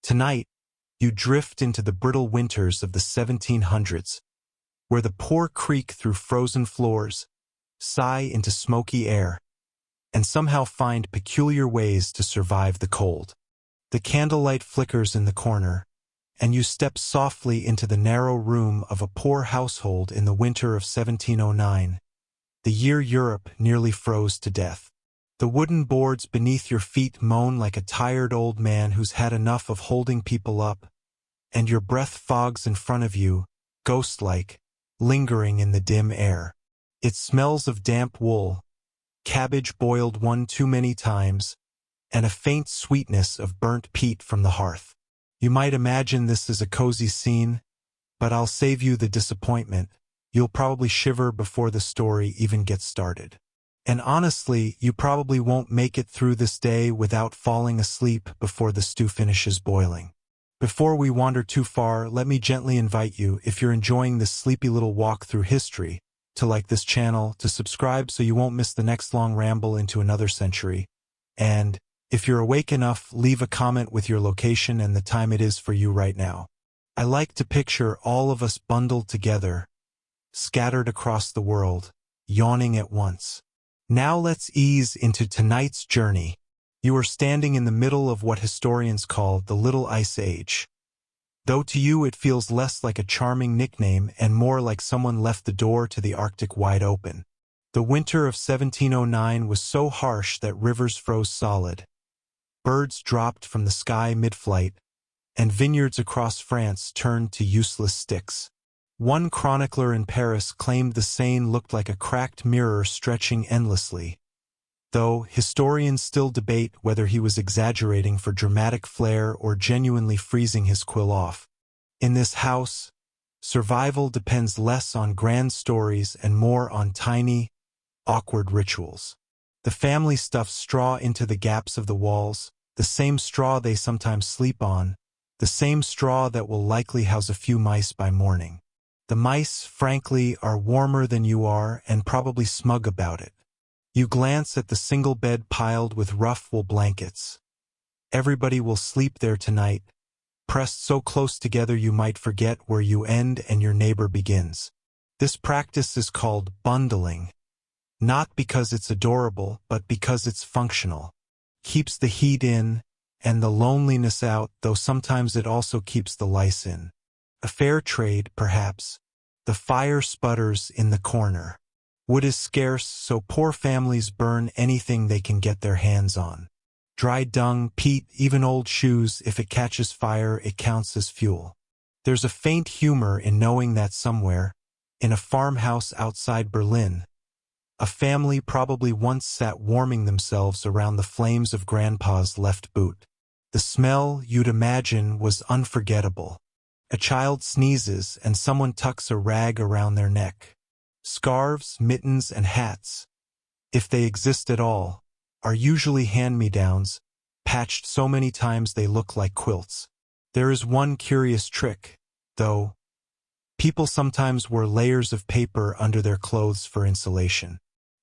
Tonight, you drift into the brittle winters of the 1700s, where the poor creak through frozen floors, sigh into smoky air, and somehow find peculiar ways to survive the cold. The candlelight flickers in the corner, and you step softly into the narrow room of a poor household in the winter of 1709, the year Europe nearly froze to death. The wooden boards beneath your feet moan like a tired old man who's had enough of holding people up, and your breath fogs in front of you, ghost-like, lingering in the dim air. It smells of damp wool, cabbage boiled one too many times, and a faint sweetness of burnt peat from the hearth. You might imagine this is a cozy scene, but I'll save you the disappointment. You'll probably shiver before the story even gets started. And honestly, you probably won't make it through this day without falling asleep before the stew finishes boiling. Before we wander too far, let me gently invite you, if you're enjoying this sleepy little walk through history, to like this channel, to subscribe so you won't miss the next long ramble into another century, and, if you're awake enough, leave a comment with your location and the time it is for you right now. I like to picture all of us bundled together, scattered across the world, yawning at once. Now let's ease into tonight's journey. You are standing in the middle of what historians call the Little Ice Age. Though to you it feels less like a charming nickname and more like someone left the door to the Arctic wide open. The winter of 1709 was so harsh that rivers froze solid. Birds dropped from the sky mid-flight, and vineyards across France turned to useless sticks. One chronicler in Paris claimed the Seine looked like a cracked mirror stretching endlessly, though historians still debate whether he was exaggerating for dramatic flair or genuinely freezing his quill off. In this house, survival depends less on grand stories and more on tiny, awkward rituals. The family stuffs straw into the gaps of the walls, the same straw they sometimes sleep on, the same straw that will likely house a few mice by morning. The mice, frankly, are warmer than you are and probably smug about it. You glance at the single bed piled with rough wool blankets. Everybody will sleep there tonight, pressed so close together you might forget where you end and your neighbor begins. This practice is called bundling, not because it's adorable, but because it's functional. Keeps the heat in and the loneliness out, though sometimes it also keeps the lice in. A fair trade, perhaps. The fire sputters in the corner. Wood is scarce, so poor families burn anything they can get their hands on. Dry dung, peat, even old shoes, if it catches fire, it counts as fuel. There's a faint humor in knowing that somewhere, in a farmhouse outside Berlin, a family probably once sat warming themselves around the flames of Grandpa's left boot. The smell, you'd imagine, was unforgettable. A child sneezes and someone tucks a rag around their neck. Scarves, mittens, and hats, if they exist at all, are usually hand-me-downs, patched so many times they look like quilts. There is one curious trick, though. People sometimes wore layers of paper under their clothes for insulation.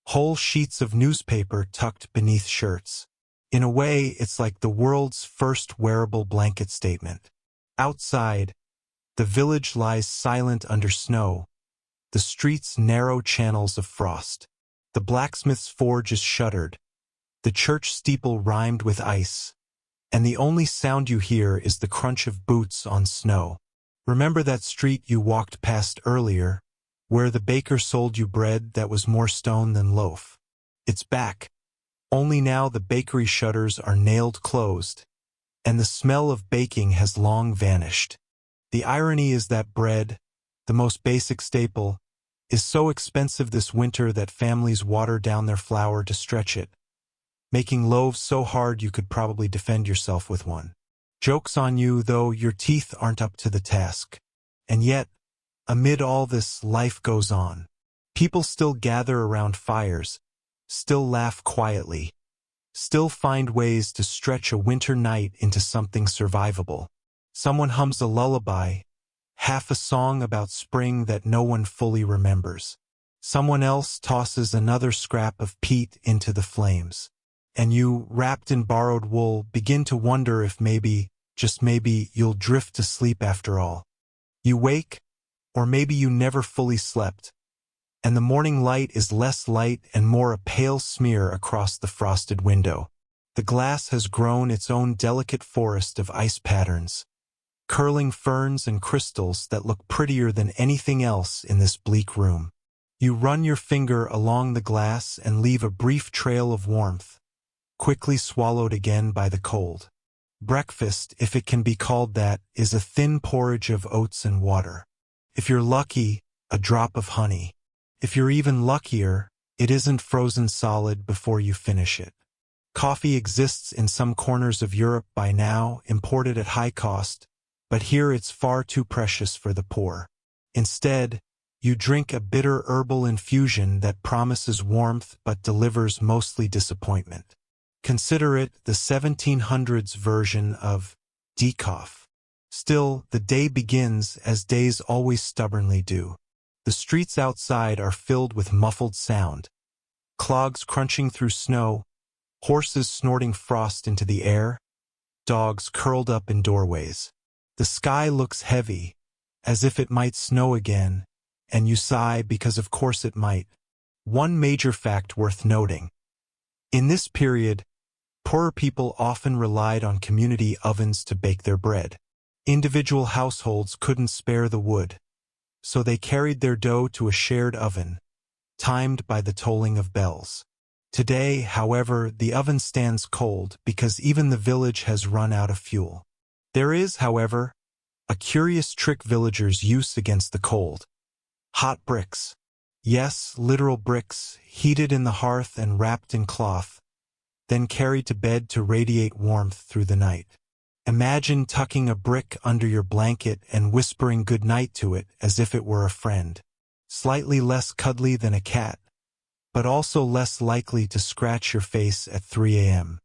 Whole sheets of newspaper tucked beneath shirts. In a way, it's like the world's first wearable blanket statement. Outside, the village lies silent under snow, the streets narrow channels of frost. The blacksmith's forge is shuttered, the church steeple rimed with ice, and the only sound you hear is the crunch of boots on snow. Remember that street you walked past earlier, where the baker sold you bread that was more stone than loaf? It's back, only now the bakery shutters are nailed closed, and the smell of baking has long vanished. The irony is that bread, the most basic staple, is so expensive this winter that families water down their flour to stretch it, making loaves so hard you could probably defend yourself with one. Joke's on you, though, your teeth aren't up to the task. And yet, amid all this, life goes on. People still gather around fires, still laugh quietly, still find ways to stretch a winter night into something survivable. Someone hums a lullaby, half a song about spring that no one fully remembers. Someone else tosses another scrap of peat into the flames. And you, wrapped in borrowed wool, begin to wonder if maybe just maybe you'll drift to sleep after all. You wake, or maybe you never fully slept, and the morning light is less light and more a pale smear across the frosted window. The glass has grown its own delicate forest of ice patterns, curling ferns and crystals that look prettier than anything else in this bleak room. You run your finger along the glass and leave a brief trail of warmth, quickly swallowed again by the cold. Breakfast, if it can be called that, is a thin porridge of oats and water. If you're lucky, a drop of honey. If you're even luckier, it isn't frozen solid before you finish it. Coffee exists in some corners of Europe by now, imported at high cost, but here it's far too precious for the poor. Instead, you drink a bitter herbal infusion that promises warmth but delivers mostly disappointment. Consider it the 1700s version of decaf. Still, the day begins as days always stubbornly do. The streets outside are filled with muffled sound, clogs crunching through snow, horses snorting frost into the air, dogs curled up in doorways. The sky looks heavy, as if it might snow again, and you sigh because of course it might. One major fact worth noting. In this period, poorer people often relied on community ovens to bake their bread. Individual households couldn't spare the wood, so they carried their dough to a shared oven, timed by the tolling of bells. Today, however, the oven stands cold because even the village has run out of fuel. There is, however, a curious trick villagers use against the cold. Hot bricks. Yes, literal bricks, heated in the hearth and wrapped in cloth, then carried to bed to radiate warmth through the night. Imagine tucking a brick under your blanket and whispering good night to it as if it were a friend. Slightly less cuddly than a cat, but also less likely to scratch your face at 3 a.m.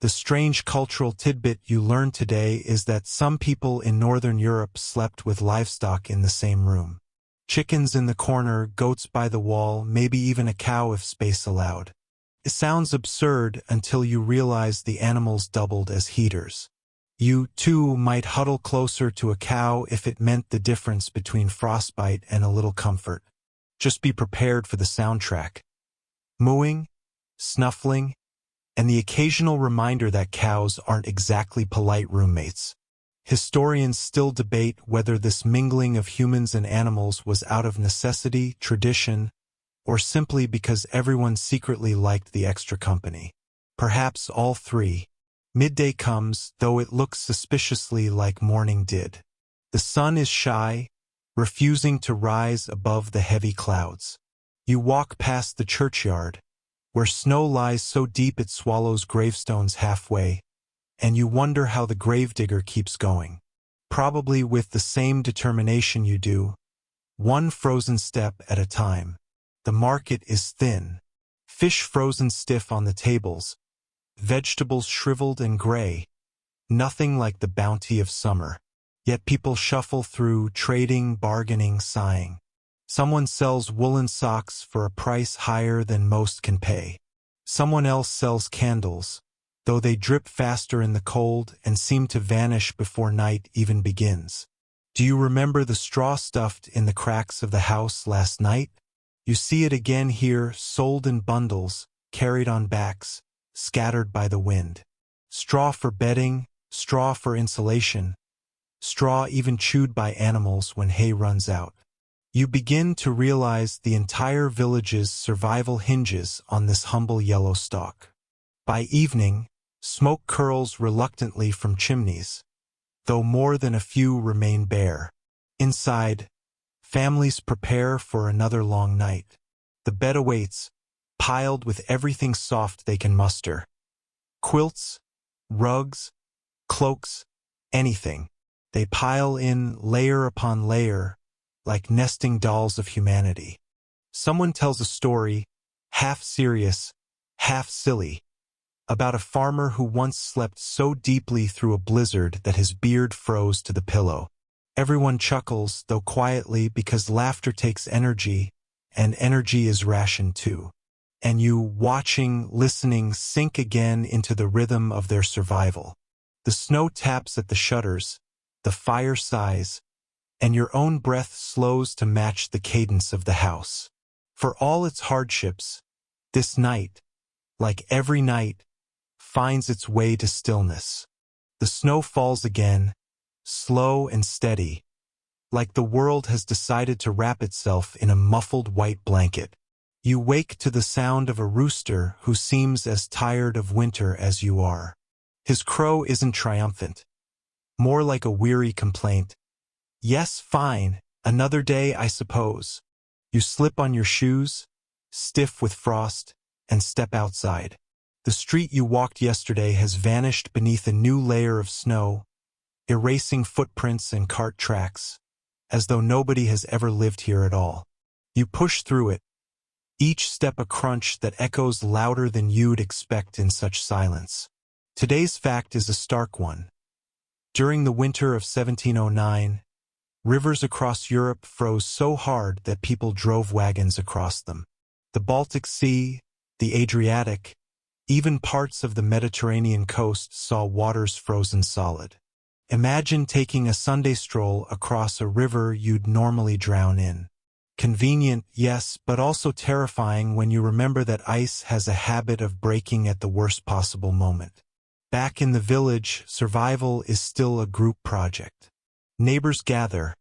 The strange cultural tidbit you learned today is that some people in Northern Europe slept with livestock in the same room. Chickens in the corner, goats by the wall, maybe even a cow if space allowed. It sounds absurd until you realize the animals doubled as heaters. You, too, might huddle closer to a cow if it meant the difference between frostbite and a little comfort. Just be prepared for the soundtrack. Mooing, snuffling, and the occasional reminder that cows aren't exactly polite roommates. Historians still debate whether this mingling of humans and animals was out of necessity, tradition, or simply because everyone secretly liked the extra company. Perhaps all three. Midday comes, though it looks suspiciously like morning did. The sun is shy, refusing to rise above the heavy clouds. You walk past the churchyard, where snow lies so deep it swallows gravestones halfway, and you wonder how the gravedigger keeps going. Probably with the same determination you do, one frozen step at a time. The market is thin. Fish frozen stiff on the tables, vegetables shriveled and gray, nothing like the bounty of summer. Yet people shuffle through, trading, bargaining, sighing. Someone sells woolen socks for a price higher than most can pay. Someone else sells candles, though they drip faster in the cold and seem to vanish before night even begins. Do you remember the straw stuffed in the cracks of the house last night? You see it again here, sold in bundles, carried on backs, scattered by the wind. Straw for bedding, straw for insulation, straw even chewed by animals when hay runs out. You begin to realize the entire village's survival hinges on this humble yellow stalk. By evening, smoke curls reluctantly from chimneys, though more than a few remain bare. Inside, families prepare for another long night. The bed awaits, piled with everything soft they can muster. Quilts, rugs, cloaks, anything. They pile in layer upon layer, like nesting dolls of humanity. Someone tells a story, half serious, half silly, about a farmer who once slept so deeply through a blizzard that his beard froze to the pillow. Everyone chuckles, though quietly, because laughter takes energy, and energy is rationed too. And you, watching, listening, sink again into the rhythm of their survival. The snow taps at the shutters, the fire sighs, and your own breath slows to match the cadence of the house. For all its hardships, this night, like every night, finds its way to stillness. The snow falls again, slow and steady, like the world has decided to wrap itself in a muffled white blanket. You wake to the sound of a rooster who seems as tired of winter as you are. His crow isn't triumphant, more like a weary complaint. Yes, fine, another day, I suppose. You slip on your shoes, stiff with frost, and step outside. The street you walked yesterday has vanished beneath a new layer of snow, erasing footprints and cart tracks, as though nobody has ever lived here at all. You push through it, each step a crunch that echoes louder than you'd expect in such silence. Today's fact is a stark one. During the winter of 1709, rivers across Europe froze so hard that people drove wagons across them. The Baltic Sea, the Adriatic, even parts of the Mediterranean coast saw waters frozen solid. Imagine taking a Sunday stroll across a river you'd normally drown in. Convenient, yes, but also terrifying when you remember that ice has a habit of breaking at the worst possible moment. Back in the village, survival is still a group project. Neighbors gather,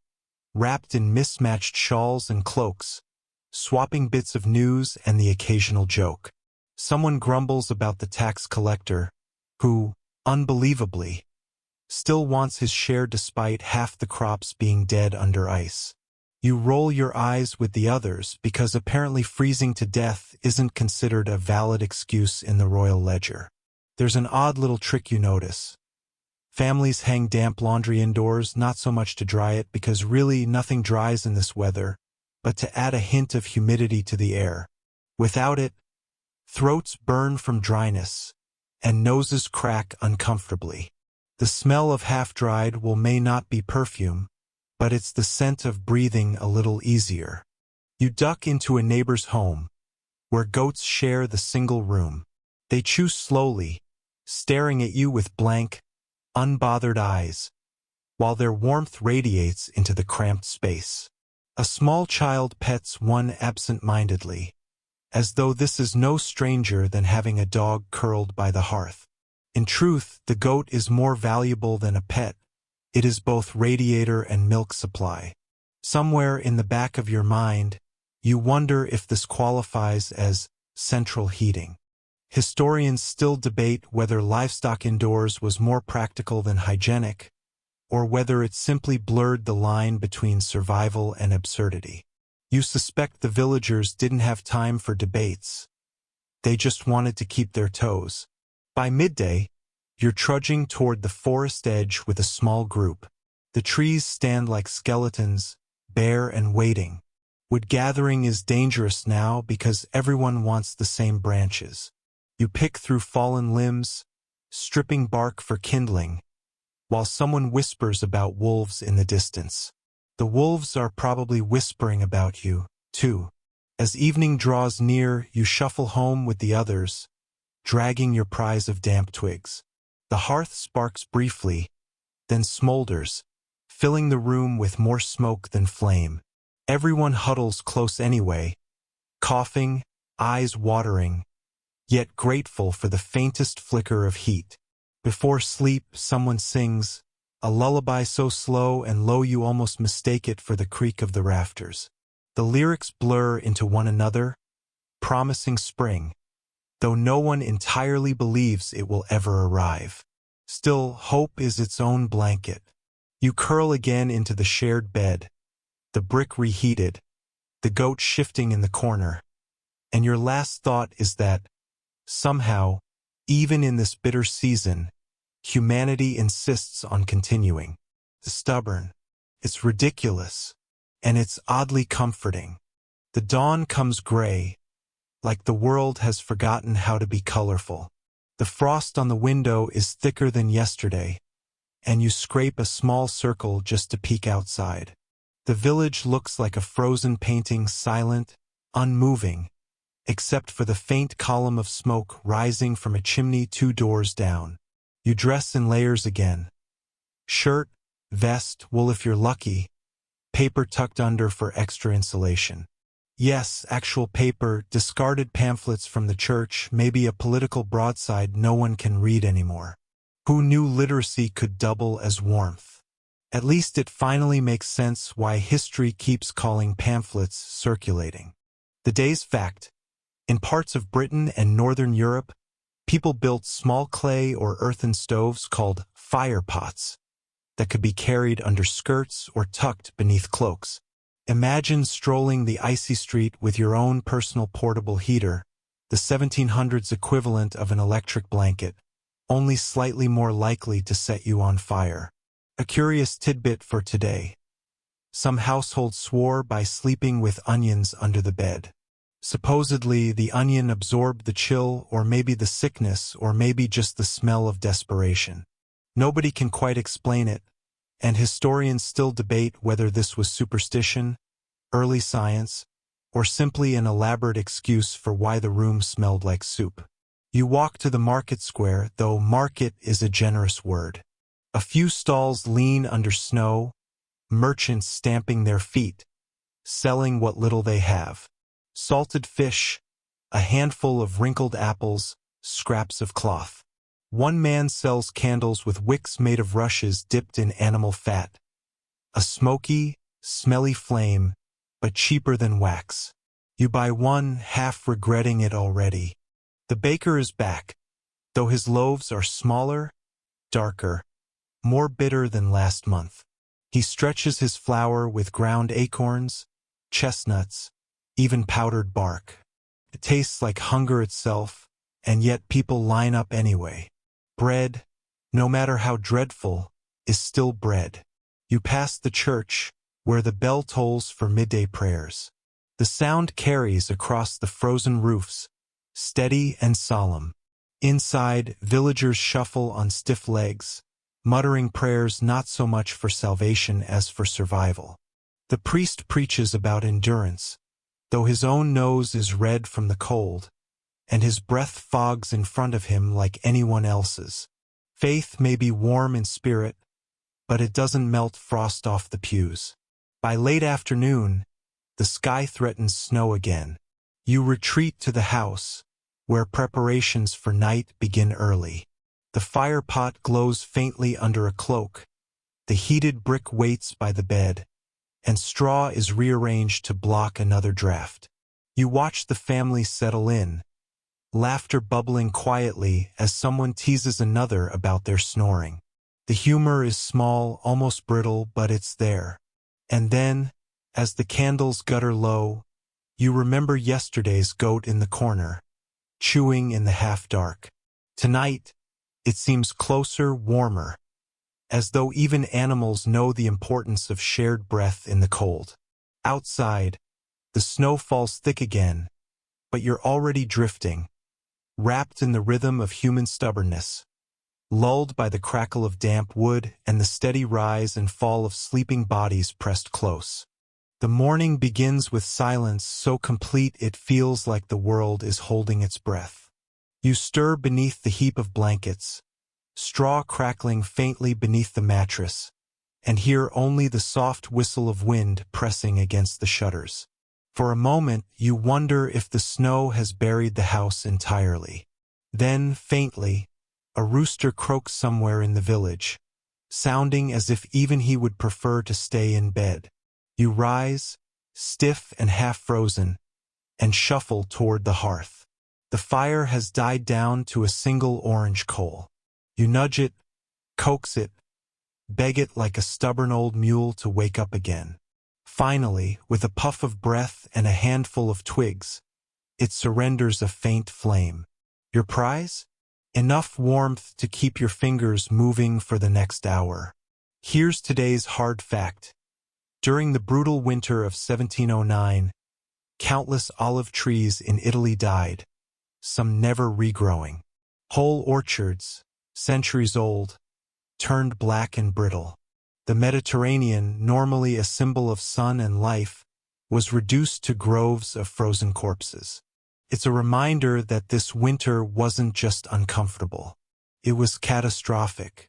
wrapped in mismatched shawls and cloaks, swapping bits of news and the occasional joke. Someone grumbles about the tax collector, who, unbelievably, still wants his share despite half the crops being dead under ice. You roll your eyes with the others because apparently freezing to death isn't considered a valid excuse in the royal ledger. There's an odd little trick you notice. Families hang damp laundry indoors, not so much to dry it because really nothing dries in this weather, but to add a hint of humidity to the air. Without it, throats burn from dryness, and noses crack uncomfortably. The smell of half-dried wool may not be perfume, but it's the scent of breathing a little easier. You duck into a neighbor's home, where goats share the single room. They chew slowly, staring at you with blank, unbothered eyes, while their warmth radiates into the cramped space. A small child pets one absent-mindedly, as though this is no stranger than having a dog curled by the hearth. In truth, the goat is more valuable than a pet. It is both radiator and milk supply. Somewhere in the back of your mind, you wonder if this qualifies as central heating. Historians still debate whether livestock indoors was more practical than hygienic, or whether it simply blurred the line between survival and absurdity. You suspect the villagers didn't have time for debates. They just wanted to keep their toes. By midday, you're trudging toward the forest edge with a small group. The trees stand like skeletons, bare and waiting. Wood gathering is dangerous now because everyone wants the same branches. You pick through fallen limbs, stripping bark for kindling, while someone whispers about wolves in the distance. The wolves are probably whispering about you, too. As evening draws near, you shuffle home with the others, dragging your prize of damp twigs. The hearth sparks briefly, then smolders, filling the room with more smoke than flame. Everyone huddles close anyway, coughing, eyes watering, yet grateful for the faintest flicker of heat. Before sleep, someone sings, a lullaby so slow and low you almost mistake it for the creak of the rafters. The lyrics blur into one another, promising spring, though no one entirely believes it will ever arrive. Still, hope is its own blanket. You curl again into the shared bed, the brick reheated, the goat shifting in the corner, and your last thought is that, somehow, even in this bitter season, humanity insists on continuing. It's stubborn, it's ridiculous, and it's oddly comforting. The dawn comes gray, like the world has forgotten how to be colorful. The frost on the window is thicker than yesterday, and you scrape a small circle just to peek outside. The village looks like a frozen painting, silent, unmoving, except for the faint column of smoke rising from a chimney 2 doors down. You dress in layers again. Shirt, vest, wool if you're lucky, paper tucked under for extra insulation. Yes, actual paper, discarded pamphlets from the church, maybe a political broadside no one can read anymore. Who knew literacy could double as warmth? At least it finally makes sense why history keeps calling pamphlets circulating. The day's fact: in parts of Britain and Northern Europe, people built small clay or earthen stoves called fire pots that could be carried under skirts or tucked beneath cloaks. Imagine strolling the icy street with your own personal portable heater, the 1700s equivalent of an electric blanket, only slightly more likely to set you on fire. A curious tidbit for today: some households swore by sleeping with onions under the bed. Supposedly, the onion absorbed the chill, or maybe the sickness, or maybe just the smell of desperation. Nobody can quite explain it, and historians still debate whether this was superstition, early science, or simply an elaborate excuse for why the room smelled like soup. You walk to the market square, though market is a generous word. A few stalls lean under snow, merchants stamping their feet, selling what little they have. Salted fish, a handful of wrinkled apples, scraps of cloth. One man sells candles with wicks made of rushes dipped in animal fat. A smoky, smelly flame, but cheaper than wax. You buy one, half regretting it already. The baker is back, though his loaves are smaller, darker, more bitter than last month. He stretches his flour with ground acorns, chestnuts, even powdered bark. It tastes like hunger itself, and yet people line up anyway. Bread, no matter how dreadful, is still bread. You pass the church, where the bell tolls for midday prayers. The sound carries across the frozen roofs, steady and solemn. Inside, villagers shuffle on stiff legs, muttering prayers not so much for salvation as for survival. The priest preaches about endurance, though his own nose is red from the cold, and his breath fogs in front of him like anyone else's. Faith may be warm in spirit, but it doesn't melt frost off the pews. By late afternoon, the sky threatens snow again. You retreat to the house, where preparations for night begin early. The fire pot glows faintly under a cloak, the heated brick waits by the bed, and straw is rearranged to block another draft. You watch the family settle in, laughter bubbling quietly as someone teases another about their snoring. The humor is small, almost brittle, but it's there. And then, as the candles gutter low, you remember yesterday's goat in the corner, chewing in the half-dark. Tonight, it seems closer, warmer, as though even animals know the importance of shared breath in the cold. Outside, the snow falls thick again, but you're already drifting, wrapped in the rhythm of human stubbornness, lulled by the crackle of damp wood and the steady rise and fall of sleeping bodies pressed close. The morning begins with silence so complete it feels like the world is holding its breath. You stir beneath the heap of blankets, straw crackling faintly beneath the mattress, and hear only the soft whistle of wind pressing against the shutters. For a moment, you wonder if the snow has buried the house entirely. Then, faintly, a rooster croaks somewhere in the village, sounding as if even he would prefer to stay in bed. You rise, stiff and half-frozen, and shuffle toward the hearth. The fire has died down to a single orange coal. You nudge it, coax it, beg it like a stubborn old mule to wake up again. Finally, with a puff of breath and a handful of twigs, it surrenders a faint flame. Your prize? Enough warmth to keep your fingers moving for the next hour. Here's today's hard fact. During the brutal winter of 1709, countless olive trees in Italy died, some never regrowing. Whole orchards, centuries old, turned black and brittle. The Mediterranean, normally a symbol of sun and life, was reduced to groves of frozen corpses. It's a reminder that this winter wasn't just uncomfortable. It was catastrophic.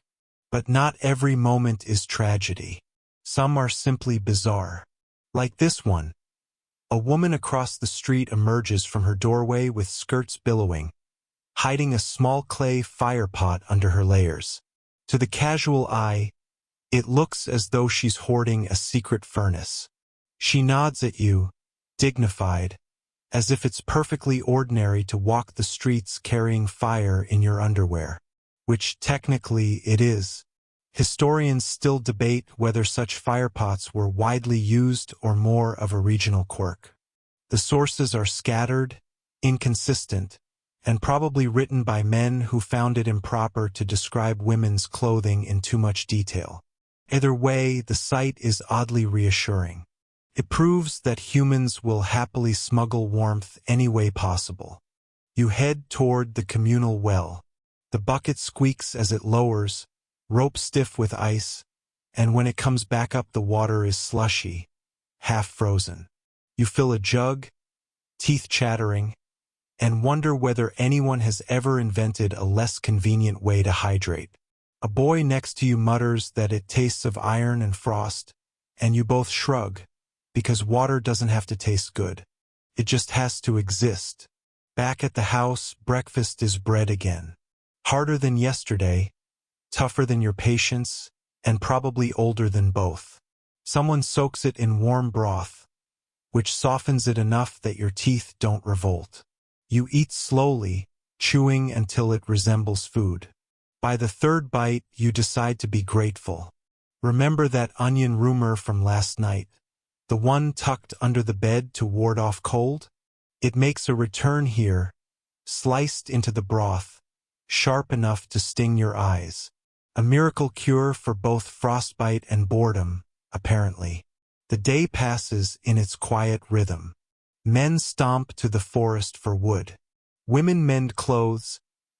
But not every moment is tragedy. Some are simply bizarre. Like this one. A woman across the street emerges from her doorway with skirts billowing, hiding a small clay fire pot under her layers. To the casual eye, it looks as though she's hoarding a secret furnace. She nods at you, dignified, as if it's perfectly ordinary to walk the streets carrying fire in your underwear. Which technically it is. Historians still debate whether such firepots were widely used or more of a regional quirk. The sources are scattered, inconsistent, and probably written by men who found it improper to describe women's clothing in too much detail. Either way, the sight is oddly reassuring. It proves that humans will happily smuggle warmth any way possible. You head toward the communal well. The bucket squeaks as it lowers, rope stiff with ice, and when it comes back up the water is slushy, half frozen. You fill a jug, teeth chattering, and wonder whether anyone has ever invented a less convenient way to hydrate. A boy next to you mutters that it tastes of iron and frost, and you both shrug, because water doesn't have to taste good. It just has to exist. Back at the house, breakfast is bread again. Harder than yesterday, tougher than your patience, and probably older than both. Someone soaks it in warm broth, which softens it enough that your teeth don't revolt. You eat slowly, chewing until it resembles food. By the third bite, you decide to be grateful. Remember that onion rumor from last night? The one tucked under the bed to ward off cold? It makes a return here, sliced into the broth, sharp enough to sting your eyes. A miracle cure for both frostbite and boredom, apparently. The day passes in its quiet rhythm. Men stomp to the forest for wood. Women mend clothes,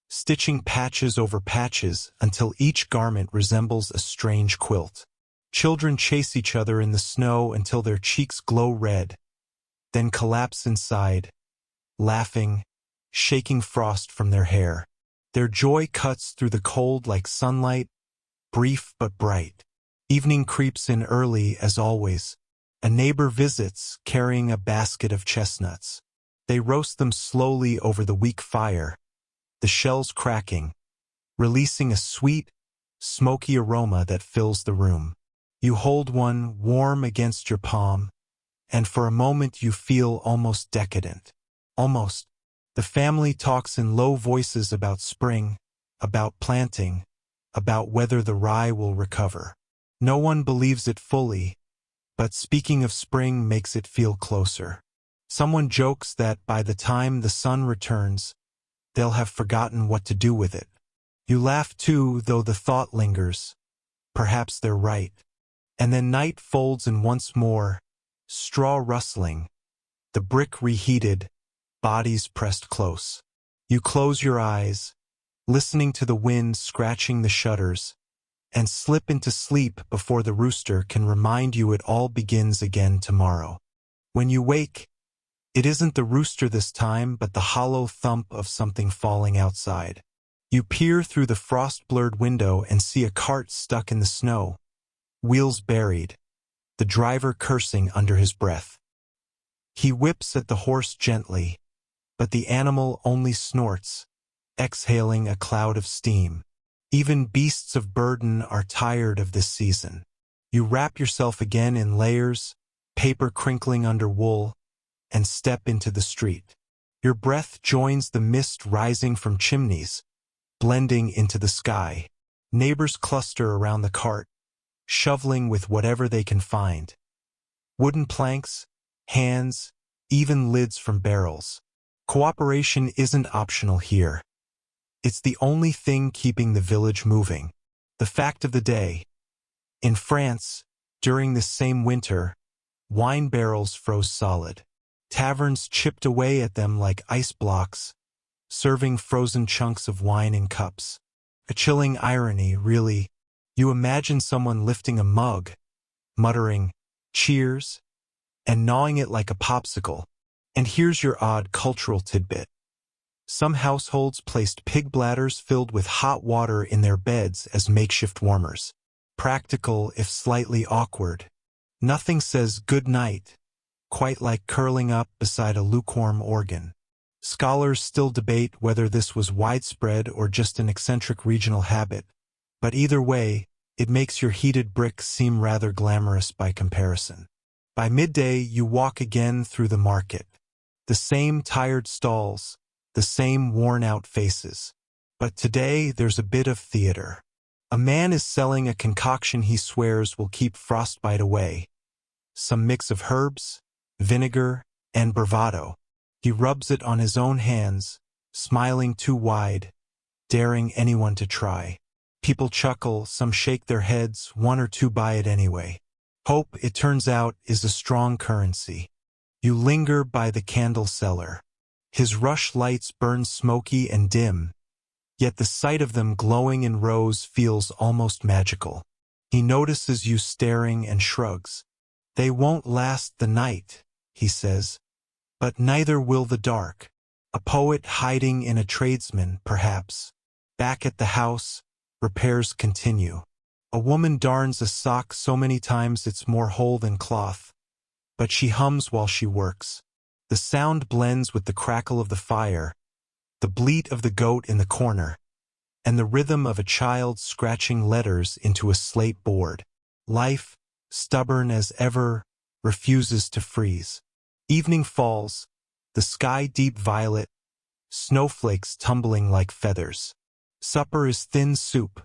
stitching patches over patches until each garment resembles a strange quilt. Children chase each other in the snow until their cheeks glow red, then collapse inside, laughing, shaking frost from their hair. Their joy cuts through the cold like sunlight, brief but bright. Evening creeps in early as always. A neighbor visits, carrying a basket of chestnuts. They roast them slowly over the weak fire, the shells cracking, releasing a sweet, smoky aroma that fills the room. You hold one warm against your palm, and for a moment you feel almost decadent. Almost. The family talks in low voices about spring, about planting, about whether the rye will recover. No one believes it fully, but speaking of spring makes it feel closer. Someone jokes that by the time the sun returns, they'll have forgotten what to do with it. You laugh too, though the thought lingers. Perhaps they're right. And then night folds in once more, straw rustling, the brick reheated, bodies pressed close. You close your eyes, listening to the wind scratching the shutters, and slip into sleep before the rooster can remind you it all begins again tomorrow. When you wake, it isn't the rooster this time, but the hollow thump of something falling outside. You peer through the frost-blurred window and see a cart stuck in the snow, wheels buried, the driver cursing under his breath. He whips at the horse gently, but the animal only snorts, exhaling a cloud of steam. Even beasts of burden are tired of this season. You wrap yourself again in layers, paper crinkling under wool, and step into the street. Your breath joins the mist rising from chimneys, blending into the sky. Neighbors cluster around the cart, shoveling with whatever they can find. Wooden planks, hands, even lids from barrels. Cooperation isn't optional here. It's the only thing keeping the village moving. The fact of the day. In France, during this same winter, wine barrels froze solid. Taverns chipped away at them like ice blocks, serving frozen chunks of wine in cups. A chilling irony, really. You imagine someone lifting a mug, muttering, "Cheers," and gnawing it like a popsicle. And here's your odd cultural tidbit. Some households placed pig bladders filled with hot water in their beds as makeshift warmers. Practical, if slightly awkward. Nothing says good night quite like curling up beside a lukewarm organ. Scholars still debate whether this was widespread or just an eccentric regional habit, but either way, it makes your heated brick seem rather glamorous by comparison. By midday, you walk again through the market. The same tired stalls, the same worn-out faces. But today, there's a bit of theater. A man is selling a concoction he swears will keep frostbite away. Some mix of herbs, vinegar, and bravado. He rubs it on his own hands, smiling too wide, daring anyone to try. People chuckle, some shake their heads, one or two buy it anyway. Hope, it turns out, is a strong currency. You linger by the candle seller. His rush lights burn smoky and dim, yet the sight of them glowing in rows feels almost magical. He notices you staring and shrugs. They won't last the night, he says, but neither will the dark. A poet hiding in a tradesman, perhaps. Back at the house, repairs continue. A woman darns a sock so many times it's more whole than cloth, but she hums while she works. The sound blends with the crackle of the fire, the bleat of the goat in the corner, and the rhythm of a child scratching letters into a slate board. Life, stubborn as ever, refuses to freeze. Evening falls, the sky deep violet, snowflakes tumbling like feathers. Supper is thin soup,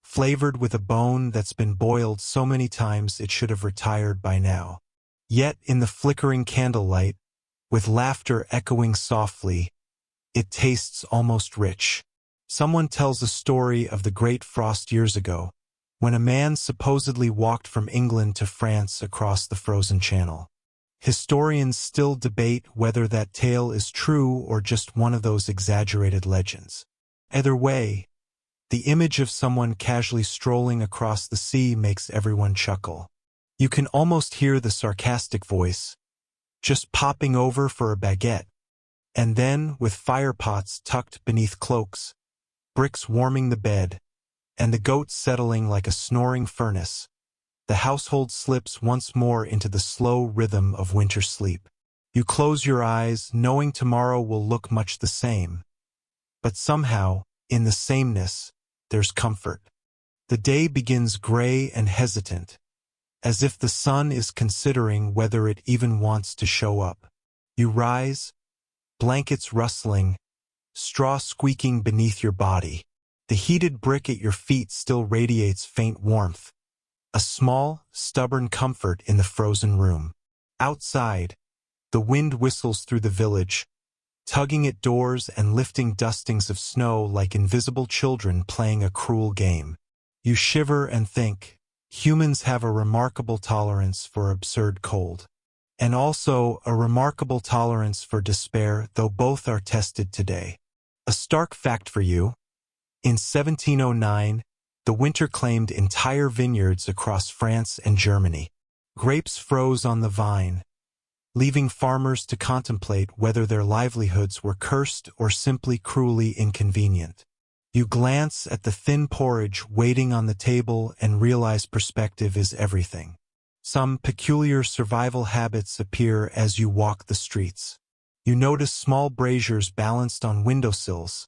flavored with a bone that's been boiled so many times it should have retired by now. Yet in the flickering candlelight, with laughter echoing softly, it tastes almost rich. Someone tells a story of the great frost years ago, when a man supposedly walked from England to France across the frozen channel. Historians still debate whether that tale is true or just one of those exaggerated legends. Either way, the image of someone casually strolling across the sea makes everyone chuckle. You can almost hear the sarcastic voice, just popping over for a baguette. And then, with firepots tucked beneath cloaks, bricks warming the bed, and the goats settling like a snoring furnace, the household slips once more into the slow rhythm of winter sleep. You close your eyes, knowing tomorrow will look much the same. But somehow, in the sameness, there's comfort. The day begins gray and hesitant, as if the sun is considering whether it even wants to show up. You rise, blankets rustling, straw squeaking beneath your body. The heated brick at your feet still radiates faint warmth, a small, stubborn comfort in the frozen room. Outside, the wind whistles through the village, tugging at doors and lifting dustings of snow like invisible children playing a cruel game. You shiver and think, humans have a remarkable tolerance for absurd cold. And also a remarkable tolerance for despair, though both are tested today. A stark fact for you. In 1709, the winter claimed entire vineyards across France and Germany. Grapes froze on the vine, leaving farmers to contemplate whether their livelihoods were cursed or simply cruelly inconvenient. You glance at the thin porridge waiting on the table and realize perspective is everything. Some peculiar survival habits appear as you walk the streets. You notice small braziers balanced on windowsills,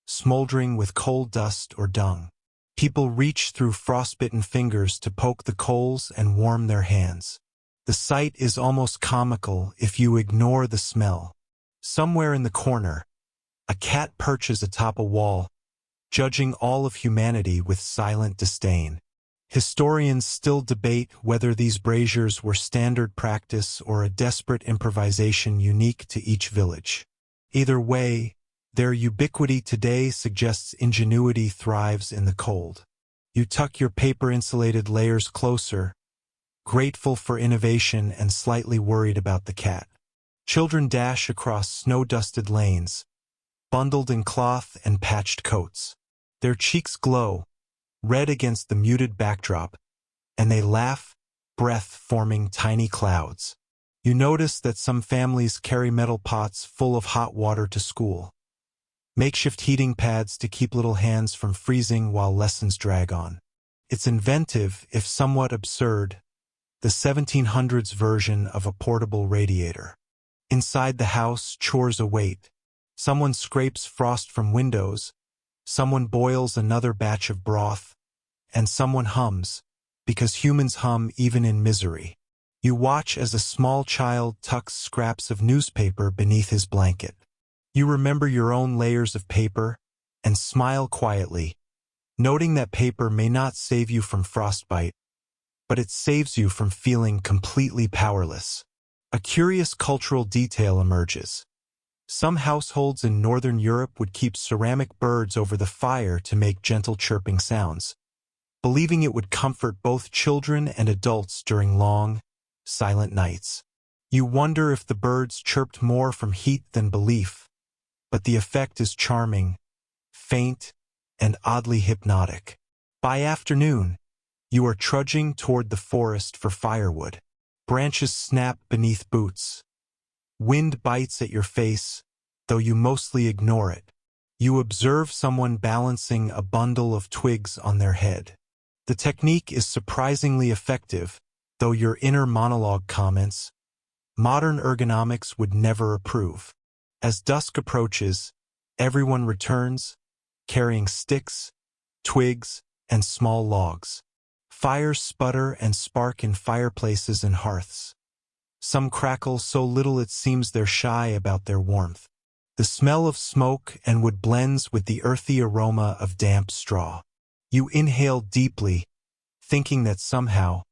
smoldering with coal dust or dung. People reach through frostbitten fingers to poke the coals and warm their hands. The sight is almost comical if you ignore the smell. Somewhere in the corner, a cat perches atop a wall, judging all of humanity with silent disdain. Historians still debate whether these braziers were standard practice or a desperate improvisation unique to each village. Either way, their ubiquity today suggests ingenuity thrives in the cold. You tuck your paper-insulated layers closer, grateful for innovation and slightly worried about the cat. Children dash across snow-dusted lanes, bundled in cloth and patched coats. Their cheeks glow, red against the muted backdrop, and they laugh, breath forming tiny clouds. You notice that some families carry metal pots full of hot water to school. makeshift heating pads to keep little hands from freezing while lessons drag on. It's inventive, if somewhat absurd, the 1700s version of a portable radiator. Inside the house, chores await. Someone scrapes frost from windows, someone boils another batch of broth, and someone hums, because humans hum even in misery. You watch as a small child tucks scraps of newspaper beneath his blanket. You remember your own layers of paper and smile quietly, noting that paper may not save you from frostbite, but it saves you from feeling completely powerless. A curious cultural detail emerges. Some households in Northern Europe would keep ceramic birds over the fire to make gentle chirping sounds, believing it would comfort both children and adults during long, silent nights. You wonder if the birds chirped more from heat than belief, but the effect is charming, faint, and oddly hypnotic. By afternoon, you are trudging toward the forest for firewood. Branches snap beneath boots. Wind bites at your face, though you mostly ignore it. You observe someone balancing a bundle of twigs on their head. The technique is surprisingly effective, though your inner monologue comments, "Modern ergonomics would never approve." As dusk approaches, everyone returns, carrying sticks, twigs, and small logs. Fires sputter and spark in fireplaces and hearths. Some crackle so little it seems they're shy about their warmth. The smell of smoke and wood blends with the earthy aroma of damp straw. You inhale deeply, thinking that somehow,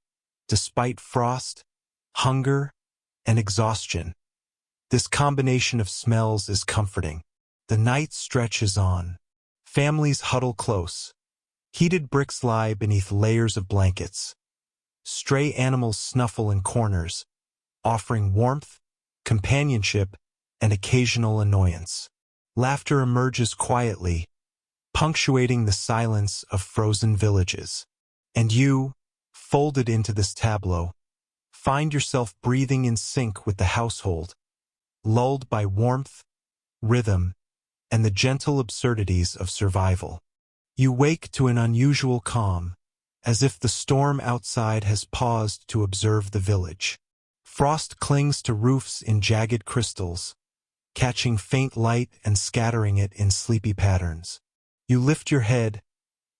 despite frost, hunger, and exhaustion, this combination of smells is comforting. The night stretches on. Families huddle close. Heated bricks lie beneath layers of blankets. Stray animals snuffle in corners, offering warmth, companionship, and occasional annoyance. Laughter emerges quietly, punctuating the silence of frozen villages. And you, folded into this tableau, find yourself breathing in sync with the household, lulled by warmth, rhythm, and the gentle absurdities of survival. You wake to an unusual calm, as if the storm outside has paused to observe the village. Frost clings to roofs in jagged crystals, catching faint light and scattering it in sleepy patterns. You lift your head,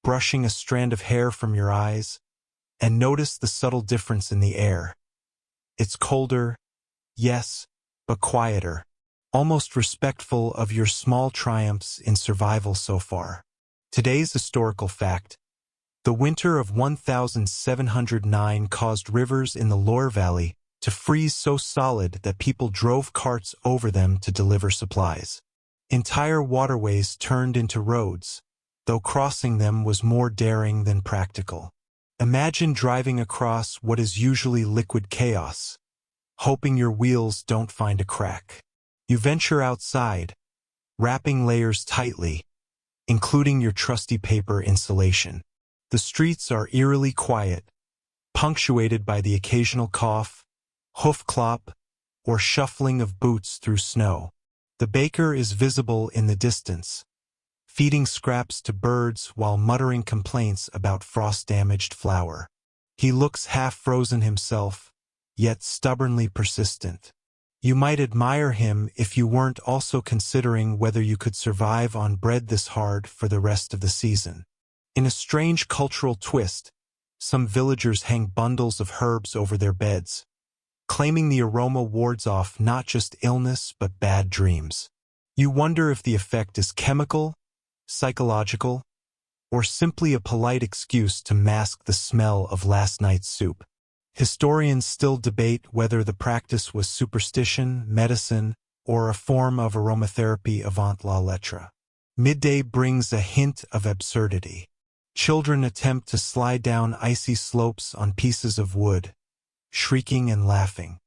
brushing a strand of hair from your eyes, and notice the subtle difference in the air. It's colder, yes, but quieter, almost respectful of your small triumphs in survival so far. Today's historical fact: the winter of 1709 caused rivers in the Loire Valley to freeze so solid that people drove carts over them to deliver supplies. Entire waterways turned into roads, though crossing them was more daring than practical. Imagine driving across what is usually liquid chaos, hoping your wheels don't find a crack. You venture outside, wrapping layers tightly, including your trusty paper insulation. The streets are eerily quiet, punctuated by the occasional cough, hoof clop, or shuffling of boots through snow. The baker is visible in the distance, feeding scraps to birds while muttering complaints about frost-damaged flour. He looks half-frozen himself, yet stubbornly persistent. You might admire him if you weren't also considering whether you could survive on bread this hard for the rest of the season. In a strange cultural twist, some villagers hang bundles of herbs over their beds, claiming the aroma wards off not just illness but bad dreams. You wonder if the effect is chemical, psychological, or simply a polite excuse to mask the smell of last night's soup. Historians still debate whether the practice was superstition, medicine, or a form of aromatherapy avant la lettre. Midday brings a hint of absurdity. Children attempt to slide down icy slopes on pieces of wood, shrieking and laughing.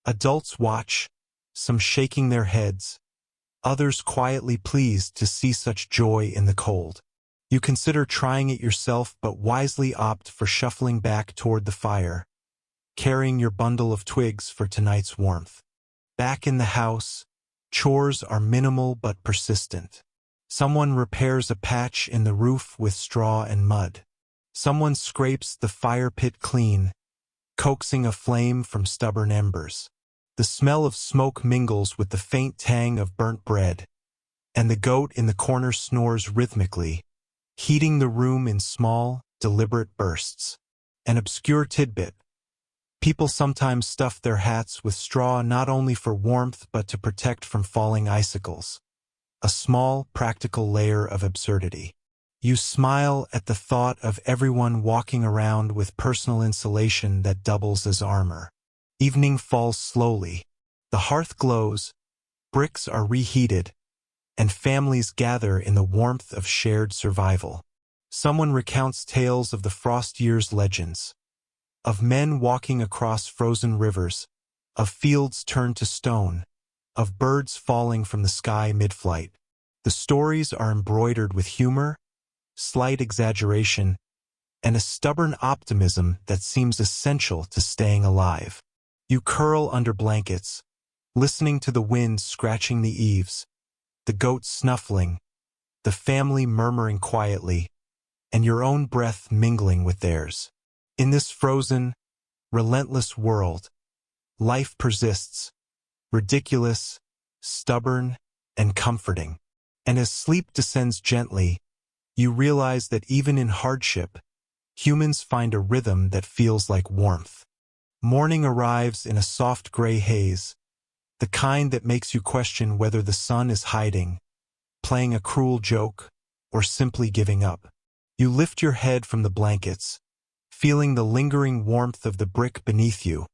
Adults watch, some shaking their heads, others quietly pleased to see such joy in the cold. You consider trying it yourself but wisely opt for shuffling back toward the fire, carrying your bundle of twigs for tonight's warmth. Back in the house, chores are minimal but persistent. Someone repairs a patch in the roof with straw and mud. Someone scrapes the fire pit clean, coaxing a flame from stubborn embers. The smell of smoke mingles with the faint tang of burnt bread, and the goat in the corner snores rhythmically, heating the room in small, deliberate bursts. An obscure tidbit. People sometimes stuff their hats with straw not only for warmth but to protect from falling icicles. A small, practical layer of absurdity. You smile at the thought of everyone walking around with personal insulation that doubles as armor. Evening falls slowly. The hearth glows, bricks are reheated, and families gather in the warmth of shared survival. Someone recounts tales of the frost year's legends, of men walking across frozen rivers, of fields turned to stone, of birds falling from the sky mid-flight. The stories are embroidered with humor, slight exaggeration, and a stubborn optimism that seems essential to staying alive. You curl under blankets, listening to the wind scratching the eaves, the goat snuffling, the family murmuring quietly, and your own breath mingling with theirs. In this frozen, relentless world, life persists, ridiculous, stubborn, and comforting. And as sleep descends gently, you realize that even in hardship, humans find a rhythm that feels like warmth. Morning arrives in a soft gray haze, the kind that makes you question whether the sun is hiding, playing a cruel joke, or simply giving up. You lift your head from the blankets, feeling the lingering warmth of the brick beneath you,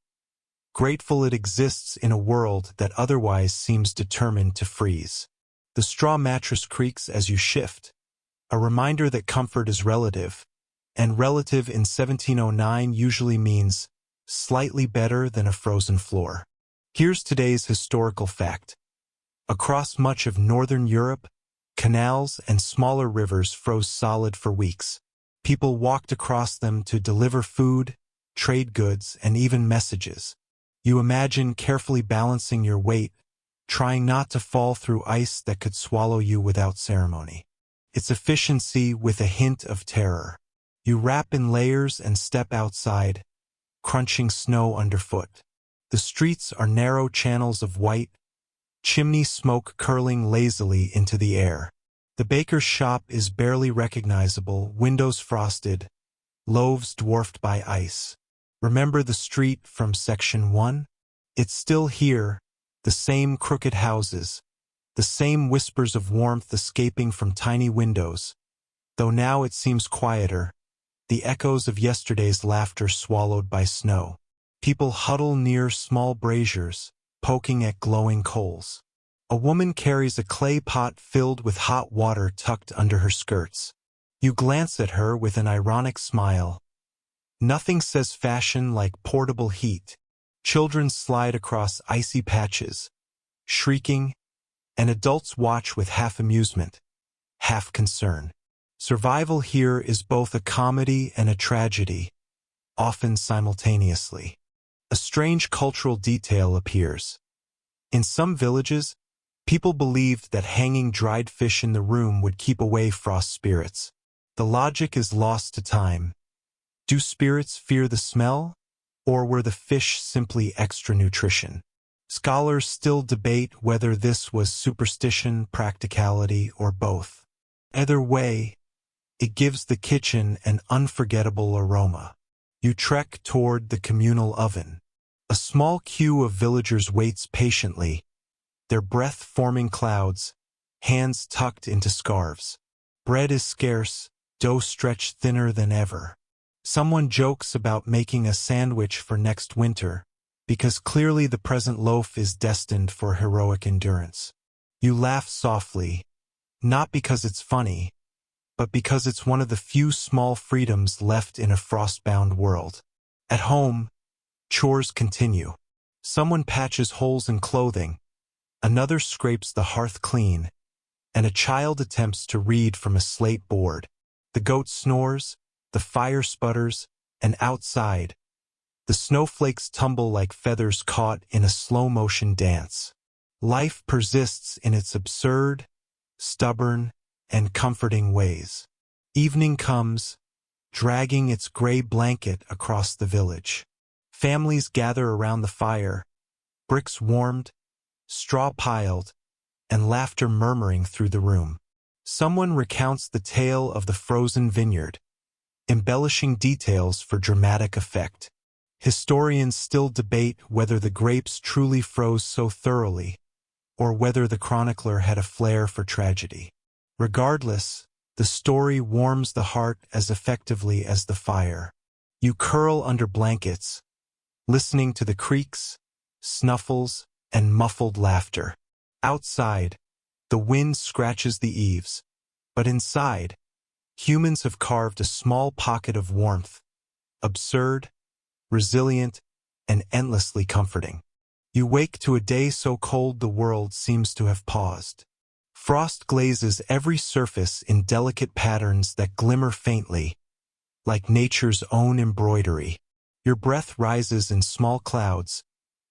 grateful it exists in a world that otherwise seems determined to freeze. The straw mattress creaks as you shift, a reminder that comfort is relative, and relative in 1709 usually means slightly better than a frozen floor. Here's today's historical fact. Across much of northern Europe, canals and smaller rivers froze solid for weeks. People walked across them to deliver food, trade goods, and even messages. You imagine carefully balancing your weight, trying not to fall through ice that could swallow you without ceremony. Its efficiency with a hint of terror. You wrap in layers and step outside, crunching snow underfoot. The streets are narrow channels of white, chimney smoke curling lazily into the air. The baker's shop is barely recognizable, windows frosted, loaves dwarfed by ice. Remember the street from Section 1? It's still here, the same crooked houses, the same whispers of warmth escaping from tiny windows, though now it seems quieter, the echoes of yesterday's laughter swallowed by snow. People huddle near small braziers, poking at glowing coals. A woman carries a clay pot filled with hot water tucked under her skirts. You glance at her with an ironic smile. Nothing says fashion like portable heat. Children slide across icy patches, shrieking, and adults watch with half amusement, half concern. Survival here is both a comedy and a tragedy, often simultaneously. A strange cultural detail appears. In some villages, people believed that hanging dried fish in the room would keep away frost spirits. The logic is lost to time. Do spirits fear the smell, or were the fish simply extra nutrition? Scholars still debate whether this was superstition, practicality, or both. Either way, it gives the kitchen an unforgettable aroma. You trek toward the communal oven. A small queue of villagers waits patiently, their breath forming clouds, hands tucked into scarves. Bread is scarce, dough stretched thinner than ever. Someone jokes about making a sandwich for next winter, because clearly the present loaf is destined for heroic endurance. You laugh softly, not because it's funny, but because it's one of the few small freedoms left in a frost-bound world. At home, chores continue. Someone patches holes in clothing, another scrapes the hearth clean, and a child attempts to read from a slate board. The goat snores, the fire sputters, and outside, the snowflakes tumble like feathers caught in a slow-motion dance. Life persists in its absurd, stubborn, and comforting ways. Evening comes, dragging its gray blanket across the village. Families gather around the fire, bricks warmed, straw piled, and laughter murmuring through the room. Someone recounts the tale of the frozen vineyard, embellishing details for dramatic effect. Historians still debate whether the grapes truly froze so thoroughly, or whether the chronicler had a flair for tragedy. Regardless, the story warms the heart as effectively as the fire. You curl under blankets, listening to the creaks, snuffles, and muffled laughter. Outside, the wind scratches the eaves, but inside, humans have carved a small pocket of warmth, absurd, resilient, and endlessly comforting. You wake to a day so cold the world seems to have paused. Frost glazes every surface in delicate patterns that glimmer faintly, like nature's own embroidery. Your breath rises in small clouds,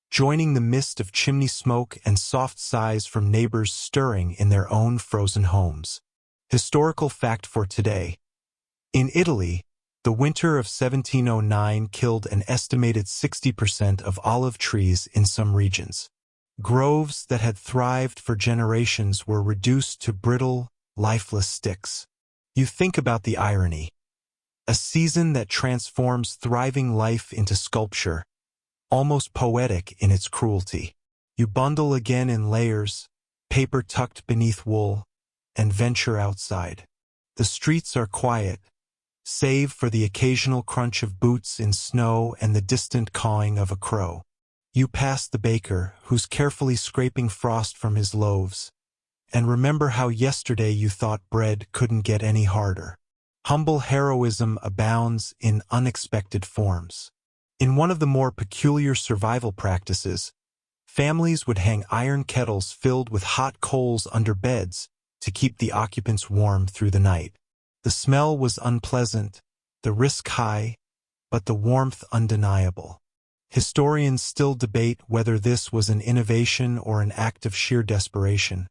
joining the mist of chimney smoke and soft sighs from neighbors stirring in their own frozen homes. Historical fact for today. In Italy, the winter of 1709 killed an estimated 60% of olive trees in some regions. Groves that had thrived for generations were reduced to brittle, lifeless sticks. You think about the irony. A season that transforms thriving life into sculpture, almost poetic in its cruelty. You bundle again in layers, paper tucked beneath wool, and venture outside. The streets are quiet, save for the occasional crunch of boots in snow and the distant cawing of a crow. You pass the baker, who's carefully scraping frost from his loaves, and remember how yesterday you thought bread couldn't get any harder. Humble heroism abounds in unexpected forms. In one of the more peculiar survival practices, families would hang iron kettles filled with hot coals under beds to keep the occupants warm through the night. The smell was unpleasant, the risk high, but the warmth undeniable. Historians still debate whether this was an innovation or an act of sheer desperation,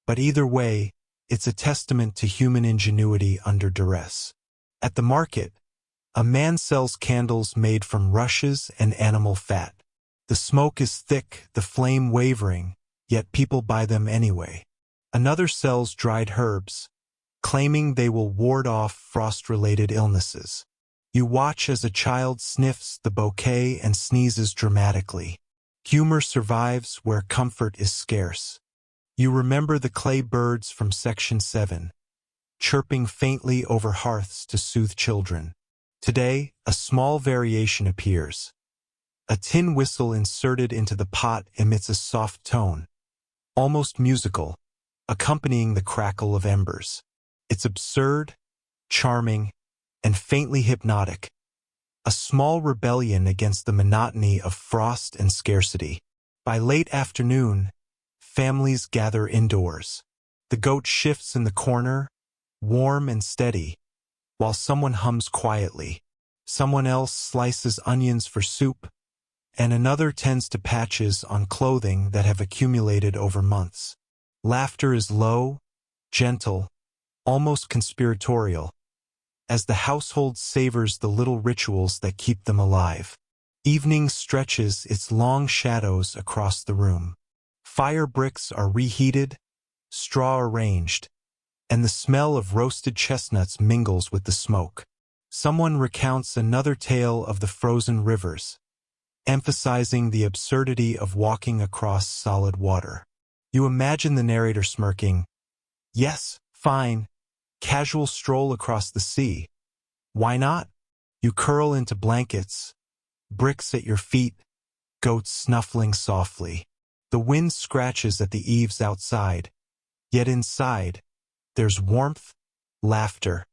but either way, it's a testament to human ingenuity under duress. At the market, a man sells candles made from rushes and animal fat. The smoke is thick, the flame wavering, yet people buy them anyway. Another sells dried herbs, claiming they will ward off frost-related illnesses. You watch as a child sniffs the bouquet and sneezes dramatically. Humor survives where comfort is scarce. You remember the clay birds from Section 7, chirping faintly over hearths to soothe children. Today, a small variation appears. A tin whistle inserted into the pot emits a soft tone, almost musical, accompanying the crackle of embers. It's absurd, charming, and faintly hypnotic, a small rebellion against the monotony of frost and scarcity. By late afternoon, families gather indoors. The goat shifts in the corner, warm and steady, while someone hums quietly. Someone else slices onions for soup, and another tends to patches on clothing that have accumulated over months. Laughter is low, gentle, almost conspiratorial, as the household savors the little rituals that keep them alive. Evening stretches its long shadows across the room. Fire bricks are reheated, straw arranged, and the smell of roasted chestnuts mingles with the smoke. Someone recounts another tale of the frozen rivers, emphasizing the absurdity of walking across solid water. You imagine the narrator smirking, "Yes, fine, casual stroll across the sea. Why not?" You curl into blankets, bricks at your feet, goats snuffling softly. The wind scratches at the eaves outside, yet inside, there's warmth, laughter,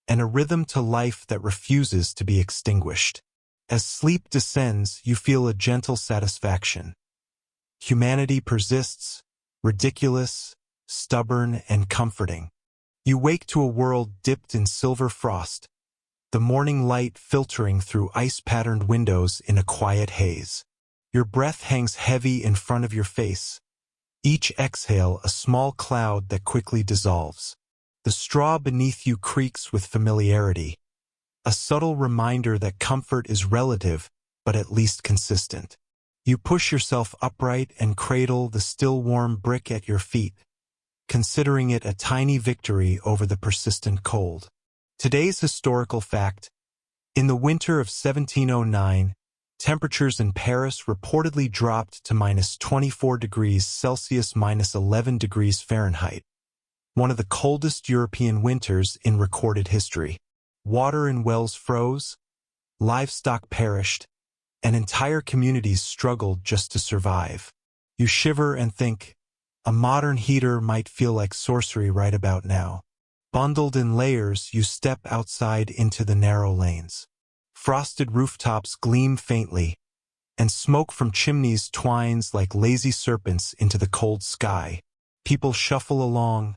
and a rhythm to life that refuses to be extinguished. As sleep descends, you feel a gentle satisfaction. Humanity persists, ridiculous, stubborn, and comforting. You wake to a world dipped in silver frost, the morning light filtering through ice-patterned windows in a quiet haze. Your breath hangs heavy in front of your face, each exhale a small cloud that quickly dissolves. The straw beneath you creaks with familiarity, a subtle reminder that comfort is relative, but at least consistent. You push yourself upright and cradle the still warm brick at your feet, considering it a tiny victory over the persistent cold. Today's historical fact: in the winter of 1709, temperatures in Paris reportedly dropped to -24 degrees Celsius, -11 degrees Fahrenheit, one of the coldest European winters in recorded history. Water in wells froze, livestock perished, and entire communities struggled just to survive. You shiver and think, a modern heater might feel like sorcery right about now. Bundled in layers, you step outside into the narrow lanes. Frosted rooftops gleam faintly, and smoke from chimneys twines like lazy serpents into the cold sky. People shuffle along,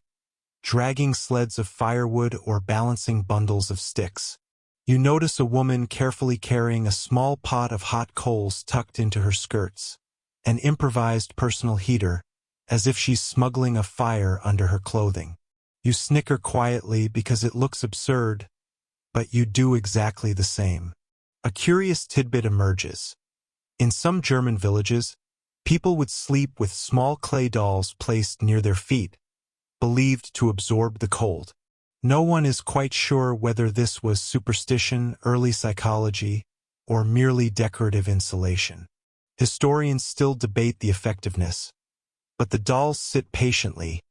dragging sleds of firewood or balancing bundles of sticks. You notice a woman carefully carrying a small pot of hot coals tucked into her skirts, an improvised personal heater, as if she's smuggling a fire under her clothing. You snicker quietly because it looks absurd, but you do exactly the same. A curious tidbit emerges. In some German villages, people would sleep with small clay dolls placed near their feet, believed to absorb the cold. No one is quite sure whether this was superstition, early psychology, or merely decorative insulation. Historians still debate the effectiveness, but the dolls sit patiently,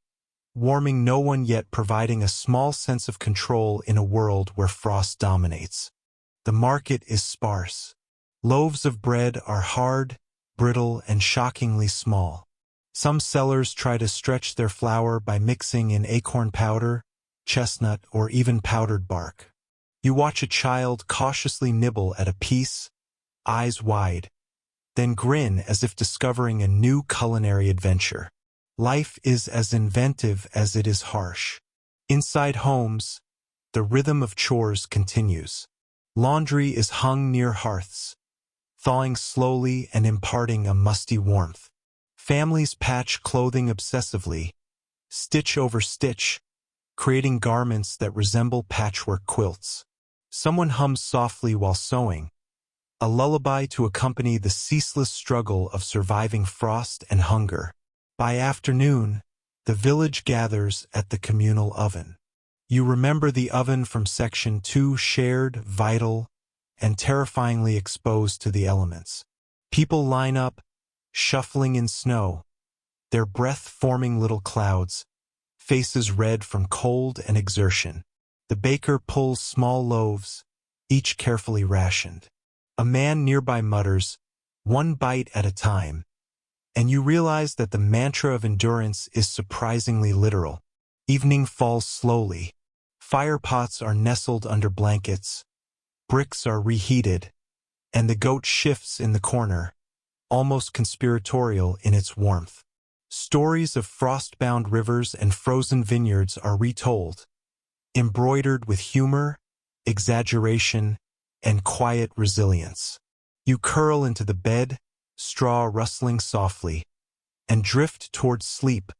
warming no one yet providing a small sense of control in a world where frost dominates. The market is sparse. Loaves of bread are hard, brittle, and shockingly small. Some sellers try to stretch their flour by mixing in acorn powder, chestnut, or even powdered bark. You watch a child cautiously nibble at a piece, eyes wide, then grin as if discovering a new culinary adventure. Life is as inventive as it is harsh. Inside homes, the rhythm of chores continues. Laundry is hung near hearths, thawing slowly and imparting a musty warmth. Families patch clothing obsessively, stitch over stitch, creating garments that resemble patchwork quilts. Someone hums softly while sewing, a lullaby to accompany the ceaseless struggle of surviving frost and hunger. By afternoon, the village gathers at the communal oven. You remember the oven from Section 2, shared, vital, and terrifyingly exposed to the elements. People line up, shuffling in snow, their breath forming little clouds, faces red from cold and exertion. The baker pulls small loaves, each carefully rationed. A man nearby mutters, "one bite at a time," and you realize that the mantra of endurance is surprisingly literal. Evening falls slowly. Fire pots are nestled under blankets, bricks are reheated, and the goat shifts in the corner, almost conspiratorial in its warmth. Stories of frost-bound rivers and frozen vineyards are retold, embroidered with humor, exaggeration, and quiet resilience. You curl into the bed, straw rustling softly, and drift towards sleep,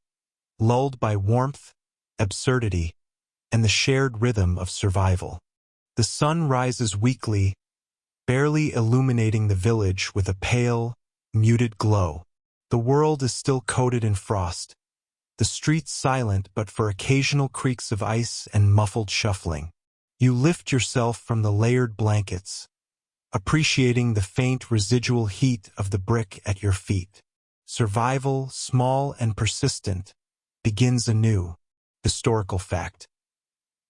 lulled by warmth, absurdity, and the shared rhythm of survival. The sun rises weakly, barely illuminating the village with a pale, muted glow. The world is still coated in frost, the streets silent but for occasional creaks of ice and muffled shuffling. You lift yourself from the layered blankets, appreciating the faint residual heat of the brick at your feet. Survival, small and persistent, begins anew. Historical fact: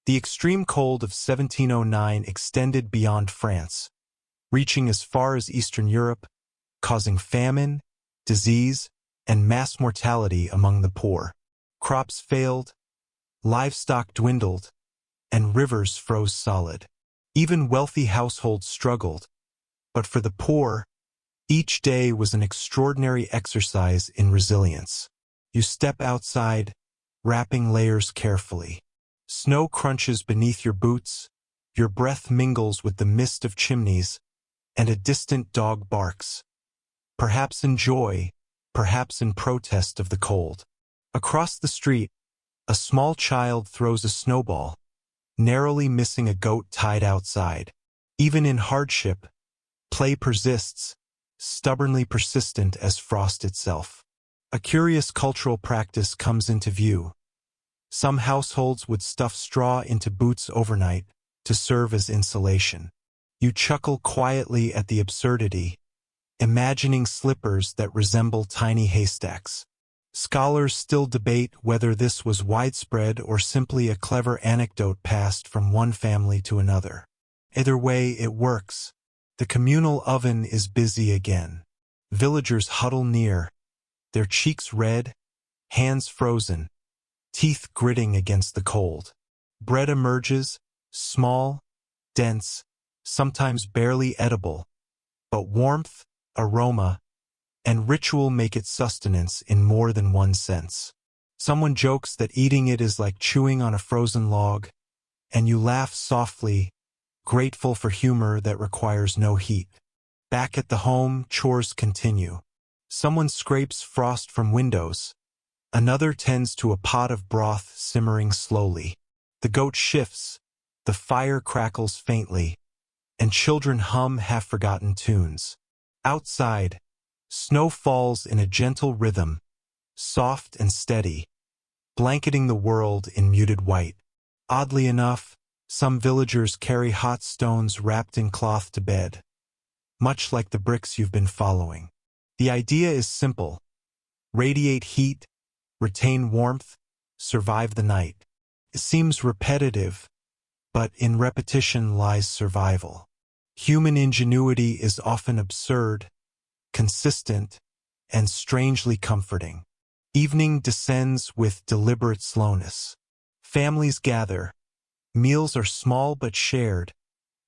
the extreme cold of 1709 extended beyond France, reaching as far as Eastern Europe, causing famine, disease, and mass mortality among the poor. Crops failed, livestock dwindled, and rivers froze solid. Even wealthy households struggled, but for the poor, each day was an extraordinary exercise in resilience. You step outside, wrapping layers carefully. Snow crunches beneath your boots, your breath mingles with the mist of chimneys, and a distant dog barks, perhaps in joy, perhaps in protest of the cold. Across the street, A small child throws a snowball, narrowly missing a goat tied outside. Even in hardship, play persists, stubbornly persistent as frost itself. A curious cultural practice comes into view. Some households would stuff straw into boots overnight to serve as insulation. You chuckle quietly at the absurdity, imagining slippers that resemble tiny haystacks. Scholars still debate whether this was widespread or simply a clever anecdote passed from one family to another. Either way, it works. The communal oven is busy again. Villagers huddle near, their cheeks red, hands frozen, teeth gritting against the cold. Bread emerges, small, dense, sometimes barely edible, but warmth, aroma, and ritual make it sustenance in more than one sense. Someone jokes that eating it is like chewing on a frozen log, and you laugh softly, grateful for humor that requires no heat. Back at the home, chores continue. Someone scrapes frost from windows. Another tends to a pot of broth simmering slowly. The goat shifts, the fire crackles faintly, and children hum half-forgotten tunes. Outside, snow falls in a gentle rhythm, soft and steady, blanketing the world in muted white. Oddly enough, some villagers carry hot stones wrapped in cloth to bed, much like the bricks you've been following. The idea is simple: radiate heat, retain warmth, survive the night. It seems repetitive, but in repetition lies survival. Human ingenuity is often absurd, consistent, and strangely comforting. Evening descends with deliberate slowness. Families gather. Meals are small but shared,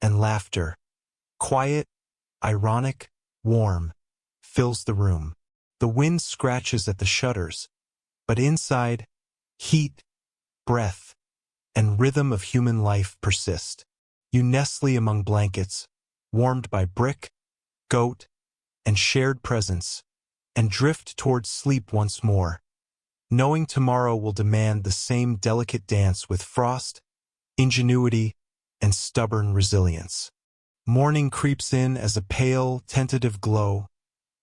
and laughter, quiet, ironic, warm, fills the room. The wind scratches at the shutters, but inside, heat, breath, and rhythm of human life persist. You nestle among blankets, warmed by brick, goat, and shared presence, and drift towards sleep once more, knowing tomorrow will demand the same delicate dance with frost, ingenuity, and stubborn resilience. Morning creeps in as a pale, tentative glow,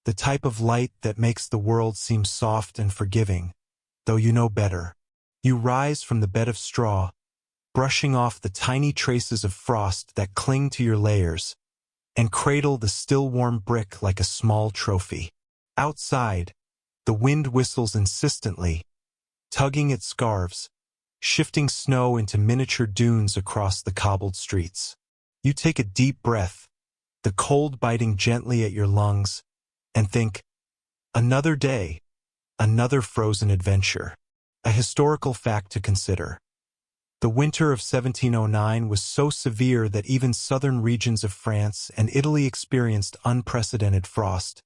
the type of light that makes the world seem soft and forgiving, though you know better. You rise from the bed of straw, brushing off the tiny traces of frost that cling to your layers, and cradle the still warm brick like a small trophy. Outside, the wind whistles insistently, tugging at scarves, shifting snow into miniature dunes across the cobbled streets. You take a deep breath, the cold biting gently at your lungs, and think, another day, another frozen adventure. A historical fact to consider. The winter of 1709 was so severe that even southern regions of France and Italy experienced unprecedented frost,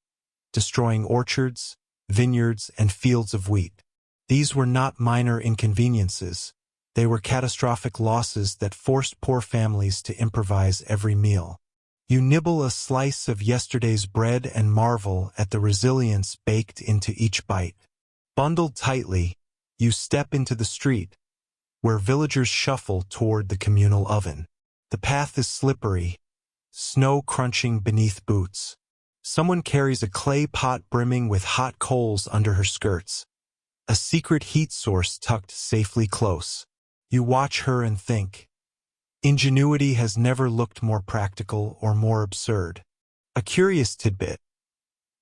destroying orchards, vineyards, and fields of wheat. These were not minor inconveniences. They were catastrophic losses that forced poor families to improvise every meal. You nibble a slice of yesterday's bread and marvel at the resilience baked into each bite. Bundled tightly, you step into the street, where villagers shuffle toward the communal oven. The path is slippery, snow crunching beneath boots. Someone carries a clay pot brimming with hot coals under her skirts, a secret heat source tucked safely close. You watch her and think, ingenuity has never looked more practical or more absurd. A curious tidbit.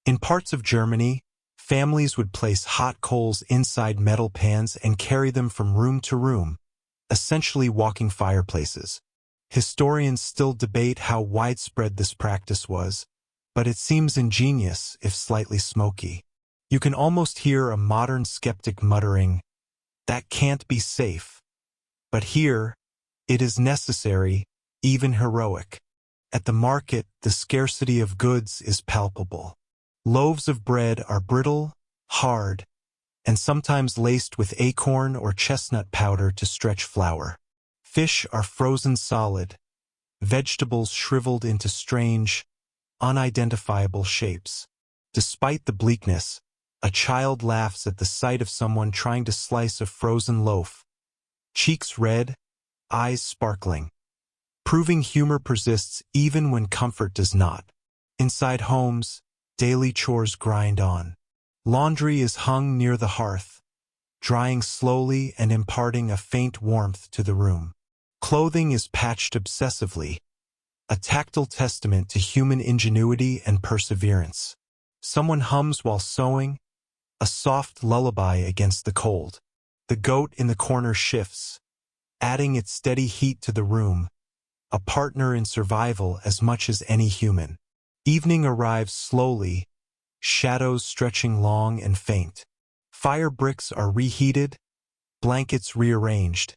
In parts of Germany, families would place hot coals inside metal pans and carry them from room to room, essentially walking fireplaces. Historians still debate how widespread this practice was, but it seems ingenious if slightly smoky. You can almost hear a modern skeptic muttering, "That can't be safe." But here, it is necessary, even heroic. At the market, the scarcity of goods is palpable. Loaves of bread are brittle, hard, and sometimes laced with acorn or chestnut powder to stretch flour. Fish are frozen solid, vegetables shriveled into strange, unidentifiable shapes. Despite the bleakness, A child laughs at the sight of someone trying to slice a frozen loaf, cheeks red, eyes sparkling, proving humor persists even when comfort does not. Inside homes, daily chores grind on. Laundry is hung near the hearth, drying slowly and imparting a faint warmth to the room. Clothing is patched obsessively, a tactile testament to human ingenuity and perseverance. Someone hums while sewing, a soft lullaby against the cold. The goat in the corner shifts, adding its steady heat to the room, a partner in survival as much as any human. Evening arrives slowly, shadows stretching long and faint. Fire bricks are reheated, blankets rearranged,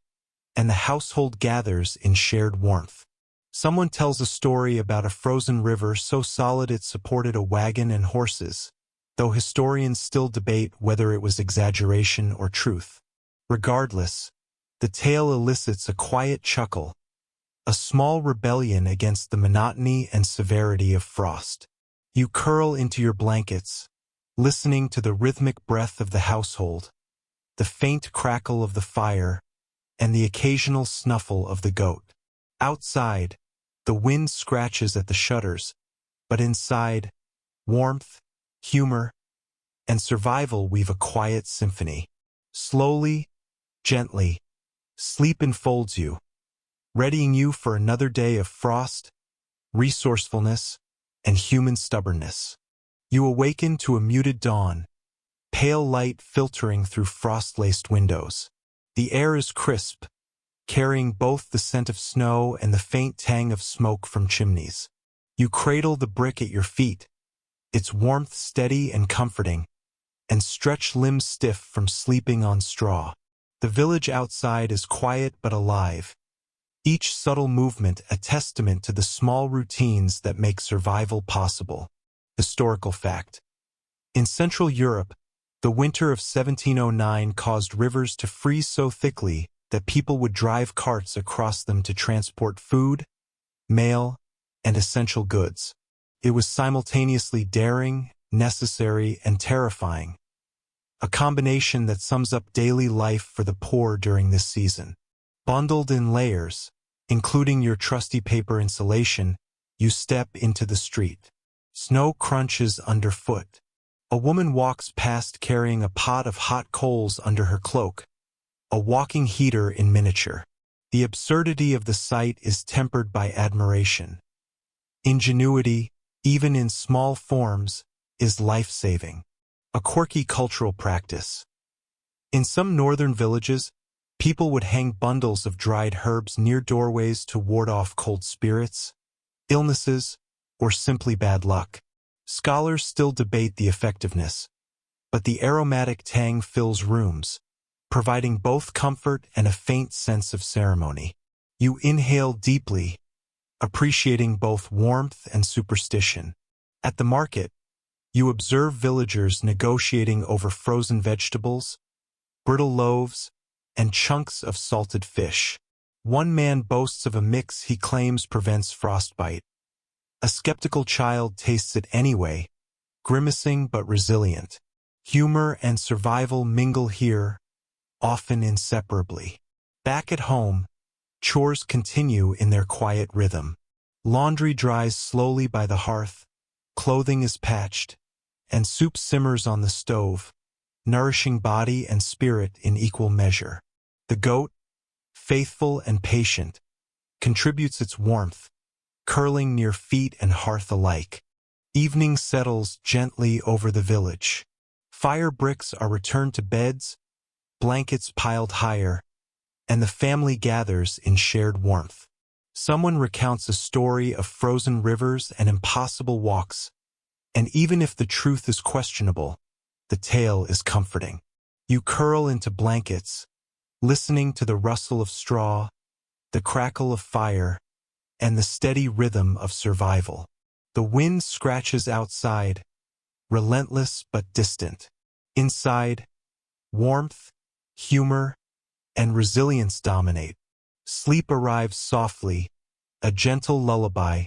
and the household gathers in shared warmth. Someone tells a story about a frozen river so solid it supported a wagon and horses, though historians still debate whether it was exaggeration or truth. Regardless, the tale elicits a quiet chuckle, a small rebellion against the monotony and severity of frost. You curl into your blankets, listening to the rhythmic breath of the household, the faint crackle of the fire, and the occasional snuffle of the goat. Outside, the wind scratches at the shutters, but inside, warmth, humor, and survival weave a quiet symphony. Slowly, gently, sleep enfolds you, readying you for another day of frost, resourcefulness, and human stubbornness. You awaken to a muted dawn, pale light filtering through frost-laced windows. The air is crisp, carrying both the scent of snow and the faint tang of smoke from chimneys. You cradle the brick at your feet, its warmth steady and comforting, and stretch limbs stiff from sleeping on straw. The village outside is quiet but alive, each subtle movement a testament to the small routines that make survival possible. Historical fact: in Central Europe, the winter of 1709 caused rivers to freeze so thickly that people would drive carts across them to transport food, mail, and essential goods. It was simultaneously daring, necessary, and terrifying, a combination that sums up daily life for the poor during this season. Bundled in layers, including your trusty paper insulation, you step into the street. Snow crunches underfoot. A woman walks past carrying a pot of hot coals under her cloak, a walking heater in miniature. The absurdity of the sight is tempered by admiration. Ingenuity, even in small forms, is life-saving. A quirky cultural practice. In some northern villages, people would hang bundles of dried herbs near doorways to ward off cold spirits, illnesses, or simply bad luck. Scholars still debate the effectiveness, but the aromatic tang fills rooms, providing both comfort and a faint sense of ceremony. You inhale deeply, appreciating both warmth and superstition. At the market, you observe villagers negotiating over frozen vegetables, brittle loaves, and chunks of salted fish. One man boasts of a mix he claims prevents frostbite. A skeptical child tastes it anyway, grimacing but resilient. Humor and survival mingle here, often inseparably. Back at home, chores continue in their quiet rhythm. Laundry dries slowly by the hearth, clothing is patched, and soup simmers on the stove, nourishing body and spirit in equal measure. The goat, faithful and patient, contributes its warmth, curling near feet and hearth alike. Evening settles gently over the village. Fire bricks are returned to beds, blankets piled higher, and the family gathers in shared warmth. Someone recounts a story of frozen rivers and impossible walks, and even if the truth is questionable, the tale is comforting. You curl into blankets, listening to the rustle of straw, the crackle of fire, and the steady rhythm of survival. The wind scratches outside, relentless but distant. Inside, warmth, humor, and resilience dominate. Sleep arrives softly, a gentle lullaby,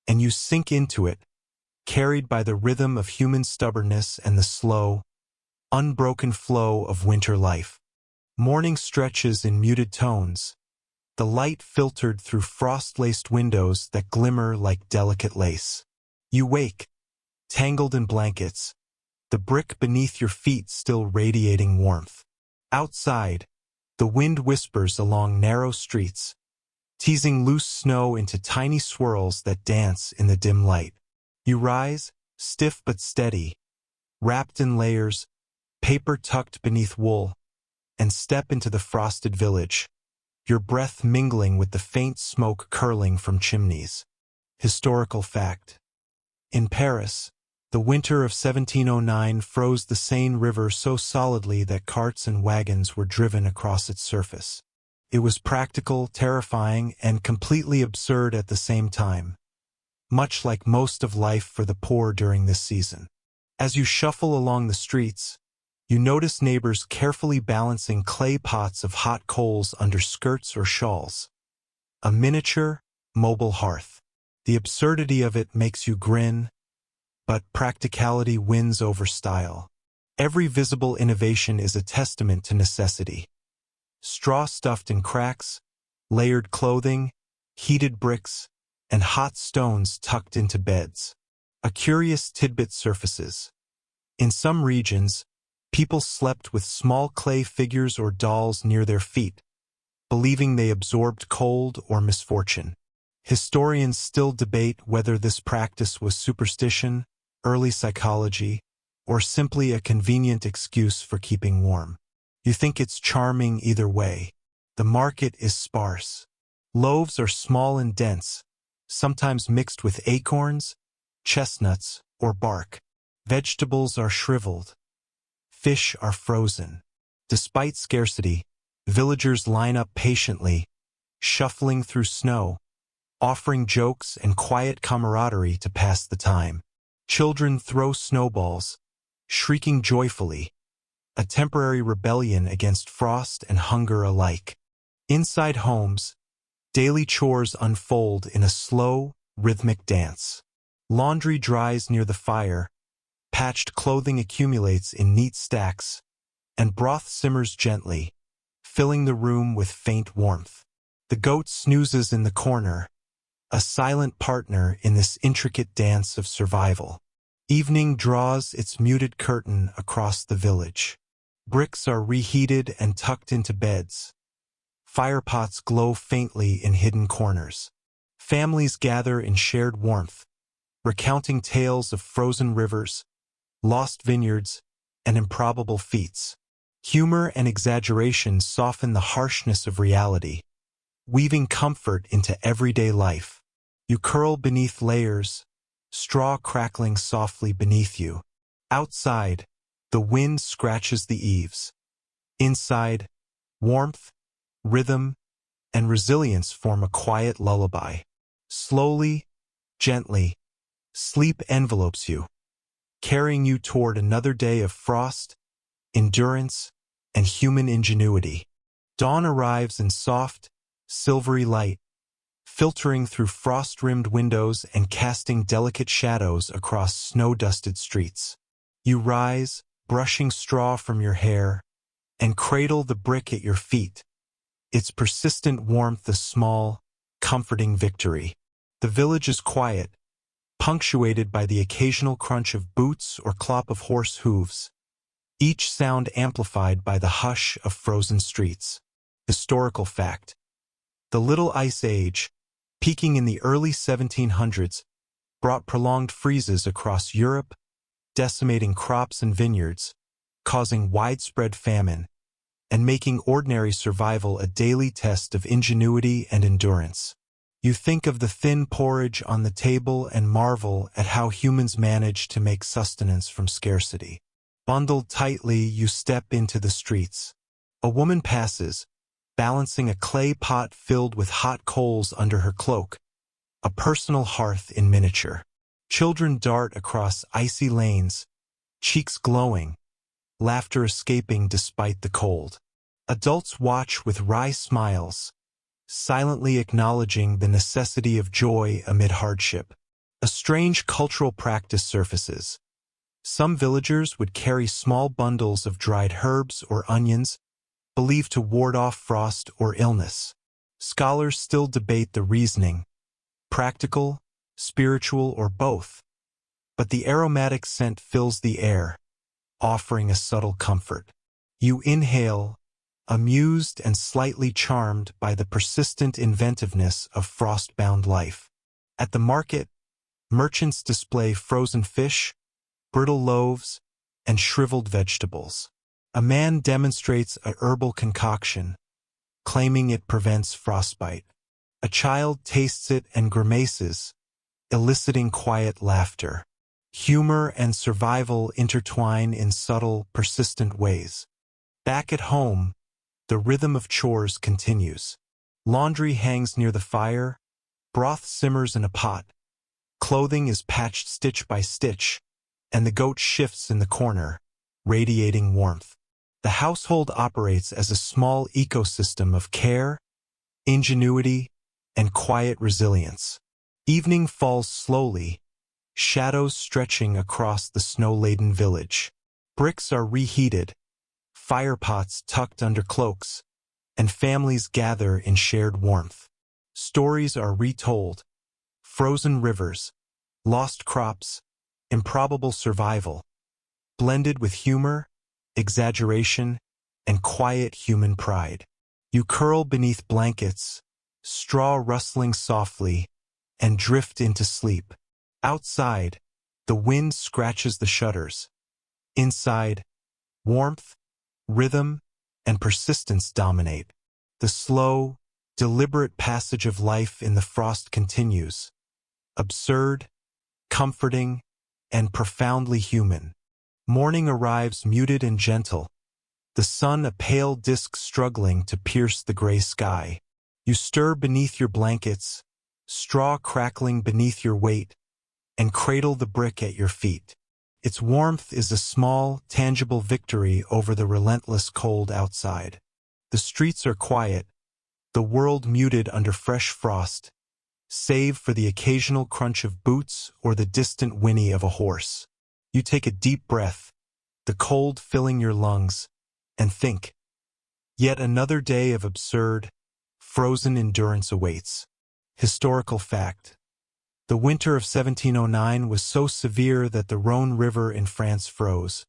and you sink into it, carried by the rhythm of human stubbornness and the slow, unbroken flow of winter life. Morning stretches in muted tones, the light filtered through frost-laced windows that glimmer like delicate lace. You wake, tangled in blankets, the brick beneath your feet still radiating warmth. Outside, the wind whispers along narrow streets, teasing loose snow into tiny swirls that dance in the dim light. You rise, stiff but steady, wrapped in layers, paper tucked beneath wool, and step into the frosted village, your breath mingling with the faint smoke curling from chimneys. Historical fact. In Paris, the winter of 1709 froze the Seine River so solidly that carts and wagons were driven across its surface. It was practical, terrifying, and completely absurd at the same time, much like most of life for the poor during this season. As you shuffle along the streets, you notice neighbors carefully balancing clay pots of hot coals under skirts or shawls. A miniature, mobile hearth. The absurdity of it makes you grin, but practicality wins over style. Every visible innovation is a testament to necessity. Straw stuffed in cracks, layered clothing, heated bricks, and hot stones tucked into beds. A curious tidbit surfaces. In some regions, people slept with small clay figures or dolls near their feet, believing they absorbed cold or misfortune. Historians still debate whether this practice was superstition, early psychology, or simply a convenient excuse for keeping warm. You think it's charming either way. The market is sparse. Loaves are small and dense, sometimes mixed with acorns, chestnuts, or bark. Vegetables are shriveled. Fish are frozen. Despite scarcity, villagers line up patiently, shuffling through snow, offering jokes and quiet camaraderie to pass the time. Children throw snowballs, shrieking joyfully, a temporary rebellion against frost and hunger alike. Inside homes, daily chores unfold in a slow, rhythmic dance. Laundry dries near the fire, patched clothing accumulates in neat stacks, and broth simmers gently, filling the room with faint warmth. The goat snoozes in the corner, a silent partner in this intricate dance of survival. Evening draws its muted curtain across the village. Bricks are reheated and tucked into beds. Firepots glow faintly in hidden corners. Families gather in shared warmth, recounting tales of frozen rivers, lost vineyards, and improbable feats. Humor and exaggeration soften the harshness of reality, weaving comfort into everyday life. You curl beneath layers, straw crackling softly beneath you. Outside, the wind scratches the eaves. Inside, warmth, rhythm, and resilience form a quiet lullaby. Slowly, gently, sleep envelopes you, carrying you toward another day of frost, endurance, and human ingenuity. Dawn arrives in soft, silvery light, filtering through frost-rimmed windows and casting delicate shadows across snow-dusted streets. You rise, brushing straw from your hair, and cradle the brick at your feet, its persistent warmth a small, comforting victory. The village is quiet, punctuated by the occasional crunch of boots or clop of horse hooves, each sound amplified by the hush of frozen streets. Historical fact. The Little Ice Age, peaking in the early 1700s, brought prolonged freezes across Europe, decimating crops and vineyards, causing widespread famine, and making ordinary survival a daily test of ingenuity and endurance. You think of the thin porridge on the table and marvel at how humans manage to make sustenance from scarcity. Bundled tightly, you step into the streets. A woman passes, balancing a clay pot filled with hot coals under her cloak, a personal hearth in miniature. Children dart across icy lanes, cheeks glowing, laughter escaping despite the cold. Adults watch with wry smiles, silently acknowledging the necessity of joy amid hardship. A strange cultural practice surfaces. Some villagers would carry small bundles of dried herbs or onions, believed to ward off frost or illness. Scholars still debate the reasoning, practical, spiritual, or both, but the aromatic scent fills the air, offering a subtle comfort. You inhale, amused and slightly charmed by the persistent inventiveness of frost-bound life. At the market, merchants display frozen fish, brittle loaves, and shriveled vegetables. A man demonstrates a herbal concoction, claiming it prevents frostbite. A child tastes it and grimaces, eliciting quiet laughter. Humor and survival intertwine in subtle, persistent ways. Back at home, the rhythm of chores continues. Laundry hangs near the fire, broth simmers in a pot, clothing is patched stitch by stitch, and the goat shifts in the corner, radiating warmth. The household operates as a small ecosystem of care, ingenuity, and quiet resilience. Evening falls slowly, shadows stretching across the snow-laden village. Bricks are reheated, firepots tucked under cloaks, and families gather in shared warmth. Stories are retold, frozen rivers, lost crops, improbable survival, blended with humor, exaggeration, and quiet human pride. You curl beneath blankets, straw rustling softly, and drift into sleep. Outside, the wind scratches the shutters. Inside, warmth, rhythm, and persistence dominate. The slow, deliberate passage of life in the frost continues. Absurd, comforting, and profoundly human. Morning arrives muted and gentle, the sun a pale disk struggling to pierce the gray sky. You stir beneath your blankets, straw crackling beneath your weight, and cradle the brick at your feet. Its warmth is a small, tangible victory over the relentless cold outside. The streets are quiet, the world muted under fresh frost, save for the occasional crunch of boots or the distant whinny of a horse. You take a deep breath, the cold filling your lungs, and think, yet another day of absurd, frozen endurance awaits. Historical fact. The winter of 1709 was so severe that the Rhone River in France froze,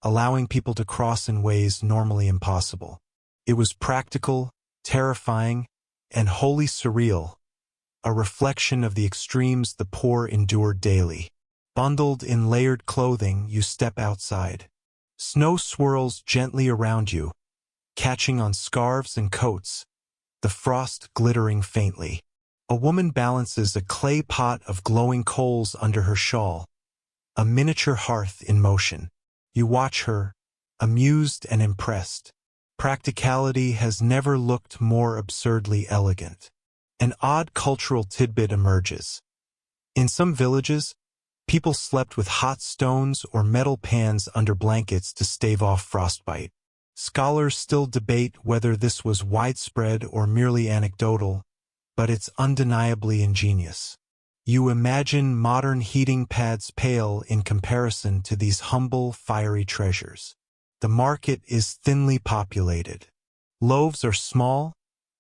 allowing people to cross in ways normally impossible. It was practical, terrifying, and wholly surreal, a reflection of the extremes the poor endured daily. Bundled in layered clothing, you step outside. Snow swirls gently around you, catching on scarves and coats, the frost glittering faintly. A woman balances a clay pot of glowing coals under her shawl, a miniature hearth in motion. You watch her, amused and impressed. Practicality has never looked more absurdly elegant. An odd cultural tidbit emerges. In some villages, people slept with hot stones or metal pans under blankets to stave off frostbite. Scholars still debate whether this was widespread or merely anecdotal, but it's undeniably ingenious. You imagine modern heating pads pale in comparison to these humble, fiery treasures. The market is thinly populated. Loaves are small,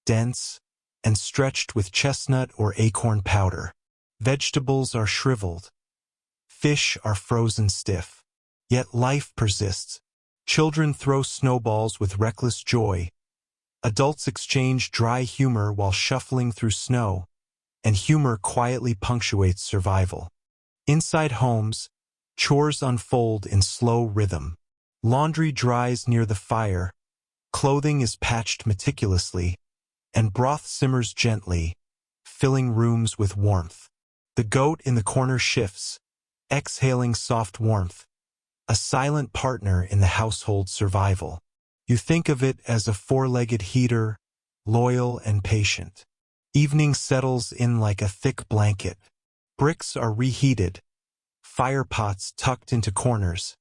dense, and stretched with chestnut or acorn powder. Vegetables are shriveled. Fish are frozen stiff. Yet life persists. Children throw snowballs with reckless joy. Adults exchange dry humor while shuffling through snow, and humor quietly punctuates survival. Inside homes, chores unfold in slow rhythm. Laundry dries near the fire, clothing is patched meticulously, and broth simmers gently, filling rooms with warmth. The goat in the corner shifts, exhaling soft warmth, a silent partner in the household survival. You think of it as a four-legged heater, loyal and patient. Evening settles in like a thick blanket. Bricks are reheated, firepots tucked into corners,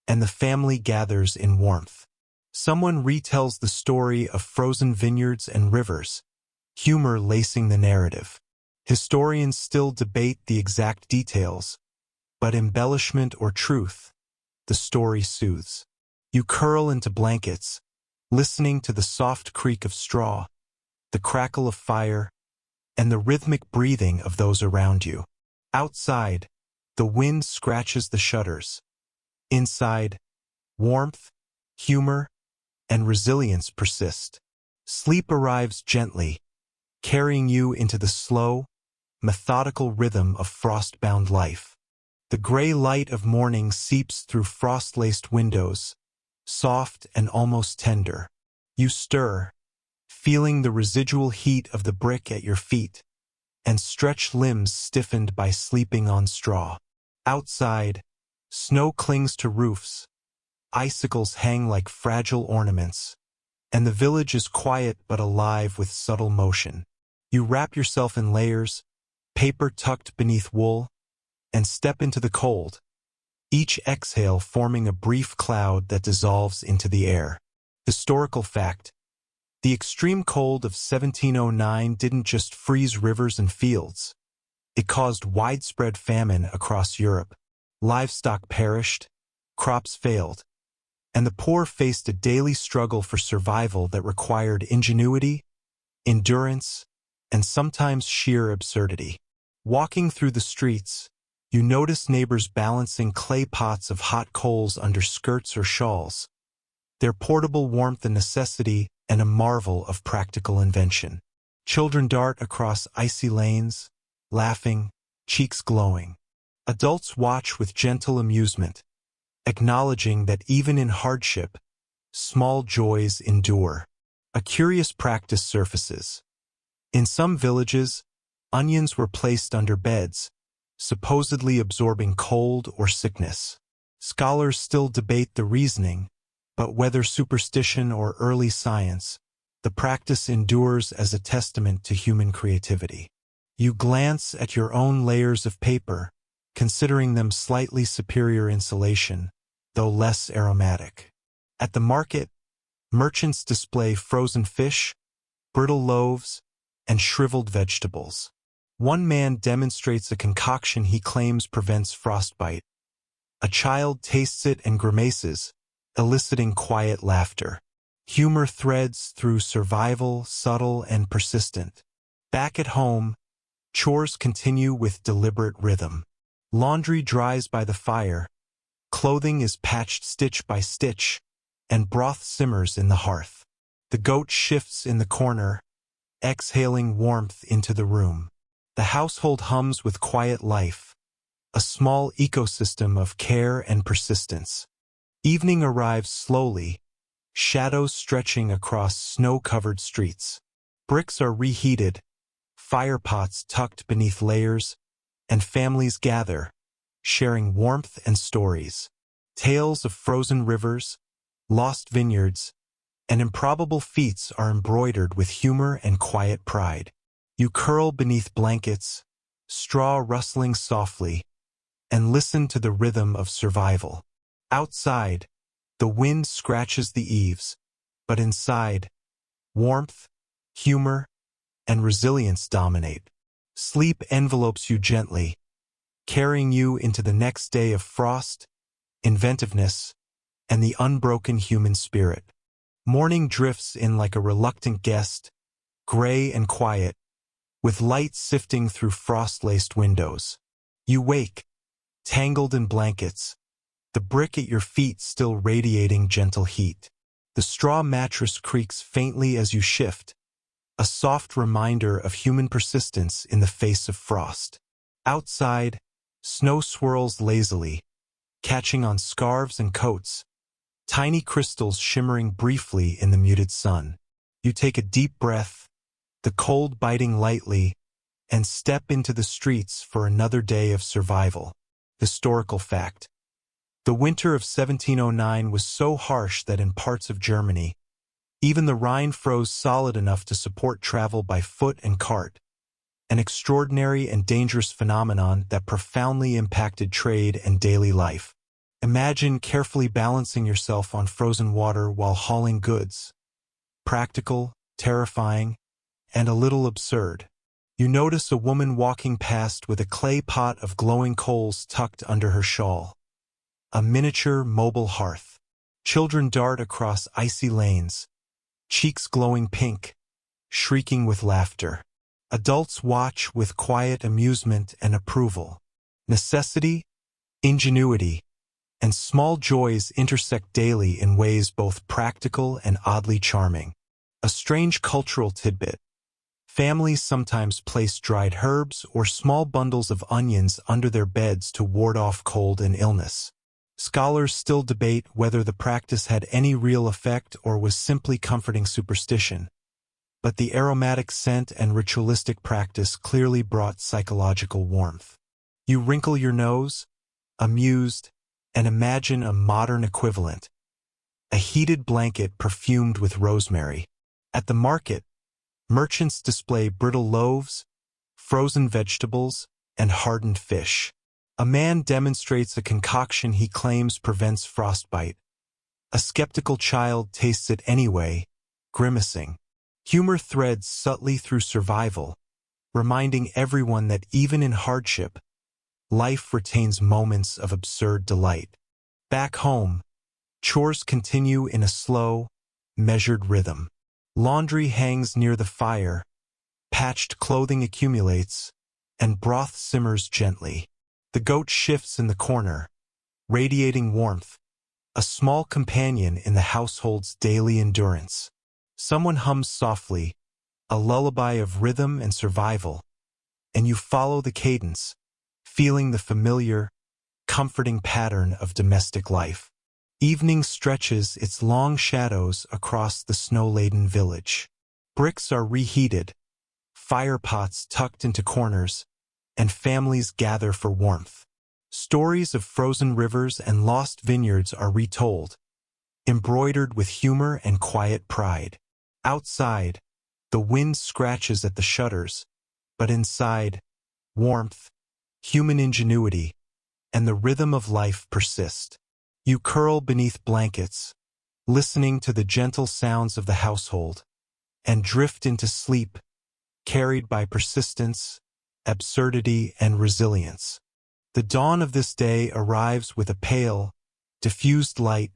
and the family gathers in warmth. Someone retells the story of frozen vineyards and rivers, humor lacing the narrative. Historians still debate the exact details, but embellishment or truth, the story soothes. You curl into blankets, listening to the soft creak of straw, the crackle of fire, and the rhythmic breathing of those around you. Outside, the wind scratches the shutters. Inside, warmth, humor, and resilience persist. Sleep arrives gently, carrying you into the slow, methodical rhythm of frost-bound life. The gray light of morning seeps through frost-laced windows, soft and almost tender. You stir, feeling the residual heat of the brick at your feet, and stretch limbs stiffened by sleeping on straw. Outside, snow clings to roofs, icicles hang like fragile ornaments, and the village is quiet but alive with subtle motion. You wrap yourself in layers, paper tucked beneath wool, and step into the cold, each exhale forming a brief cloud that dissolves into the air. Historical fact: the extreme cold of 1709 didn't just freeze rivers and fields. It caused widespread famine across Europe. Livestock perished, crops failed, and the poor faced a daily struggle for survival that required ingenuity, endurance, and sometimes sheer absurdity. Walking through the streets, you notice neighbors balancing clay pots of hot coals under skirts or shawls, their portable warmth a necessity and a marvel of practical invention. Children dart across icy lanes, laughing, cheeks glowing. Adults watch with gentle amusement, acknowledging that even in hardship, small joys endure. A curious practice surfaces. In some villages, onions were placed under beds, supposedly absorbing cold or sickness. Scholars still debate the reasoning, but whether superstition or early science, the practice endures as a testament to human creativity. You glance at your own layers of paper, considering them slightly superior insulation, though less aromatic. At the market, merchants display frozen fish, brittle loaves, and shriveled vegetables. One man demonstrates a concoction he claims prevents frostbite. A child tastes it and grimaces, eliciting quiet laughter. Humor threads through survival, subtle and persistent. Back at home, chores continue with deliberate rhythm. Laundry dries by the fire, clothing is patched stitch by stitch, and broth simmers in the hearth. The goat shifts in the corner, exhaling warmth into the room. The household hums with quiet life, a small ecosystem of care and persistence. Evening arrives slowly, shadows stretching across snow-covered streets. Bricks are reheated, firepots tucked beneath layers, and families gather, sharing warmth and stories. Tales of frozen rivers, lost vineyards, and improbable feats are embroidered with humor and quiet pride. You curl beneath blankets, straw rustling softly, and listen to the rhythm of survival. Outside, the wind scratches the eaves, but inside, warmth, humor, and resilience dominate. Sleep envelopes you gently, carrying you into the next day of frost, inventiveness, and the unbroken human spirit. Morning drifts in like a reluctant guest, gray and quiet, with light sifting through frost-laced windows. You wake, tangled in blankets, the brick at your feet still radiating gentle heat. The straw mattress creaks faintly as you shift, a soft reminder of human persistence in the face of frost. Outside, snow swirls lazily, catching on scarves and coats, tiny crystals shimmering briefly in the muted sun. You take a deep breath, the cold biting lightly, and step into the streets for another day of survival. Historical fact: the winter of 1709 was so harsh that in parts of Germany, even the Rhine froze solid enough to support travel by foot and cart, an extraordinary and dangerous phenomenon that profoundly impacted trade and daily life. Imagine carefully balancing yourself on frozen water while hauling goods. Practical, terrifying, and a little absurd. You notice a woman walking past with a clay pot of glowing coals tucked under her shawl. a miniature mobile hearth. Children dart across icy lanes, cheeks glowing pink, shrieking with laughter. Adults watch with quiet amusement and approval. Necessity, ingenuity, and small joys intersect daily in ways both practical and oddly charming. A strange cultural tidbit. Families sometimes place dried herbs or small bundles of onions under their beds to ward off cold and illness. Scholars still debate whether the practice had any real effect or was simply comforting superstition, but the aromatic scent and ritualistic practice clearly brought psychological warmth. You wrinkle your nose, amused, and imagine a modern equivalent, a heated blanket perfumed with rosemary. At the market, merchants display brittle loaves, frozen vegetables, and hardened fish. A man demonstrates a concoction he claims prevents frostbite. A skeptical child tastes it anyway, grimacing. Humor threads subtly through survival, reminding everyone that even in hardship, life retains moments of absurd delight. Back home, chores continue in a slow, measured rhythm. Laundry hangs near the fire, patched clothing accumulates, and broth simmers gently. The goat shifts in the corner, radiating warmth, a small companion in the household's daily endurance. Someone hums softly, a lullaby of rhythm and survival, and you follow the cadence, feeling the familiar, comforting pattern of domestic life. Evening stretches its long shadows across the snow-laden village. Bricks are reheated, fire pots tucked into corners, and families gather for warmth. Stories of frozen rivers and lost vineyards are retold, embroidered with humor and quiet pride. Outside, the wind scratches at the shutters, but inside, warmth, human ingenuity, and the rhythm of life persist. You curl beneath blankets, listening to the gentle sounds of the household, and drift into sleep, carried by persistence, absurdity, and resilience. The dawn of this day arrives with a pale, diffused light,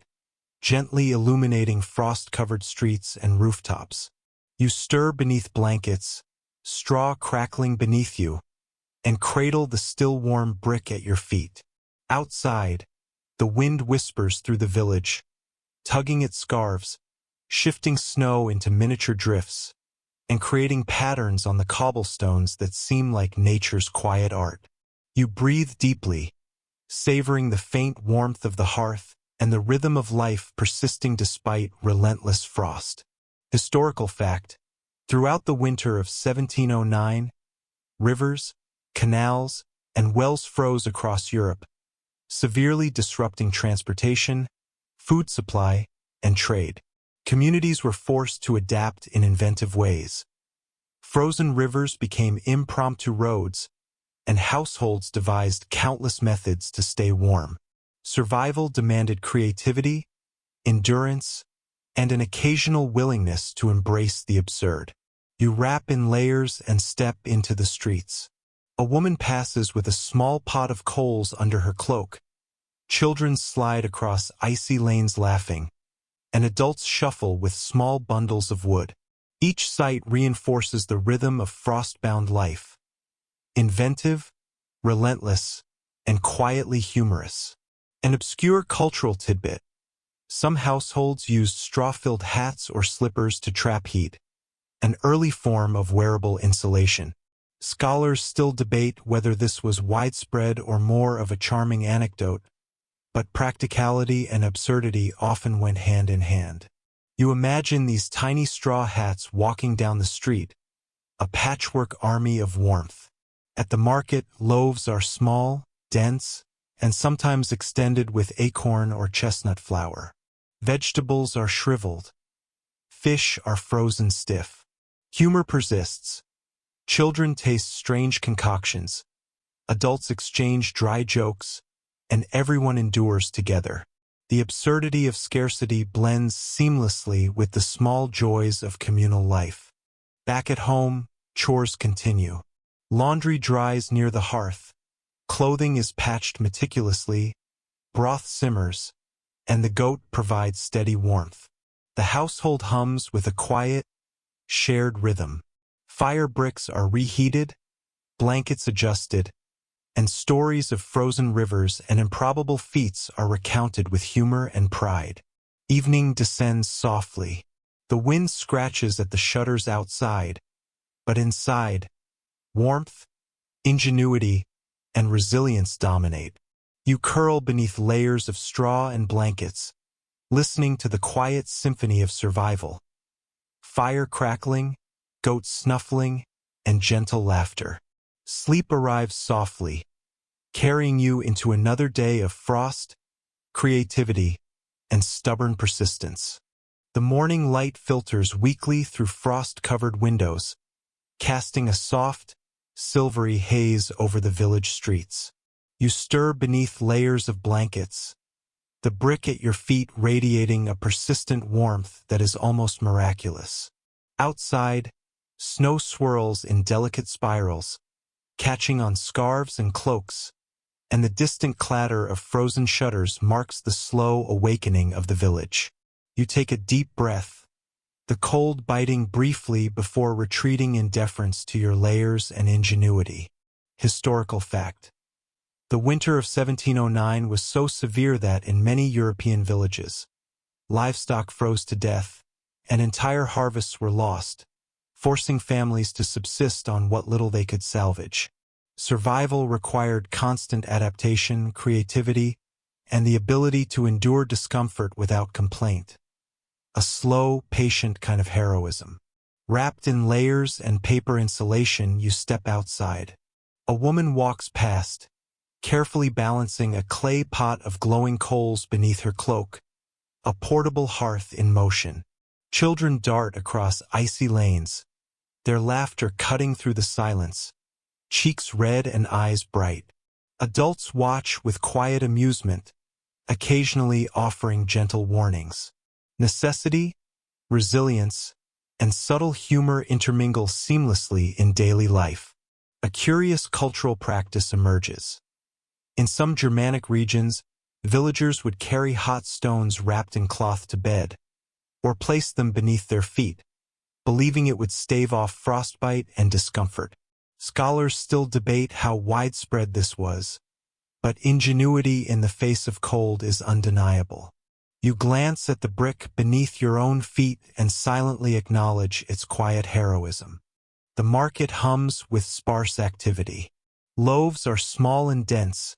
gently illuminating frost-covered streets and rooftops. You stir beneath blankets, straw crackling beneath you, and cradle the still warm brick at your feet. Outside, the wind whispers through the village, tugging at scarves, shifting snow into miniature drifts, and creating patterns on the cobblestones that seem like nature's quiet art. You breathe deeply, savoring the faint warmth of the hearth and the rhythm of life persisting despite relentless frost. Historical fact: throughout the winter of 1709, rivers, canals, and wells froze across Europe, severely disrupting transportation, food supply, and trade. Communities were forced to adapt in inventive ways. Frozen rivers became impromptu roads, and households devised countless methods to stay warm. Survival demanded creativity, endurance, and an occasional willingness to embrace the absurd. You wrap in layers and step into the streets. A woman passes with a small pot of coals under her cloak. Children slide across icy lanes laughing, and adults shuffle with small bundles of wood. Each sight reinforces the rhythm of frost-bound life. Inventive, relentless, and quietly humorous. An obscure cultural tidbit: some households used straw-filled hats or slippers to trap heat, an early form of wearable insulation. Scholars still debate whether this was widespread or more of a charming anecdote, but practicality and absurdity often went hand in hand. You imagine these tiny straw hats walking down the street, a patchwork army of warmth. At the market, loaves are small, dense, and sometimes extended with acorn or chestnut flour. Vegetables are shriveled. Fish are frozen stiff. Humor persists. Children taste strange concoctions. Adults exchange dry jokes, and everyone endures together. The absurdity of scarcity blends seamlessly with the small joys of communal life. Back at home, chores continue. Laundry dries near the hearth. Clothing is patched meticulously, broth simmers, and the goat provides steady warmth. The household hums with a quiet, shared rhythm. Fire bricks are reheated, blankets adjusted, and stories of frozen rivers and improbable feats are recounted with humor and pride. Evening descends softly. The wind scratches at the shutters outside, but inside, warmth, ingenuity, and resilience dominate. You curl beneath layers of straw and blankets, listening to the quiet symphony of survival. Fire crackling, goats snuffling, and gentle laughter. Sleep arrives softly, carrying you into another day of frost, creativity, and stubborn persistence. The morning light filters weakly through frost-covered windows, casting a soft, silvery haze over the village streets. You stir beneath layers of blankets, the brick at your feet radiating a persistent warmth that is almost miraculous. Outside, snow swirls in delicate spirals, catching on scarves and cloaks, and the distant clatter of frozen shutters marks the slow awakening of the village. You take a deep breath, the cold biting briefly before retreating in deference to your layers and ingenuity. Historical fact. The winter of 1709 was so severe that in many European villages, livestock froze to death, and entire harvests were lost, forcing families to subsist on what little they could salvage. Survival required constant adaptation, creativity, and the ability to endure discomfort without complaint. A slow, patient kind of heroism. Wrapped in layers and paper insulation, you step outside. A woman walks past, carefully balancing a clay pot of glowing coals beneath her cloak, a portable hearth in motion. Children dart across icy lanes, their laughter cutting through the silence, cheeks red and eyes bright. Adults watch with quiet amusement, occasionally offering gentle warnings. Necessity, resilience, and subtle humor intermingle seamlessly in daily life. A curious cultural practice emerges. In some Germanic regions, villagers would carry hot stones wrapped in cloth to bed, or place them beneath their feet, believing it would stave off frostbite and discomfort. Scholars still debate how widespread this was, but ingenuity in the face of cold is undeniable. You glance at the brick beneath your own feet and silently acknowledge its quiet heroism. The market hums with sparse activity. Loaves are small and dense,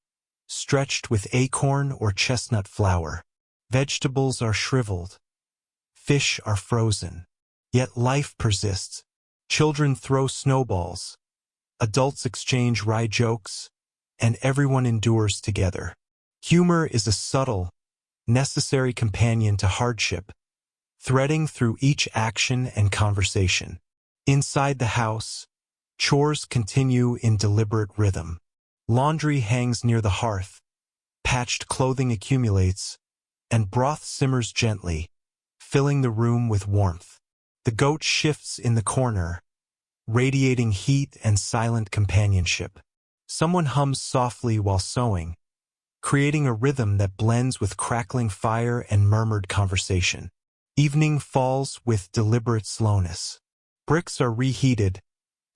stretched with acorn or chestnut flour. Vegetables are shriveled. Fish are frozen. Yet life persists. Children throw snowballs. Adults exchange wry jokes, and everyone endures together. Humor is a subtle, necessary companion to hardship, threading through each action and conversation. Inside the house, chores continue in deliberate rhythm. Laundry hangs near the hearth, patched clothing accumulates, and broth simmers gently, filling the room with warmth. The goat shifts in the corner, radiating heat and silent companionship. Someone hums softly while sewing, creating a rhythm that blends with crackling fire and murmured conversation. Evening falls with deliberate slowness. Bricks are reheated,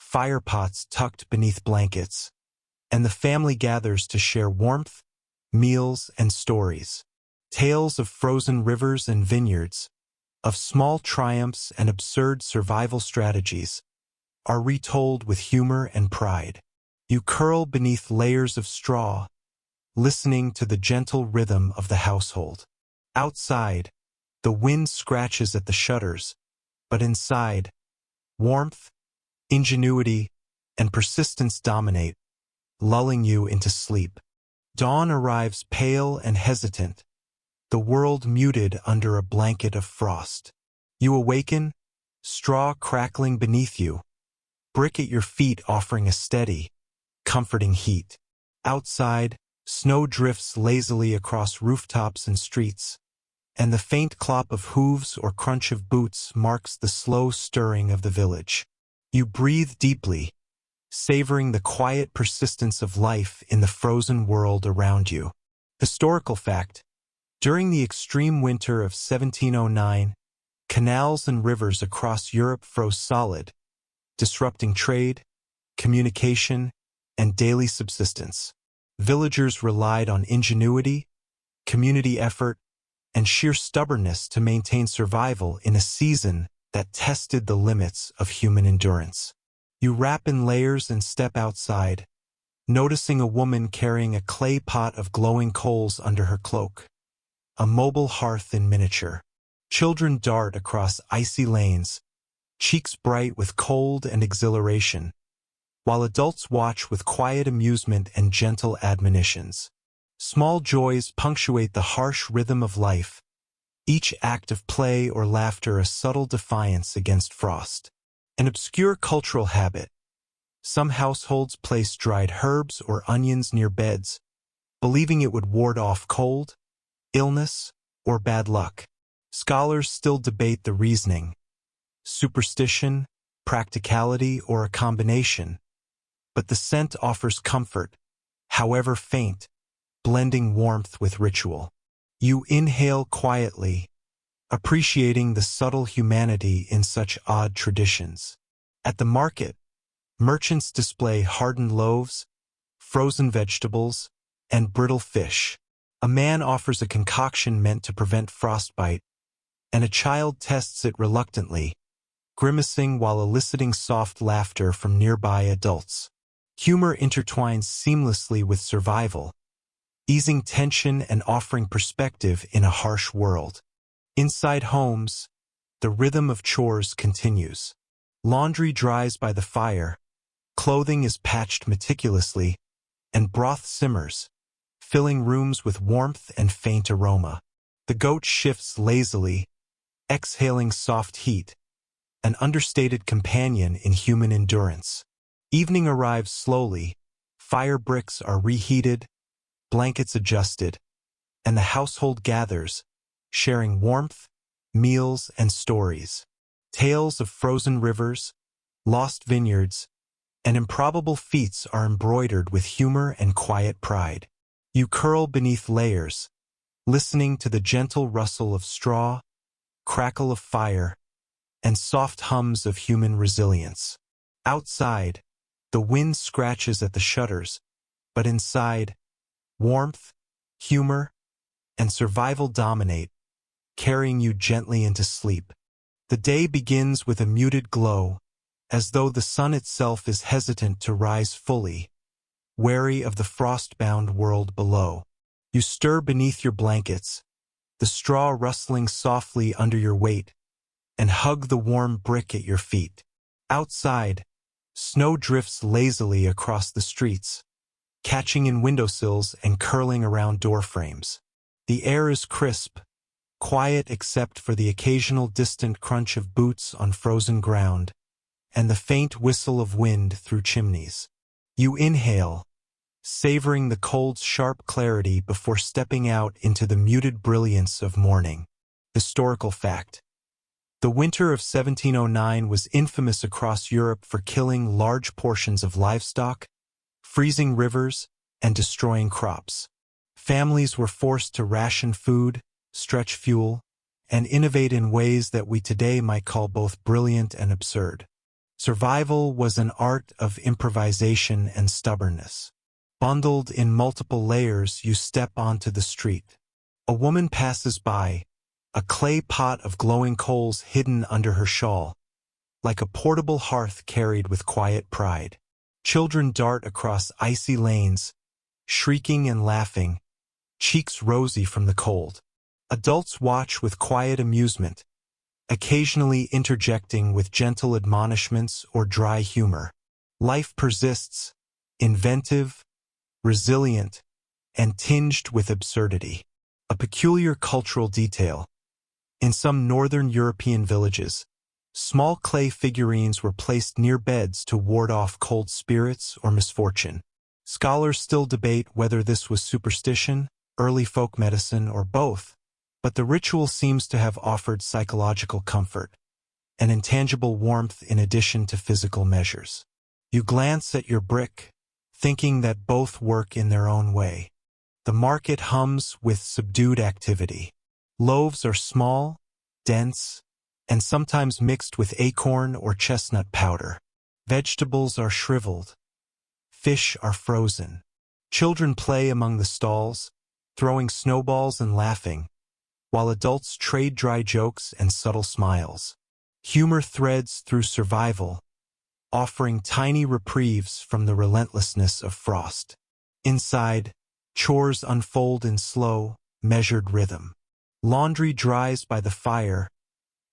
fire pots tucked beneath blankets, and the family gathers to share warmth, meals, and stories. Tales of frozen rivers and vineyards, of small triumphs and absurd survival strategies, are retold with humor and pride. You curl beneath layers of straw, listening to the gentle rhythm of the household. Outside, the wind scratches at the shutters, but inside, warmth, ingenuity, and persistence dominate, lulling you into sleep. Dawn arrives pale and hesitant, the world muted under a blanket of frost. You awaken, straw crackling beneath you, brick at your feet offering a steady, comforting heat. Outside, snow drifts lazily across rooftops and streets, and the faint clop of hooves or crunch of boots marks the slow stirring of the village. You breathe deeply, savoring the quiet persistence of life in the frozen world around you. Historical fact: during the extreme winter of 1709, canals and rivers across Europe froze solid, disrupting trade, communication, and daily subsistence. Villagers relied on ingenuity, community effort, and sheer stubbornness to maintain survival in a season that tested the limits of human endurance. You wrap in layers and step outside, noticing a woman carrying a clay pot of glowing coals under her cloak, a mobile hearth in miniature. Children dart across icy lanes, cheeks bright with cold and exhilaration, while adults watch with quiet amusement and gentle admonitions. Small joys punctuate the harsh rhythm of life, each act of play or laughter a subtle defiance against frost. An obscure cultural habit: some households place dried herbs or onions near beds, believing it would ward off cold, illness, or bad luck. Scholars still debate the reasoning: superstition, practicality, or a combination. But the scent offers comfort, however faint, blending warmth with ritual. You inhale quietly, appreciating the subtle humanity in such odd traditions. At the market, merchants display hardened loaves, frozen vegetables, and brittle fish. A man offers a concoction meant to prevent frostbite, and a child tests it reluctantly, grimacing while eliciting soft laughter from nearby adults. Humor intertwines seamlessly with survival, easing tension and offering perspective in a harsh world. Inside homes, the rhythm of chores continues. Laundry dries by the fire, clothing is patched meticulously, and broth simmers, filling rooms with warmth and faint aroma. The goat shifts lazily, exhaling soft heat, an understated companion in human endurance. Evening arrives slowly, fire bricks are reheated, blankets adjusted, and the household gathers, sharing warmth, meals, and stories. Tales of frozen rivers, lost vineyards, and improbable feats are embroidered with humor and quiet pride. You curl beneath layers, listening to the gentle rustle of straw, crackle of fire, and soft hums of human resilience. Outside, the wind scratches at the shutters, but inside, warmth, humor, and survival dominate, carrying you gently into sleep. The day begins with a muted glow, as though the sun itself is hesitant to rise fully, wary of the frost-bound world below. You stir beneath your blankets, the straw rustling softly under your weight, and hug the warm brick at your feet. Outside, snow drifts lazily across the streets, catching in windowsills and curling around doorframes. The air is crisp, quiet except for the occasional distant crunch of boots on frozen ground, and the faint whistle of wind through chimneys. You inhale, savoring the cold's sharp clarity before stepping out into the muted brilliance of morning. Historical fact: the winter of 1709 was infamous across Europe for killing large portions of livestock, freezing rivers, and destroying crops. Families were forced to ration food, stretch fuel, and innovate in ways that we today might call both brilliant and absurd. Survival was an art of improvisation and stubbornness. Bundled in multiple layers, you step onto the street. A woman passes by, a clay pot of glowing coals hidden under her shawl, like a portable hearth carried with quiet pride. Children dart across icy lanes, shrieking and laughing, cheeks rosy from the cold. Adults watch with quiet amusement, occasionally interjecting with gentle admonishments or dry humor. Life persists, inventive, resilient, and tinged with absurdity. A peculiar cultural detail: in some northern European villages, small clay figurines were placed near beds to ward off cold spirits or misfortune. Scholars still debate whether this was superstition, early folk medicine, or both, but the ritual seems to have offered psychological comfort, an intangible warmth in addition to physical measures. You glance at your brick, thinking that both work in their own way. The market hums with subdued activity. Loaves are small, dense, and sometimes mixed with acorn or chestnut powder. Vegetables are shriveled. Fish are frozen. Children play among the stalls, throwing snowballs and laughing, while adults trade dry jokes and subtle smiles. Humor threads through survival, offering tiny reprieves from the relentlessness of frost. Inside, chores unfold in slow, measured rhythm. Laundry dries by the fire,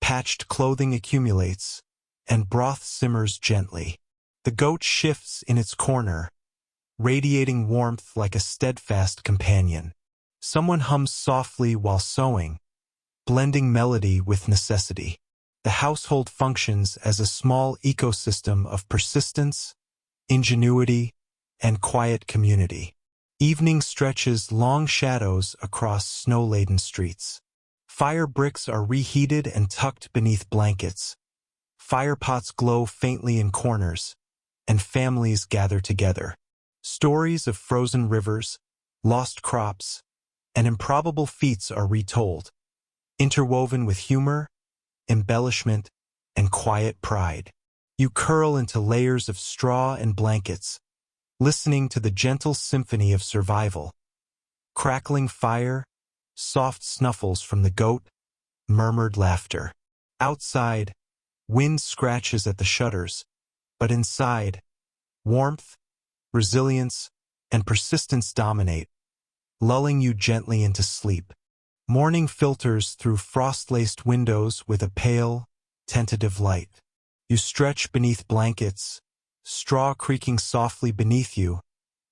patched clothing accumulates, and broth simmers gently. The goat shifts in its corner, radiating warmth like a steadfast companion. Someone hums softly while sewing, blending melody with necessity. The household functions as a small ecosystem of persistence, ingenuity, and quiet community. Evening stretches long shadows across snow-laden streets. Fire bricks are reheated and tucked beneath blankets. Firepots glow faintly in corners, and families gather together. Stories of frozen rivers, lost crops, and improbable feats are retold, interwoven with humor, embellishment, and quiet pride. You curl into layers of straw and blankets, listening to the gentle symphony of survival. Crackling fire, soft snuffles from the goat, murmured laughter. Outside, wind scratches at the shutters, but inside, warmth, resilience, and persistence dominate, lulling you gently into sleep. Morning filters through frost-laced windows with a pale, tentative light. You stretch beneath blankets, straw creaking softly beneath you,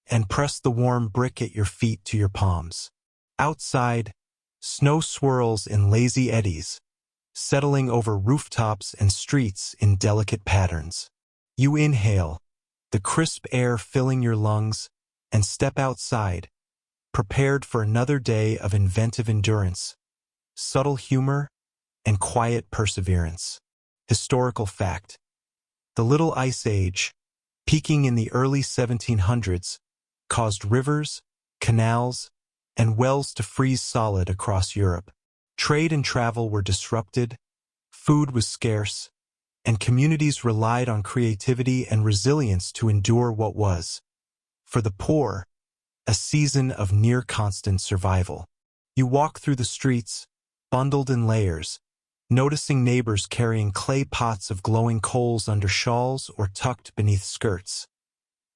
and press the warm brick at your feet to your palms. Outside, snow swirls in lazy eddies, settling over rooftops and streets in delicate patterns. You inhale, the crisp air filling your lungs, and step outside, prepared for another day of inventive endurance, subtle humor, and quiet perseverance. Historical fact: the Little Ice Age, peaking in the early 1700s, caused rivers, canals, and wells to freeze solid across Europe. Trade and travel were disrupted, food was scarce, and communities relied on creativity and resilience to endure what was, for the poor, a season of near-constant survival. You walk through the streets, bundled in layers, noticing neighbors carrying clay pots of glowing coals under shawls or tucked beneath skirts.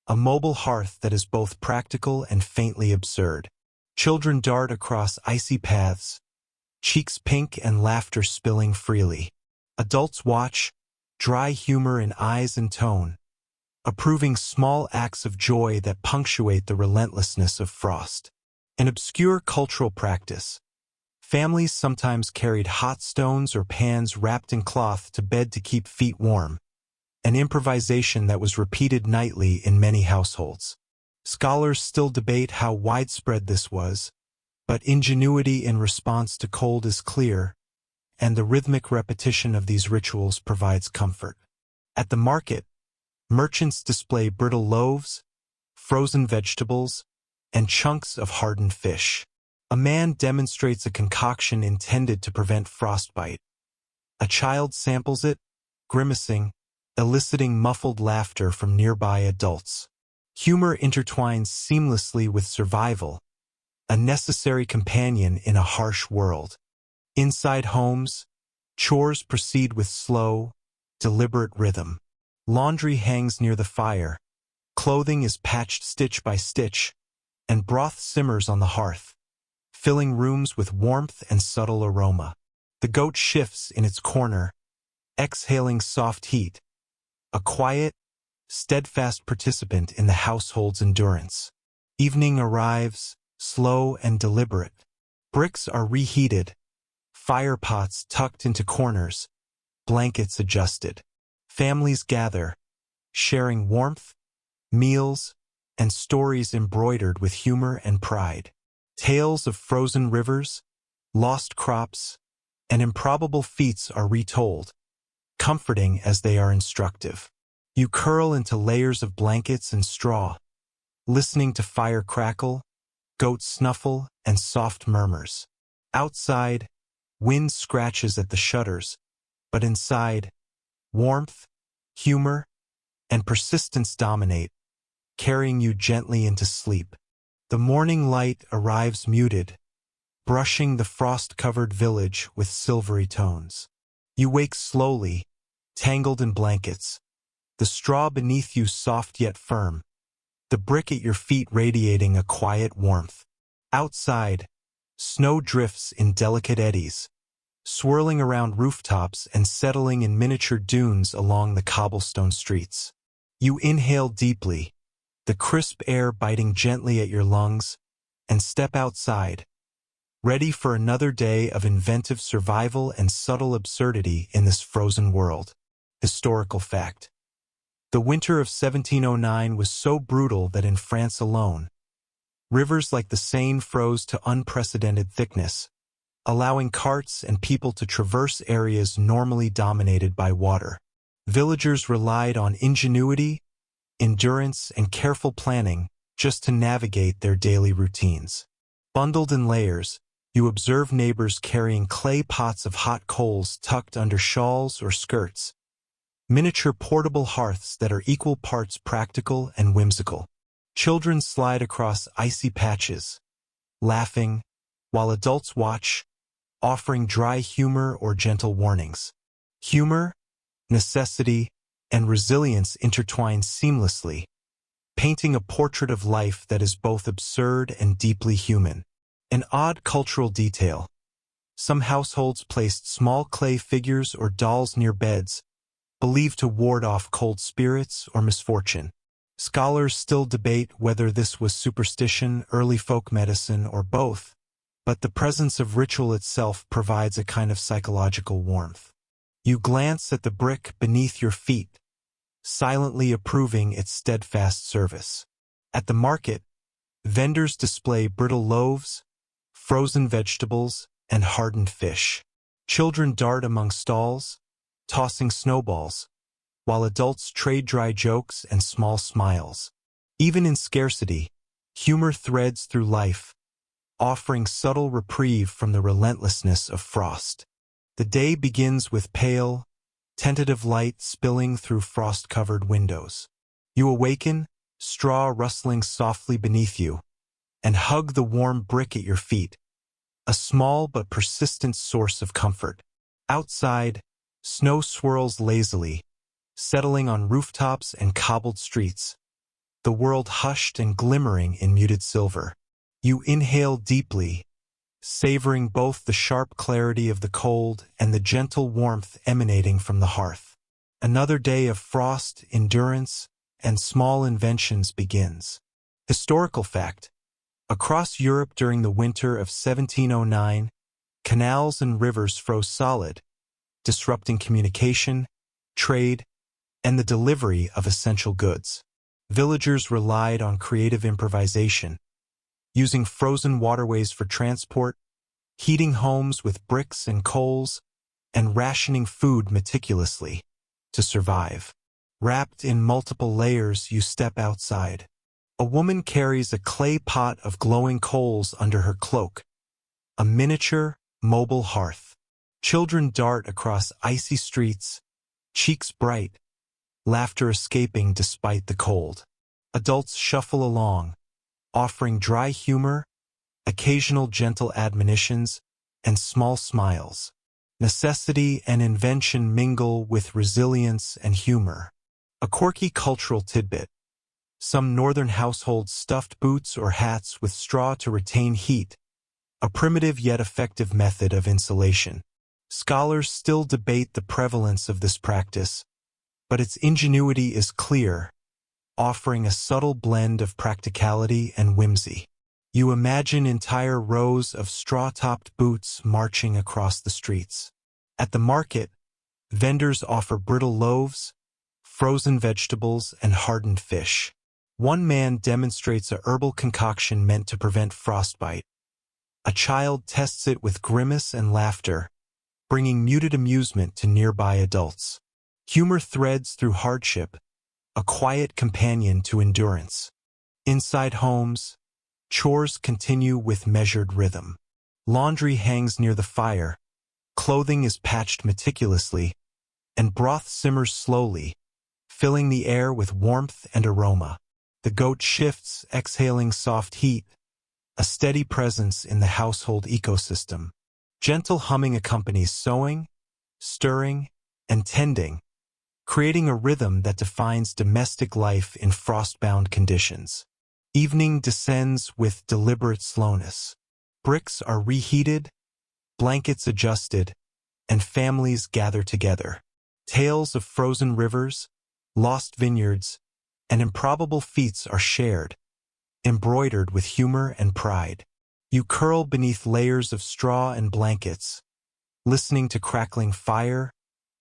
A mobile hearth that is both practical and faintly absurd. Children dart across icy paths, cheeks pink and laughter spilling freely. Adults watch, dry humor in eyes and tone, approving small acts of joy that punctuate the relentlessness of frost. An obscure cultural practice. Families sometimes carried hot stones or pans wrapped in cloth to bed to keep feet warm, an improvisation that was repeated nightly in many households. Scholars still debate how widespread this was, but ingenuity in response to cold is clear, and the rhythmic repetition of these rituals provides comfort. At the market, merchants display brittle loaves, frozen vegetables, and chunks of hardened fish. A man demonstrates a concoction intended to prevent frostbite. A child samples it, grimacing, eliciting muffled laughter from nearby adults. Humor intertwines seamlessly with survival, a necessary companion in a harsh world. Inside homes, chores proceed with slow, deliberate rhythm. Laundry hangs near the fire, clothing is patched stitch by stitch, and broth simmers on the hearth, filling rooms with warmth and subtle aroma. The goat shifts in its corner, exhaling soft heat, a quiet, steadfast participant in the household's endurance. Evening arrives, slow and deliberate. Bricks are reheated, firepots tucked into corners, blankets adjusted. Families gather, sharing warmth, meals, and stories embroidered with humor and pride. Tales of frozen rivers, lost crops, and improbable feats are retold, comforting as they are instructive. You curl into layers of blankets and straw, listening to fire crackle, goat snuffle, and soft murmurs. Outside, wind scratches at the shutters, but inside, warmth, humor, and persistence dominate, carrying you gently into sleep. The morning light arrives muted, brushing the frost-covered village with silvery tones. You wake slowly, tangled in blankets, the straw beneath you soft yet firm, the brick at your feet radiating a quiet warmth. Outside, snow drifts in delicate eddies, swirling around rooftops and settling in miniature dunes along the cobblestone streets. You inhale deeply, the crisp air biting gently at your lungs, and step outside, ready for another day of inventive survival and subtle absurdity in this frozen world. Historical fact: the winter of 1709 was so brutal that in France alone, rivers like the Seine froze to unprecedented thickness, allowing carts and people to traverse areas normally dominated by water. Villagers relied on ingenuity, endurance, and careful planning just to navigate their daily routines. Bundled in layers, you observe neighbors carrying clay pots of hot coals tucked under shawls or skirts, miniature portable hearths that are equal parts practical and whimsical. Children slide across icy patches, laughing, while adults watch, offering dry humor or gentle warnings. Humor, necessity, and resilience intertwine seamlessly, painting a portrait of life that is both absurd and deeply human. An odd cultural detail: some households placed small clay figures or dolls near beds, believed to ward off cold spirits or misfortune. Scholars still debate whether this was superstition, early folk medicine, or both, but the presence of ritual itself provides a kind of psychological warmth. You glance at the brick beneath your feet, silently approving its steadfast service. At the market, vendors display brittle loaves, frozen vegetables, and hardened fish. Children dart among stalls, tossing snowballs, while adults trade dry jokes and small smiles. Even in scarcity, humor threads through life, offering subtle reprieve from the relentlessness of frost. The day begins with pale, tentative light spilling through frost-covered windows. You awaken, straw rustling softly beneath you, and hug the warm brick at your feet, a small but persistent source of comfort. Outside, snow swirls lazily, settling on rooftops and cobbled streets, the world hushed and glimmering in muted silver. You inhale deeply, savoring both the sharp clarity of the cold and the gentle warmth emanating from the hearth. Another day of frost, endurance, and small inventions begins. Historical fact: across Europe during the winter of 1709, canals and rivers froze solid, disrupting communication, trade, and the delivery of essential goods. Villagers relied on creative improvisation, using frozen waterways for transport, heating homes with bricks and coals, and rationing food meticulously to survive. Wrapped in multiple layers, you step outside. A woman carries a clay pot of glowing coals under her cloak, a miniature, mobile hearth. Children dart across icy streets, cheeks bright, laughter escaping despite the cold. Adults shuffle along, offering dry humor, occasional gentle admonitions, and small smiles. Necessity and invention mingle with resilience and humor. A quirky cultural tidbit: some northern households stuffed boots or hats with straw to retain heat, a primitive yet effective method of insulation. Scholars still debate the prevalence of this practice, but its ingenuity is clear, offering a subtle blend of practicality and whimsy. You imagine entire rows of straw-topped boots marching across the streets. At the market, vendors offer brittle loaves, frozen vegetables, and hardened fish. One man demonstrates a herbal concoction meant to prevent frostbite. A child tests it with grimace and laughter, bringing muted amusement to nearby adults. Humor threads through hardship, a quiet companion to endurance. Inside homes, Chores continue with measured rhythm. Laundry hangs near the fire, clothing is patched meticulously, and broth simmers slowly, filling the air with warmth and aroma. The goat shifts, exhaling soft heat, a steady presence in the household ecosystem. Gentle humming accompanies sewing, stirring, and tending, creating a rhythm that defines domestic life in frost-bound conditions. Evening descends with deliberate slowness. Bricks are reheated, blankets adjusted, and families gather together. Tales of frozen rivers, lost vineyards, and improbable feats are shared, embroidered with humor and pride. You curl beneath layers of straw and blankets, listening to crackling fire,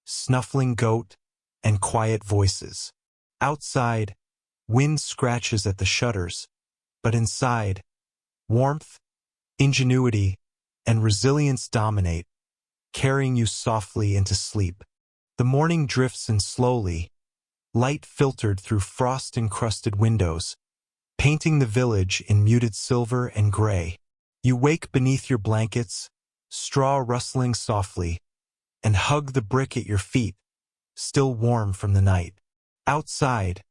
snuffling goat, and quiet voices. Outside, wind scratches at the shutters, but inside, warmth, ingenuity, and resilience dominate, carrying you softly into sleep. The morning drifts in slowly, light filtered through frost-encrusted windows, painting the village in muted silver and gray. You wake beneath your blankets, straw rustling softly, and hug the brick at your feet, still warm from the night. Outside,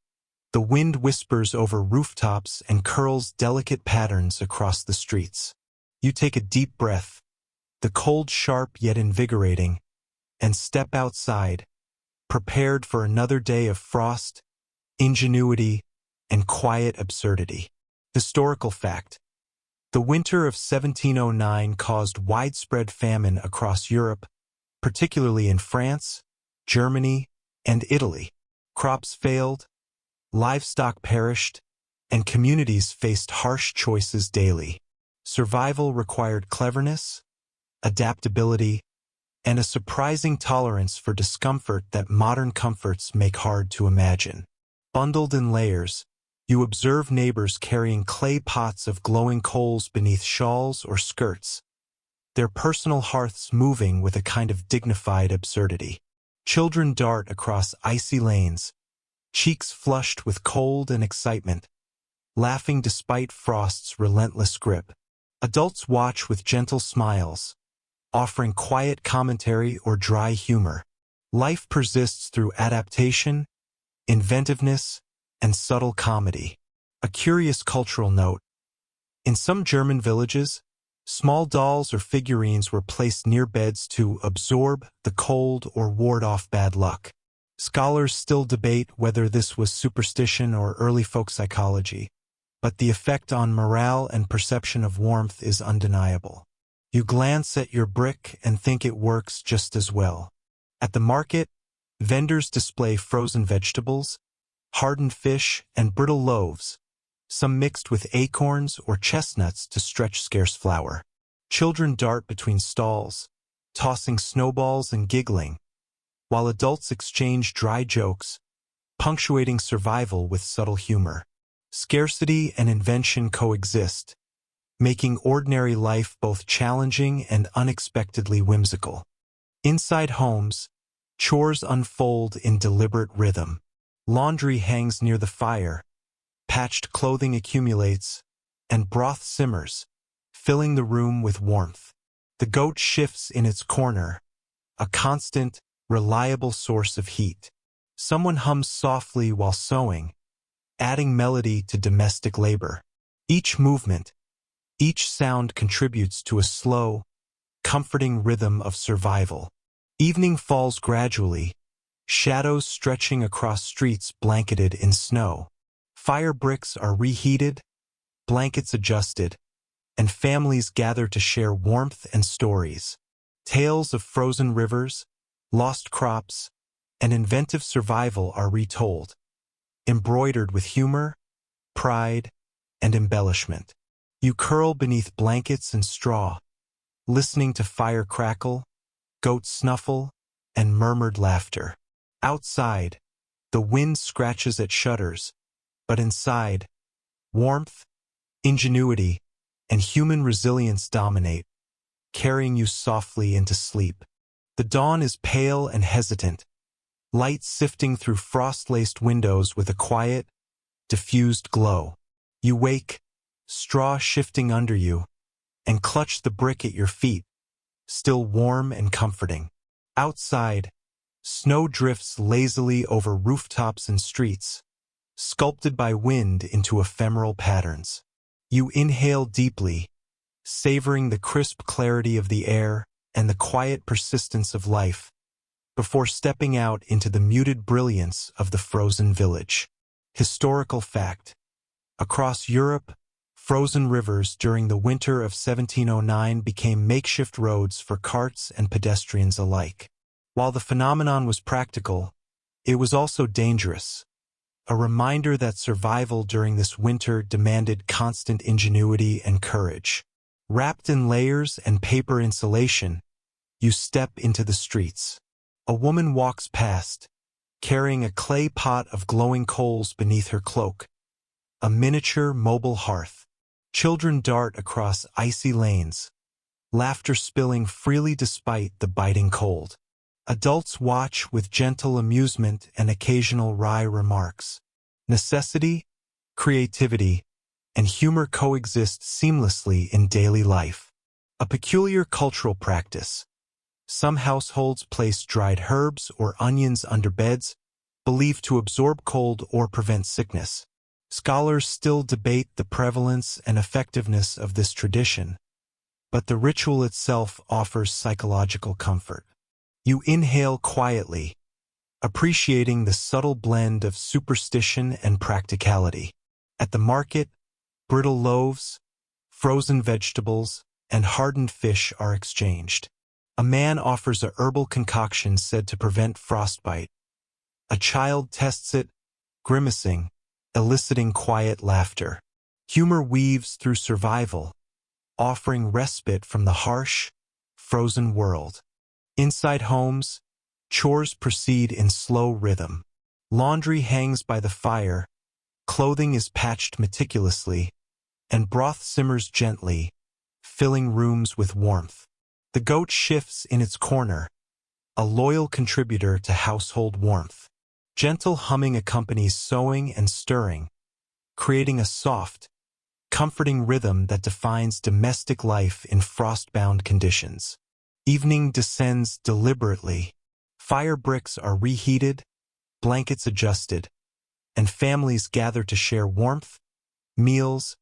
the wind whispers over rooftops and curls delicate patterns across the streets. You take a deep breath, the cold sharp yet invigorating, and step outside, prepared for another day of frost, ingenuity, and quiet absurdity. Historical fact: the winter of 1709 caused widespread famine across Europe, particularly in France, Germany, and Italy. Crops failed, livestock perished, and communities faced harsh choices daily. Survival required cleverness, adaptability, and a surprising tolerance for discomfort that modern comforts make hard to imagine. Bundled in layers, you observe neighbors carrying clay pots of glowing coals beneath shawls or skirts, their personal hearths moving with a kind of dignified absurdity. Children dart across icy lanes, cheeks flushed with cold and excitement, laughing despite frost's relentless grip. Adults watch with gentle smiles, offering quiet commentary or dry humor. Life persists through adaptation, inventiveness, and subtle comedy. A curious cultural note: in some German villages, small dolls or figurines were placed near beds to absorb the cold or ward off bad luck. Scholars still debate whether this was superstition or early folk psychology, but the effect on morale and perception of warmth is undeniable. You glance at your brick and think it works just as well. At the market, vendors display frozen vegetables, hardened fish, and brittle loaves, some mixed with acorns or chestnuts to stretch scarce flour. Children dart between stalls, tossing snowballs and giggling, while adults exchange dry jokes, punctuating survival with subtle humor. Scarcity and invention coexist, making ordinary life both challenging and unexpectedly whimsical. Inside homes, chores unfold in deliberate rhythm. Laundry hangs near the fire, patched clothing accumulates, and broth simmers, filling the room with warmth. The goat shifts in its corner, a constant, reliable source of heat. Someone hums softly while sewing, adding melody to domestic labor. Each movement, each sound contributes to a slow, comforting rhythm of survival. Evening falls gradually, shadows stretching across streets blanketed in snow. Fire bricks are reheated, blankets adjusted, and families gather to share warmth and stories. Tales of frozen rivers, lost crops, and inventive survival are retold, embroidered with humor, pride, and embellishment. You curl beneath blankets and straw, listening to fire crackle, goat snuffle, and murmured laughter. Outside, the wind scratches at shutters, but inside, warmth, ingenuity, and human resilience dominate, carrying you softly into sleep. The dawn is pale and hesitant, light sifting through frost-laced windows with a quiet, diffused glow. You wake, straw shifting under you, and clutch the brick at your feet, still warm and comforting. Outside, snow drifts lazily over rooftops and streets, sculpted by wind into ephemeral patterns. You inhale deeply, savoring the crisp clarity of the air and the quiet persistence of life, before stepping out into the muted brilliance of the frozen village. Historical fact: across Europe, frozen rivers during the winter of 1709 became makeshift roads for carts and pedestrians alike. While the phenomenon was practical, it was also dangerous, a reminder that survival during this winter demanded constant ingenuity and courage. Wrapped in layers and paper insulation, you step into the streets. A woman walks past, carrying a clay pot of glowing coals beneath her cloak, a miniature mobile hearth. Children dart across icy lanes, laughter spilling freely despite the biting cold. Adults watch with gentle amusement and occasional wry remarks. Necessity, creativity, and humor coexist seamlessly in daily life. A peculiar cultural practice. Some households place dried herbs or onions under beds, believed to absorb cold or prevent sickness. Scholars still debate the prevalence and effectiveness of this tradition, but the ritual itself offers psychological comfort. You inhale quietly, appreciating the subtle blend of superstition and practicality. At the market, brittle loaves, frozen vegetables, and hardened fish are exchanged. A man offers a herbal concoction said to prevent frostbite. A child tests it, grimacing, eliciting quiet laughter. Humor weaves through survival, offering respite from the harsh, frozen world. Inside homes, chores proceed in slow rhythm. Laundry hangs by the fire, clothing is patched meticulously, and broth simmers gently, filling rooms with warmth. The goat shifts in its corner, a loyal contributor to household warmth. Gentle humming accompanies sewing and stirring, creating a soft, comforting rhythm that defines domestic life in frost-bound conditions. Evening descends deliberately. Fire bricks are reheated, blankets adjusted, and families gather to share warmth, meals,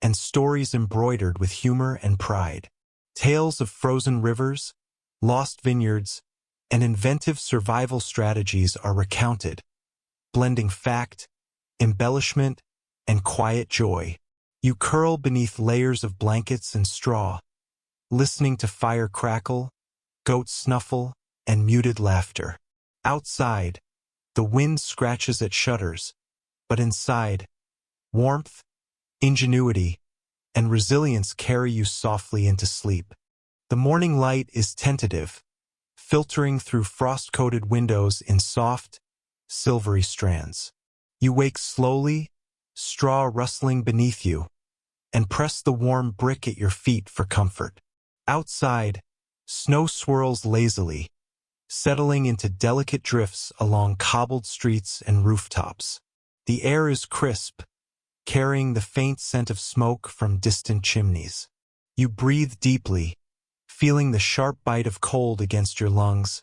and stories embroidered with humor and pride. Tales of frozen rivers, lost vineyards, and inventive survival strategies are recounted, blending fact, embellishment, and quiet joy. You curl beneath layers of blankets and straw, listening to fire crackle, goat snuffle, and muted laughter. Outside, the wind scratches at shutters, but inside, warmth, ingenuity, and resilience carry you softly into sleep. The morning light is tentative, filtering through frost-coated windows in soft, silvery strands. You wake slowly, straw rustling beneath you, and press the warm brick at your feet for comfort. Outside, snow swirls lazily, settling into delicate drifts along cobbled streets and rooftops. The air is crisp, carrying the faint scent of smoke from distant chimneys. You breathe deeply, feeling the sharp bite of cold against your lungs,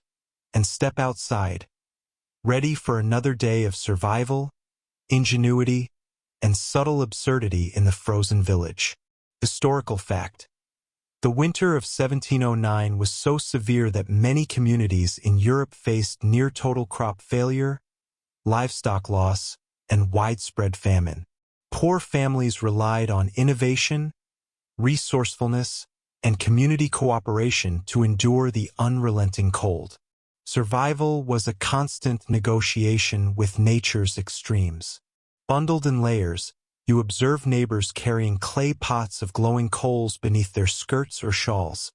and step outside, ready for another day of survival, ingenuity, and subtle absurdity in the frozen village. Historical fact: the winter of 1709 was so severe that many communities in Europe faced near-total crop failure, livestock loss, and widespread famine. Poor families relied on innovation, resourcefulness, and community cooperation to endure the unrelenting cold. Survival was a constant negotiation with nature's extremes. Bundled in layers, you observe neighbors carrying clay pots of glowing coals beneath their skirts or shawls.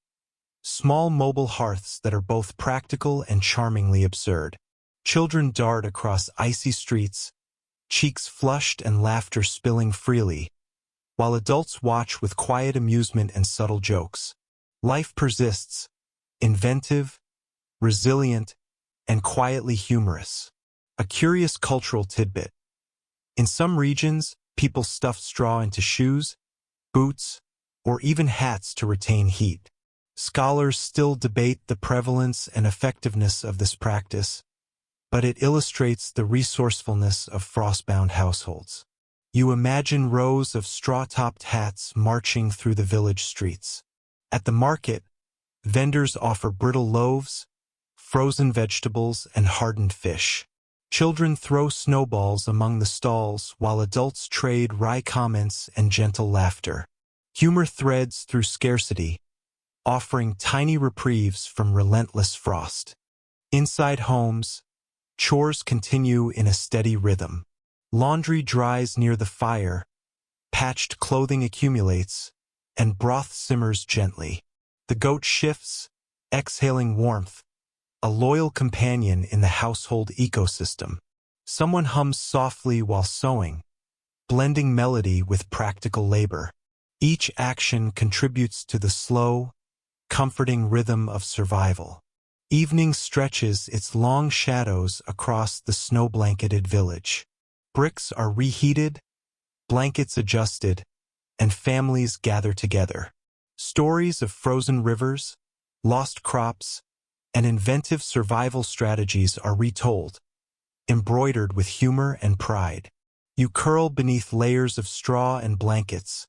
Small mobile hearths that are both practical and charmingly absurd. Children dart across icy streets, cheeks flushed and laughter spilling freely, while adults watch with quiet amusement and subtle jokes. Life persists, inventive, resilient, and quietly humorous. A curious cultural tidbit: in some regions, people stuff straw into shoes, boots, or even hats to retain heat. Scholars still debate the prevalence and effectiveness of this practice, but it illustrates the resourcefulness of frostbound households. You imagine rows of straw-topped hats marching through the village streets. At the market, vendors offer brittle loaves, frozen vegetables, and hardened fish. Children throw snowballs among the stalls while adults trade wry comments and gentle laughter. Humor threads through scarcity, offering tiny reprieves from relentless frost. Inside homes, chores continue in a steady rhythm. Laundry dries near the fire, patched clothing accumulates, and broth simmers gently. The goat shifts, exhaling warmth, a loyal companion in the household ecosystem. Someone hums softly while sewing, blending melody with practical labor. Each action contributes to the slow, comforting rhythm of survival. Evening stretches its long shadows across the snow-blanketed village. Bricks are reheated, blankets adjusted, and families gather together. Stories of frozen rivers, lost crops, and inventive survival strategies are retold, embroidered with humor and pride. You curl beneath layers of straw and blankets,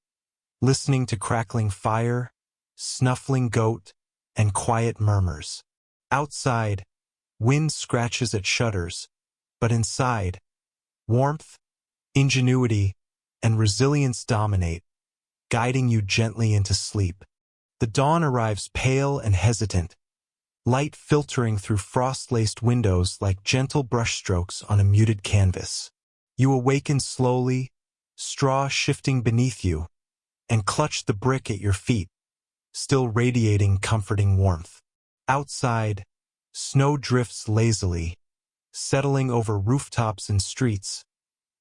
listening to crackling fire, snuffling goat, and quiet murmurs. Outside, wind scratches at shutters, but inside, warmth, ingenuity, and resilience dominate, guiding you gently into sleep. The dawn arrives pale and hesitant, light filtering through frost-laced windows like gentle brushstrokes on a muted canvas. You awaken slowly, straw shifting beneath you, and clutch the brick at your feet, still radiating comforting warmth. Outside, snow drifts lazily, settling over rooftops and streets,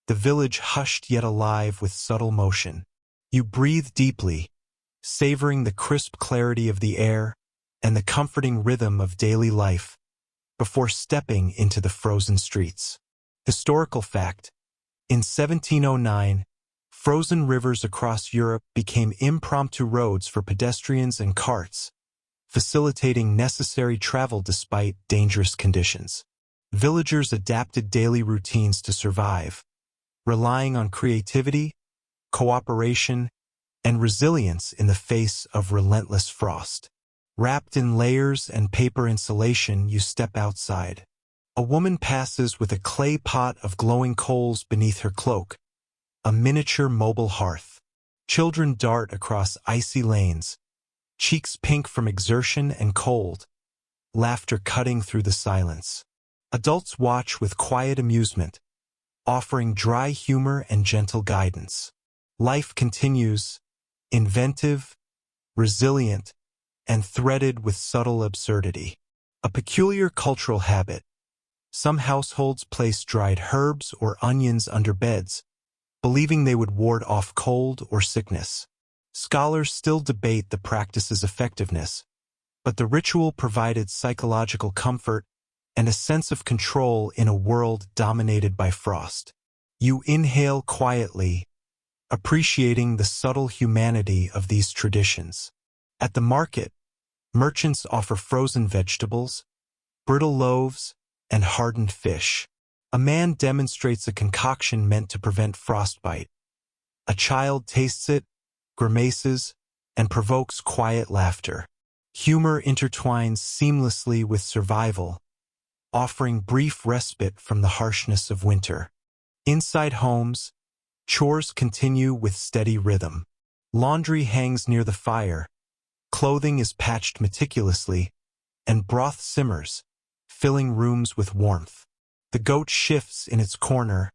the village hushed yet alive with subtle motion. You breathe deeply, savoring the crisp clarity of the air and the comforting rhythm of daily life, before stepping into the frozen streets. Historical fact: in 1709, frozen rivers across Europe became impromptu roads for pedestrians and carts, facilitating necessary travel despite dangerous conditions. Villagers adapted daily routines to survive, relying on creativity, cooperation, and resilience in the face of relentless frost. Wrapped in layers and paper insulation, you step outside. A woman passes with a clay pot of glowing coals beneath her cloak, a miniature mobile hearth. Children dart across icy lanes, cheeks pink from exertion and cold, laughter cutting through the silence. Adults watch with quiet amusement, offering dry humor and gentle guidance. Life continues, inventive, resilient, and threaded with subtle absurdity. A peculiar cultural habit. Some households place dried herbs or onions under beds, believing they would ward off cold or sickness. Scholars still debate the practice's effectiveness, but the ritual provided psychological comfort and a sense of control in a world dominated by frost. You inhale quietly, appreciating the subtle humanity of these traditions. At the market, merchants offer frozen vegetables, brittle loaves, and hardened fish. A man demonstrates a concoction meant to prevent frostbite. A child tastes it, grimaces, and provokes quiet laughter. Humor intertwines seamlessly with survival, offering brief respite from the harshness of winter. Inside homes, chores continue with steady rhythm. Laundry hangs near the fire, clothing is patched meticulously, and broth simmers, filling rooms with warmth. The goat shifts in its corner,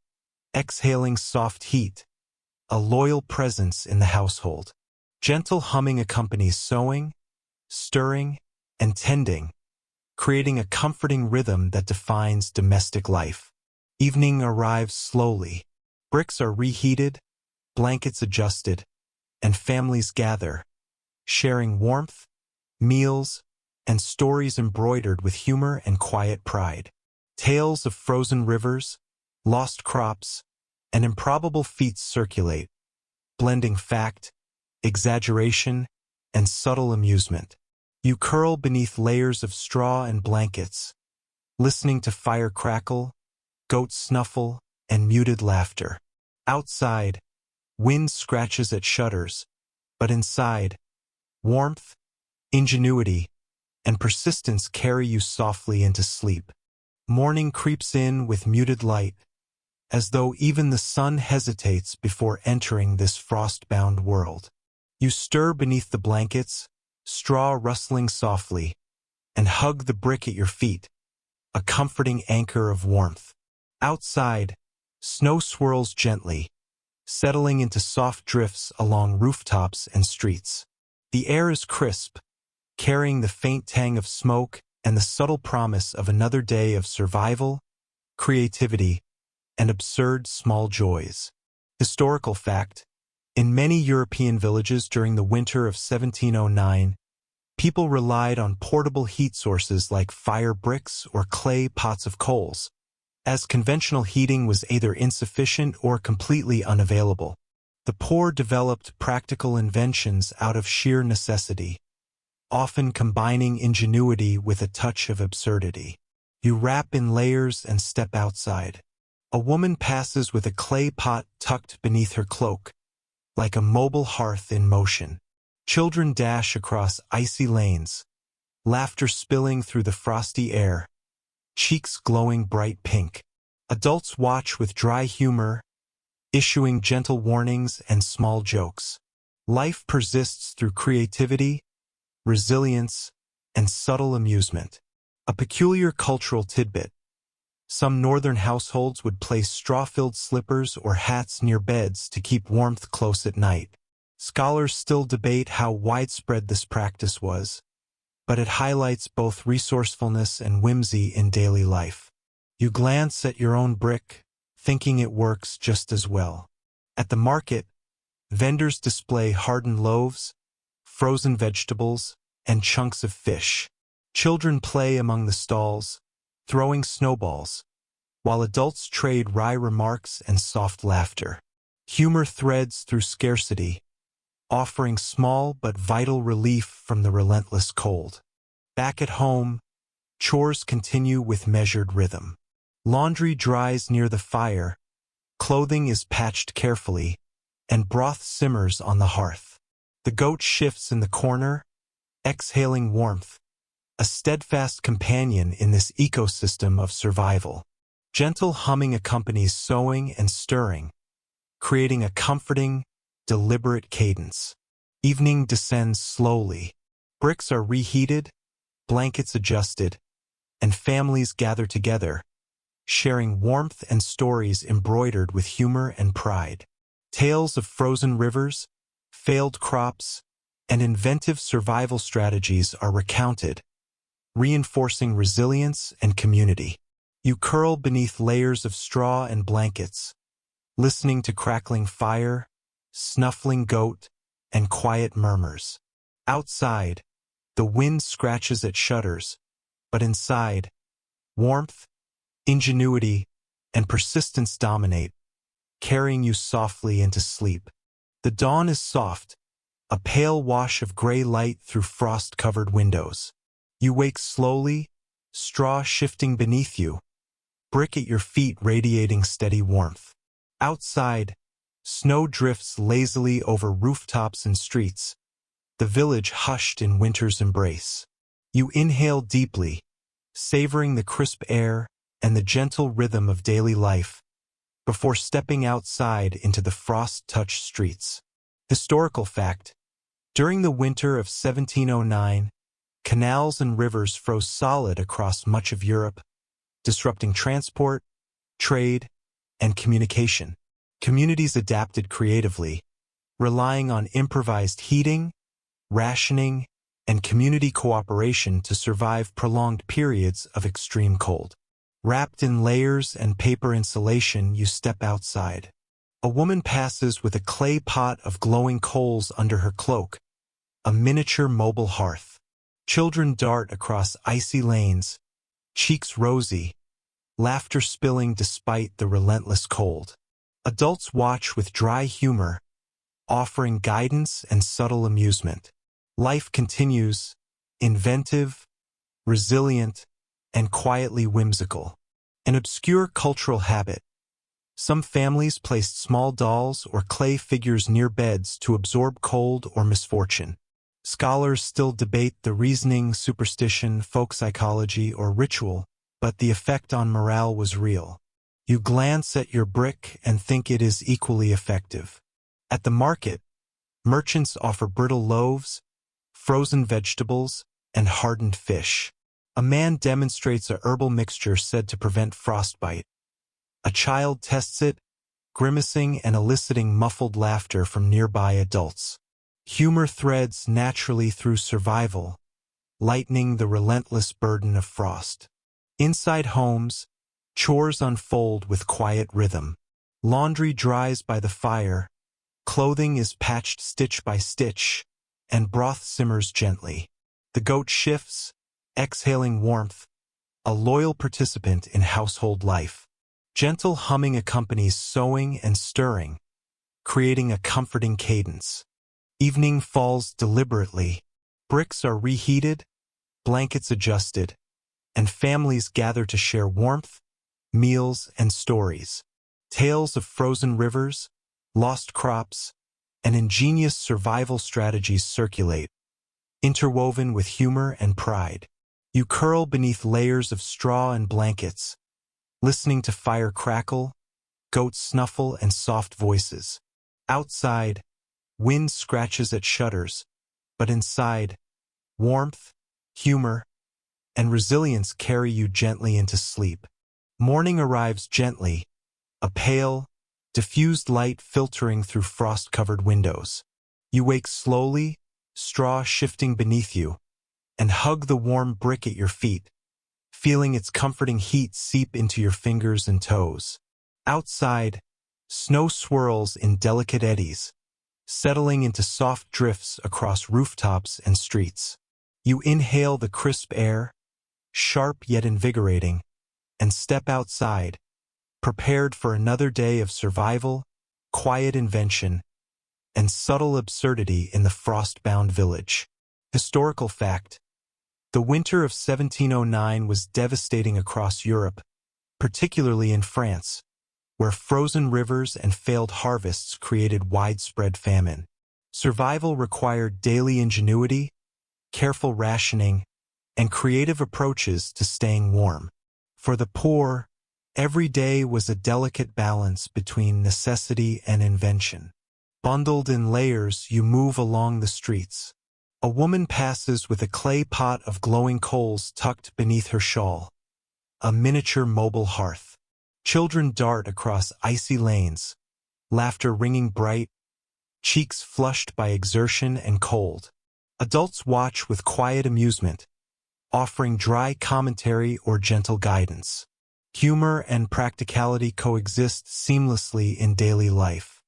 exhaling soft heat, a loyal presence in the household. Gentle humming accompanies sewing, stirring, and tending, creating a comforting rhythm that defines domestic life. Evening arrives slowly. Bricks are reheated, blankets adjusted, and families gather, sharing warmth, meals, and stories embroidered with humor and quiet pride. Tales of frozen rivers, lost crops, and improbable feats circulate, blending fact, exaggeration, and subtle amusement. You curl beneath layers of straw and blankets, listening to fire crackle, goat snuffle, and muted laughter. Outside, wind scratches at shutters, but inside, warmth, ingenuity, and persistence carry you softly into sleep. Morning creeps in with muted light, as though even the sun hesitates before entering this frost-bound world. You stir beneath the blankets, straw rustling softly, and hug the brick at your feet, a comforting anchor of warmth. Outside, snow swirls gently, settling into soft drifts along rooftops and streets. The air is crisp, carrying the faint tang of smoke and the subtle promise of another day of survival, creativity, and absurd small joys. Historical fact: in many European villages during the winter of 1709, people relied on portable heat sources like fire bricks or clay pots of coals, as conventional heating was either insufficient or completely unavailable. The poor developed practical inventions out of sheer necessity, often combining ingenuity with a touch of absurdity. You wrap in layers and step outside. A woman passes with a clay pot tucked beneath her cloak, like a mobile hearth in motion. Children dash across icy lanes, laughter spilling through the frosty air, cheeks glowing bright pink. Adults watch with dry humor, issuing gentle warnings and small jokes. Life persists through creativity, resilience, and subtle amusement. A peculiar cultural tidbit: some northern households would place straw-filled slippers or hats near beds to keep warmth close at night. Scholars still debate how widespread this practice was, but it highlights both resourcefulness and whimsy in daily life. You glance at your own brick, thinking it works just as well. At the market, vendors display hardened loaves, frozen vegetables, and chunks of fish. Children play among the stalls, throwing snowballs, while adults trade wry remarks and soft laughter. Humor threads through scarcity, offering small but vital relief from the relentless cold. Back at home, chores continue with measured rhythm. Laundry dries near the fire, clothing is patched carefully, and broth simmers on the hearth. The goat shifts in the corner, exhaling warmth, a steadfast companion in this ecosystem of survival. Gentle humming accompanies sewing and stirring, creating a comforting, deliberate cadence. Evening descends slowly. Bricks are reheated, blankets adjusted, and families gather together, sharing warmth and stories embroidered with humor and pride. Tales of frozen rivers, failed crops, and inventive survival strategies are recounted, reinforcing resilience and community. You curl beneath layers of straw and blankets, listening to crackling fire, snuffling goat, and quiet murmurs. Outside, the wind scratches at shutters, but inside, warmth, ingenuity, and persistence dominate, carrying you softly into sleep. The dawn is soft, a pale wash of gray light through frost-covered windows. You wake slowly, straw shifting beneath you, brick at your feet radiating steady warmth. Outside, snow drifts lazily over rooftops and streets, the village hushed in winter's embrace. You inhale deeply, savoring the crisp air and the gentle rhythm of daily life, before stepping outside into the frost-touched streets. Historical fact: during the winter of 1709, canals and rivers froze solid across much of Europe, disrupting transport, trade, and communication. Communities adapted creatively, relying on improvised heating, rationing, and community cooperation to survive prolonged periods of extreme cold. Wrapped in layers and paper insulation, you step outside. A woman passes with a clay pot of glowing coals under her cloak, a miniature mobile hearth. Children dart across icy lanes, cheeks rosy, laughter spilling despite the relentless cold. Adults watch with dry humor, offering guidance and subtle amusement. Life continues, inventive, resilient, and quietly whimsical. An obscure cultural habit. Some families placed small dolls or clay figures near beds to absorb cold or misfortune. Scholars still debate the reasoning, superstition, folk psychology, or ritual, but the effect on morale was real. You glance at your brick and think it is equally effective. At the market, merchants offer brittle loaves, frozen vegetables, and hardened fish. A man demonstrates a herbal mixture said to prevent frostbite. A child tests it, grimacing and eliciting muffled laughter from nearby adults. Humor threads naturally through survival, lightening the relentless burden of frost. Inside homes, chores unfold with quiet rhythm. Laundry dries by the fire, clothing is patched stitch by stitch, and broth simmers gently. The goat shifts, exhaling warmth, a loyal participant in household life. Gentle humming accompanies sewing and stirring, creating a comforting cadence. Evening falls deliberately. Bricks are reheated, blankets adjusted, and families gather to share warmth, meals, and stories. Tales of frozen rivers, lost crops, and ingenious survival strategies circulate, interwoven with humor and pride. You curl beneath layers of straw and blankets, listening to fire crackle, goats snuffle, and soft voices. Outside, wind scratches at shutters, but inside, warmth, humor, and resilience carry you gently into sleep. Morning arrives gently, a pale, diffused light filtering through frost-covered windows. You wake slowly, straw shifting beneath you, and hug the warm brick at your feet, feeling its comforting heat seep into your fingers and toes. Outside, snow swirls in delicate eddies, settling into soft drifts across rooftops and streets. You inhale the crisp air, sharp yet invigorating, and step outside, prepared for another day of survival, quiet invention, and subtle absurdity in the frost-bound village. Historical fact: the winter of 1709 was devastating across Europe, particularly in France, where frozen rivers and failed harvests created widespread famine. Survival required daily ingenuity, careful rationing, and creative approaches to staying warm. For the poor, every day was a delicate balance between necessity and invention. Bundled in layers, you move along the streets. A woman passes with a clay pot of glowing coals tucked beneath her shawl, a miniature mobile hearth. Children dart across icy lanes, laughter ringing bright, cheeks flushed by exertion and cold. Adults watch with quiet amusement, offering dry commentary or gentle guidance. Humor and practicality coexist seamlessly in daily life.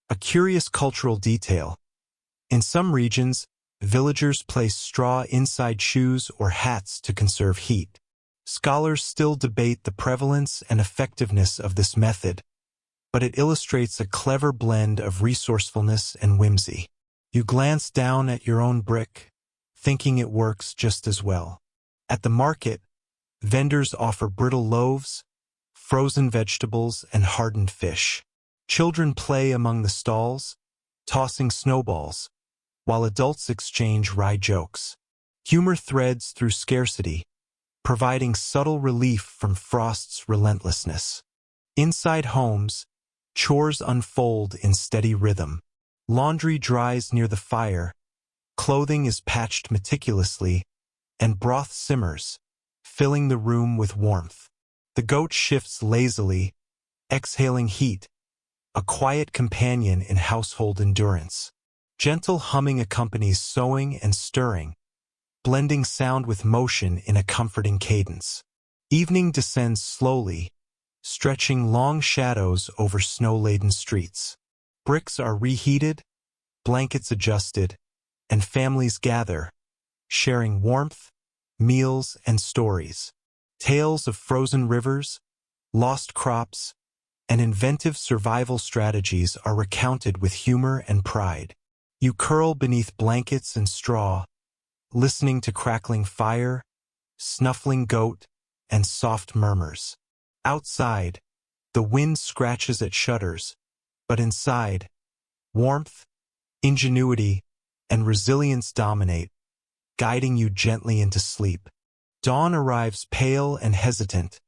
A curious cultural detail: in some regions, villagers place straw inside shoes or hats to conserve heat. Scholars still debate the prevalence and effectiveness of this method, but it illustrates a clever blend of resourcefulness and whimsy. You glance down at your own brick, thinking it works just as well. At the market, vendors offer brittle loaves, frozen vegetables, and hardened fish. Children play among the stalls, tossing snowballs, while adults exchange wry jokes. Humor threads through scarcity, providing subtle relief from frost's relentlessness. Inside homes, chores unfold in steady rhythm. Laundry dries near the fire, clothing is patched meticulously, and broth simmers, filling the room with warmth. The goat shifts lazily, exhaling heat, a quiet companion in household endurance. Gentle humming accompanies sewing and stirring, blending sound with motion in a comforting cadence. Evening descends slowly, stretching long shadows over snow-laden streets. Bricks are reheated, blankets adjusted, and families gather, sharing warmth, meals, and stories. Tales of frozen rivers, lost crops, and inventive survival strategies are recounted with humor and pride. You curl beneath blankets and straw, listening to crackling fire, snuffling goat, and soft murmurs. Outside, the wind scratches at shutters, but inside, warmth, ingenuity, and resilience dominate, guiding you gently into sleep. Dawn arrives pale and hesitant,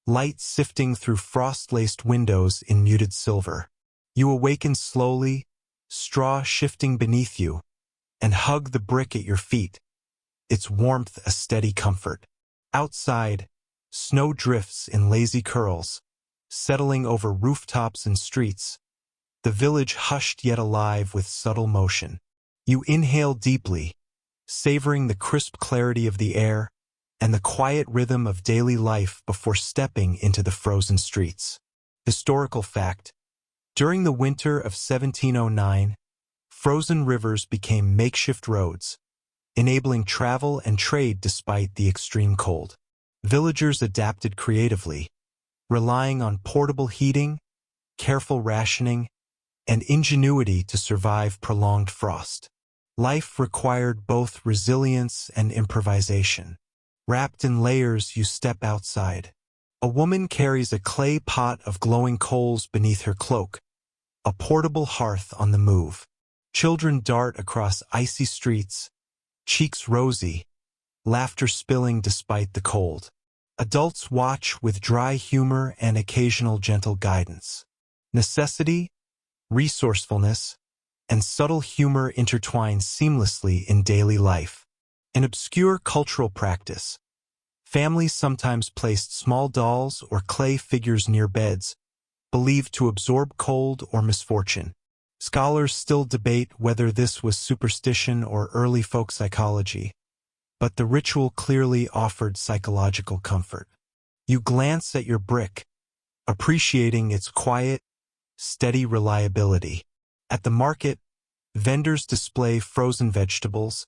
light sifting through frost-laced windows in muted silver. You awaken slowly, straw shifting beneath you, and hug the brick at your feet, its warmth a steady comfort. Outside, snow drifts in lazy curls, settling over rooftops and streets, the village hushed yet alive with subtle motion. You inhale deeply, savoring the crisp clarity of the air and the quiet rhythm of daily life before stepping into the frozen streets. Historical fact: during the winter of 1709, frozen rivers became makeshift roads, enabling travel and trade despite the extreme cold. Villagers adapted creatively, relying on portable heating, careful rationing, and ingenuity to survive prolonged frost. Life required both resilience and improvisation. Wrapped in layers, you step outside. A woman carries a clay pot of glowing coals beneath her cloak, a portable hearth on the move. Children dart across icy streets, cheeks rosy, laughter spilling despite the cold. Adults watch with dry humor and occasional gentle guidance. Necessity, resourcefulness, and subtle humor intertwine seamlessly in daily life. An obscure cultural practice. Families sometimes placed small dolls or clay figures near beds, believed to absorb cold or misfortune. Scholars still debate whether this was superstition or early folk psychology, but the ritual clearly offered psychological comfort. You glance at your brick, appreciating its quiet, steady reliability. At the market, vendors display frozen vegetables,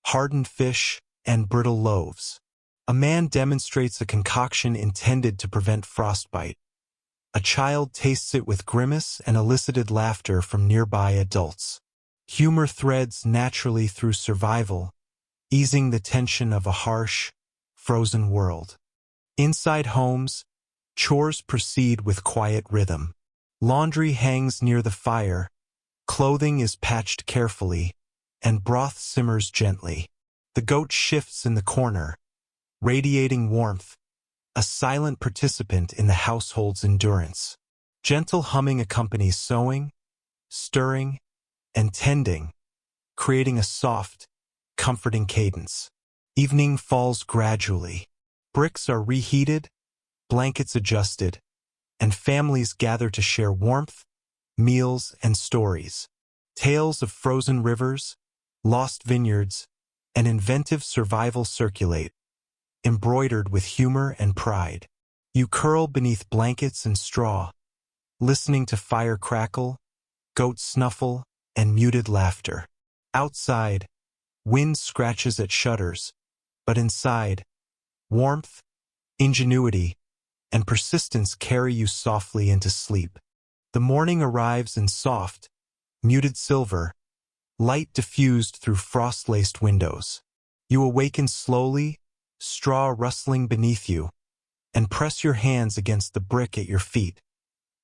hardened fish, and brittle loaves. A man demonstrates a concoction intended to prevent frostbite. A child tastes it with grimace and elicited laughter from nearby adults. Humor threads naturally through survival, easing the tension of a harsh, frozen world. Inside homes, chores proceed with quiet rhythm. Laundry hangs near the fire, clothing is patched carefully, and broth simmers gently. The goat shifts in the corner, radiating warmth, a silent participant in the household's endurance. Gentle humming accompanies sewing, stirring, and tending, creating a soft, comforting cadence. Evening falls gradually. Bricks are reheated, blankets adjusted, and families gather to share warmth, meals, and stories. Tales of frozen rivers, lost vineyards, and inventive survival circulate, embroidered with humor and pride. You curl beneath blankets and straw, listening to fire crackle, goat snuffle, and muted laughter. Outside, wind scratches at shutters, but inside, warmth, ingenuity, and persistence carry you softly into sleep. The morning arrives in soft, muted silver, light diffused through frost-laced windows. You awaken slowly, straw rustling beneath you, and press your hands against the brick at your feet,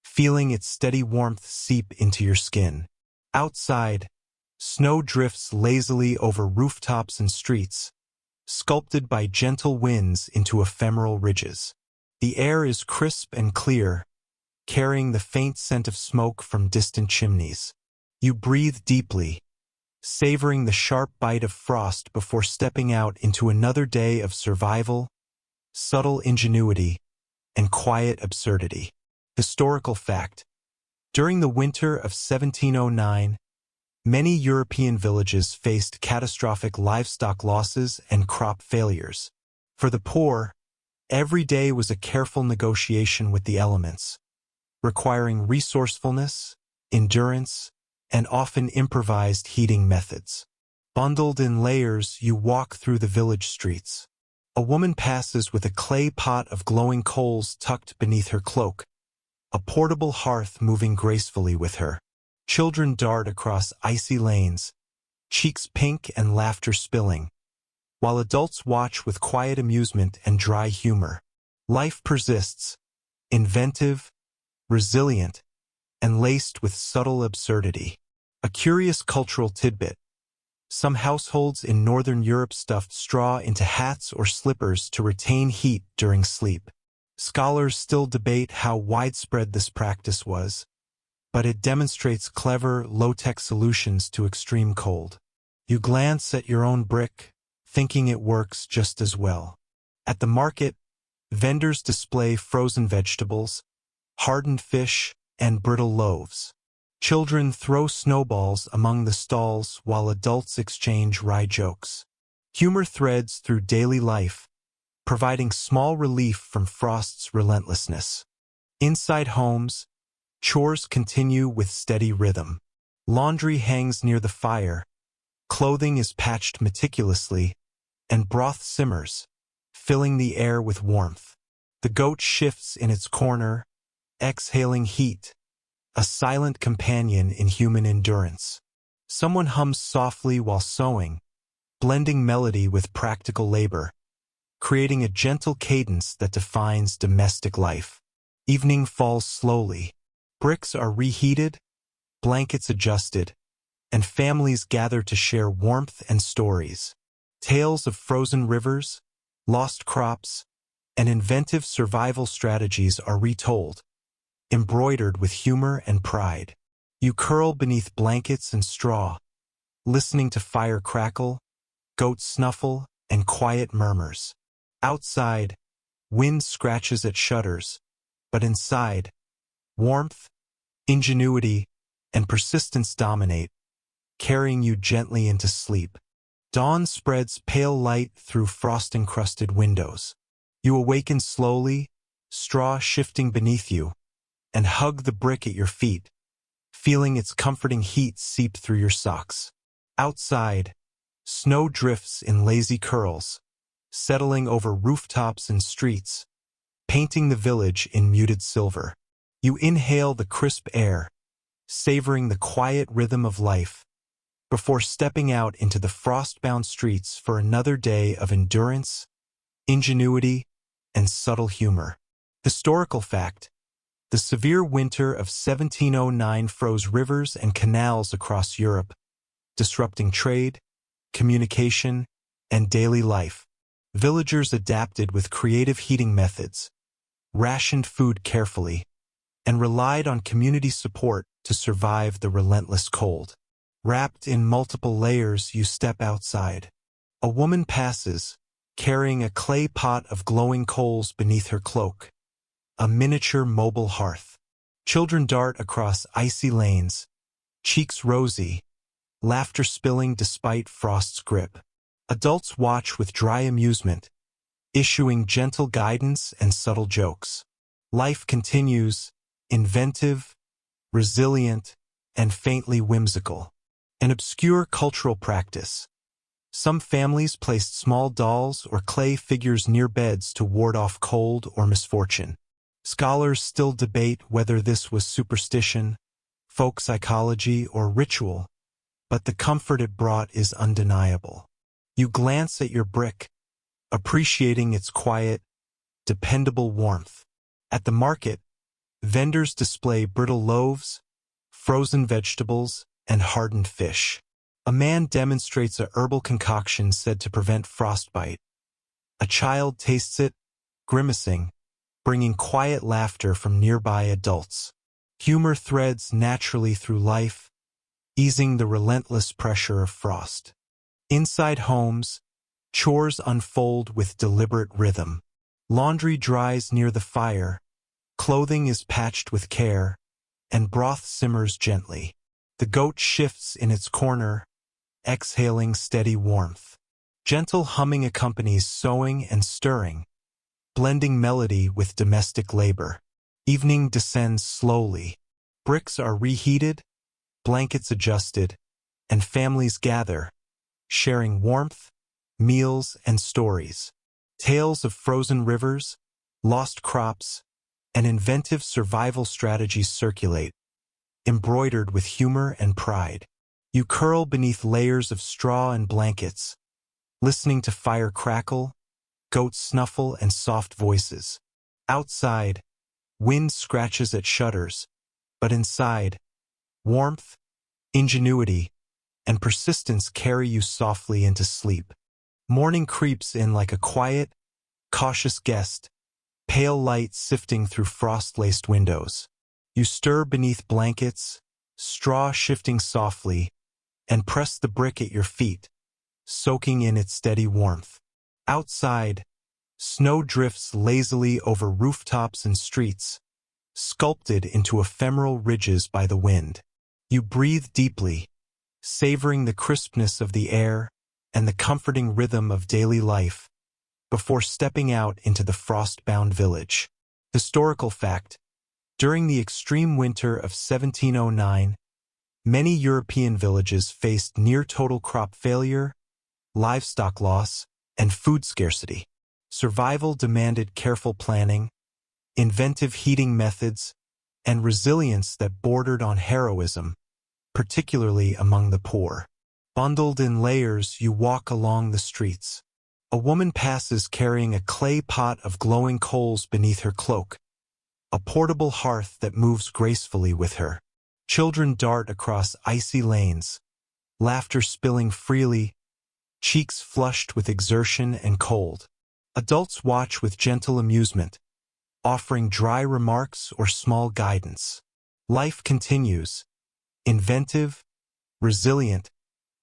feeling its steady warmth seep into your skin. Outside, snow drifts lazily over rooftops and streets, sculpted by gentle winds into ephemeral ridges. The air is crisp and clear, carrying the faint scent of smoke from distant chimneys. You breathe deeply, savoring the sharp bite of frost before stepping out into another day of survival, subtle ingenuity, and quiet absurdity. Historical fact: during the winter of 1709, many European villages faced catastrophic livestock losses and crop failures. For the poor, every day was a careful negotiation with the elements, requiring resourcefulness, endurance, and often improvised heating methods. Bundled in layers, you walk through the village streets. A woman passes with a clay pot of glowing coals tucked beneath her cloak, a portable hearth moving gracefully with her. Children dart across icy lanes, cheeks pink and laughter spilling, while adults watch with quiet amusement and dry humor. Life persists, inventive, resilient, and laced with subtle absurdity. A curious cultural tidbit. Some households in Northern Europe stuffed straw into hats or slippers to retain heat during sleep. Scholars still debate how widespread this practice was, but it demonstrates clever, low-tech solutions to extreme cold. You glance at your own brick, thinking it works just as well. At the market, vendors display frozen vegetables, hardened fish, and brittle loaves. Children throw snowballs among the stalls while adults exchange wry jokes. Humor threads through daily life, providing small relief from frost's relentlessness. Inside homes, chores continue with steady rhythm. Laundry hangs near the fire, clothing is patched meticulously, and broth simmers, filling the air with warmth. The goat shifts in its corner, exhaling heat, a silent companion in human endurance. Someone hums softly while sewing, blending melody with practical labor, creating a gentle cadence that defines domestic life. Evening falls slowly. Bricks are reheated, blankets adjusted, and families gather to share warmth and stories. Tales of frozen rivers, lost crops, and inventive survival strategies are retold, embroidered with humor and pride. You curl beneath blankets and straw, listening to fire crackle, goats snuffle, and quiet murmurs. Outside, wind scratches at shutters, but inside, warmth, ingenuity, and persistence dominate, carrying you gently into sleep. Dawn spreads pale light through frost-encrusted windows. You awaken slowly, straw shifting beneath you, and hug the brick at your feet, feeling its comforting heat seep through your socks. Outside, snow drifts in lazy curls, settling over rooftops and streets, painting the village in muted silver. You inhale the crisp air, savoring the quiet rhythm of life, before stepping out into the frost-bound streets for another day of endurance, ingenuity, and subtle humor. Historical fact: the severe winter of 1709 froze rivers and canals across Europe, disrupting trade, communication, and daily life. Villagers adapted with creative heating methods, rationed food carefully, and relied on community support to survive the relentless cold. Wrapped in multiple layers, you step outside. A woman passes, carrying a clay pot of glowing coals beneath her cloak, a miniature mobile hearth. Children dart across icy lanes, cheeks rosy, laughter spilling despite frost's grip. Adults watch with dry amusement, issuing gentle guidance and subtle jokes. Life continues, inventive, resilient, and faintly whimsical. An obscure cultural practice. Some families placed small dolls or clay figures near beds to ward off cold or misfortune. Scholars still debate whether this was superstition, folk psychology, or ritual, but the comfort it brought is undeniable. You glance at your brick, appreciating its quiet, dependable warmth. At the market, vendors display brittle loaves, frozen vegetables, and hardened fish. A man demonstrates a herbal concoction said to prevent frostbite. A child tastes it, grimacing, bringing quiet laughter from nearby adults. Humor threads naturally through life, easing the relentless pressure of frost. Inside homes, chores unfold with deliberate rhythm. Laundry dries near the fire, clothing is patched with care, and broth simmers gently. The goat shifts in its corner, exhaling steady warmth. Gentle humming accompanies sewing and stirring, blending melody with domestic labor. Evening descends slowly. Bricks are reheated, blankets adjusted, and families gather, sharing warmth, meals, and stories. Tales of frozen rivers, lost crops, and inventive survival strategies circulate, embroidered with humor and pride. You curl beneath layers of straw and blankets, listening to fire crackle, goats snuffle, and soft voices. Outside, wind scratches at shutters, but inside, warmth, ingenuity, and persistence carry you softly into sleep. Morning creeps in like a quiet, cautious guest, pale light sifting through frost-laced windows. You stir beneath blankets, straw shifting softly, and press the brick at your feet, soaking in its steady warmth. Outside, snow drifts lazily over rooftops and streets, sculpted into ephemeral ridges by the wind. You breathe deeply, savoring the crispness of the air and the comforting rhythm of daily life, before stepping out into the frost-bound village. Historical fact: during the extreme winter of 1709, many European villages faced near-total crop failure, livestock loss, and food scarcity. Survival demanded careful planning, inventive heating methods, and resilience that bordered on heroism, particularly among the poor. Bundled in layers, you walk along the streets. A woman passes carrying a clay pot of glowing coals beneath her cloak, a portable hearth that moves gracefully with her. Children dart across icy lanes, laughter spilling freely, cheeks flushed with exertion and cold. Adults watch with gentle amusement, offering dry remarks or small guidance. Life continues, inventive, resilient,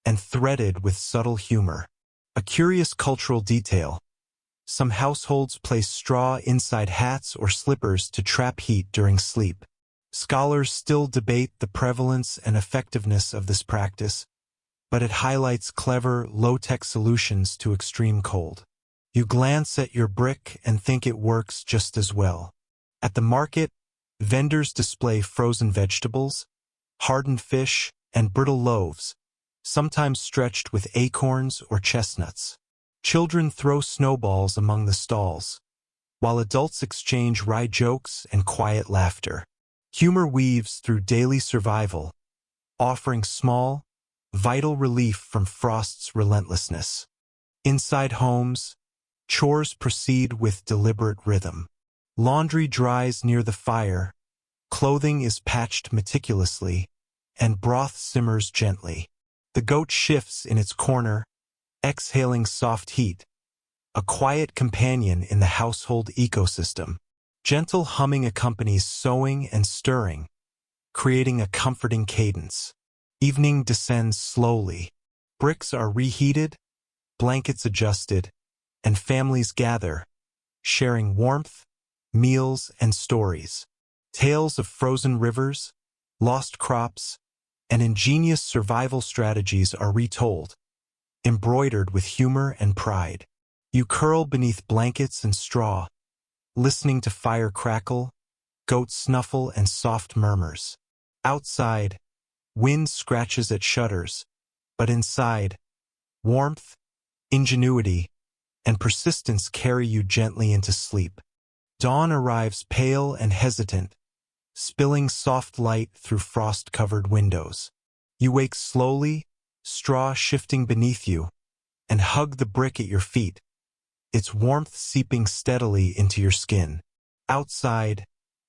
and threaded with subtle humor. A curious cultural detail: some households place straw inside hats or slippers to trap heat during sleep. Scholars still debate the prevalence and effectiveness of this practice, but it highlights clever, low-tech solutions to extreme cold. You glance at your brick and think it works just as well. At the market, vendors display frozen vegetables, hardened fish, and brittle loaves, sometimes stretched with acorns or chestnuts. Children throw snowballs among the stalls, while adults exchange wry jokes and quiet laughter. Humor weaves through daily survival, offering small, vital relief from frost's relentlessness. Inside homes, chores proceed with deliberate rhythm. Laundry dries near the fire, clothing is patched meticulously, and broth simmers gently. The goat shifts in its corner, exhaling soft heat, a quiet companion in the household ecosystem. Gentle humming accompanies sewing and stirring, creating a comforting cadence. Evening descends slowly. Bricks are reheated, blankets adjusted, and families gather, sharing warmth, meals, and stories. Tales of frozen rivers, lost crops, and ingenious survival strategies are retold, embroidered with humor and pride. You curl beneath blankets and straw, listening to fire crackle, goats snuffle, and soft murmurs. Outside, wind scratches at shutters, but inside, warmth, ingenuity, and persistence carry you gently into sleep. Dawn arrives pale and hesitant, spilling soft light through frost-covered windows. You wake slowly, straw shifting beneath you, and hug the brick at your feet, its warmth seeping steadily into your skin. Outside,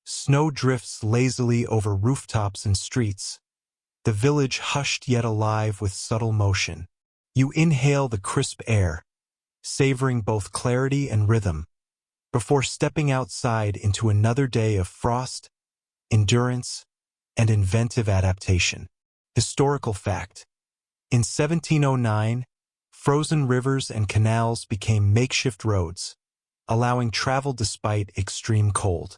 snow drifts lazily over rooftops and streets, the village hushed yet alive with subtle motion. You inhale the crisp air, savoring both clarity and rhythm, before stepping outside into another day of frost, endurance, and inventive adaptation. Historical fact: in 1709, frozen rivers and canals became makeshift roads, allowing travel despite extreme cold.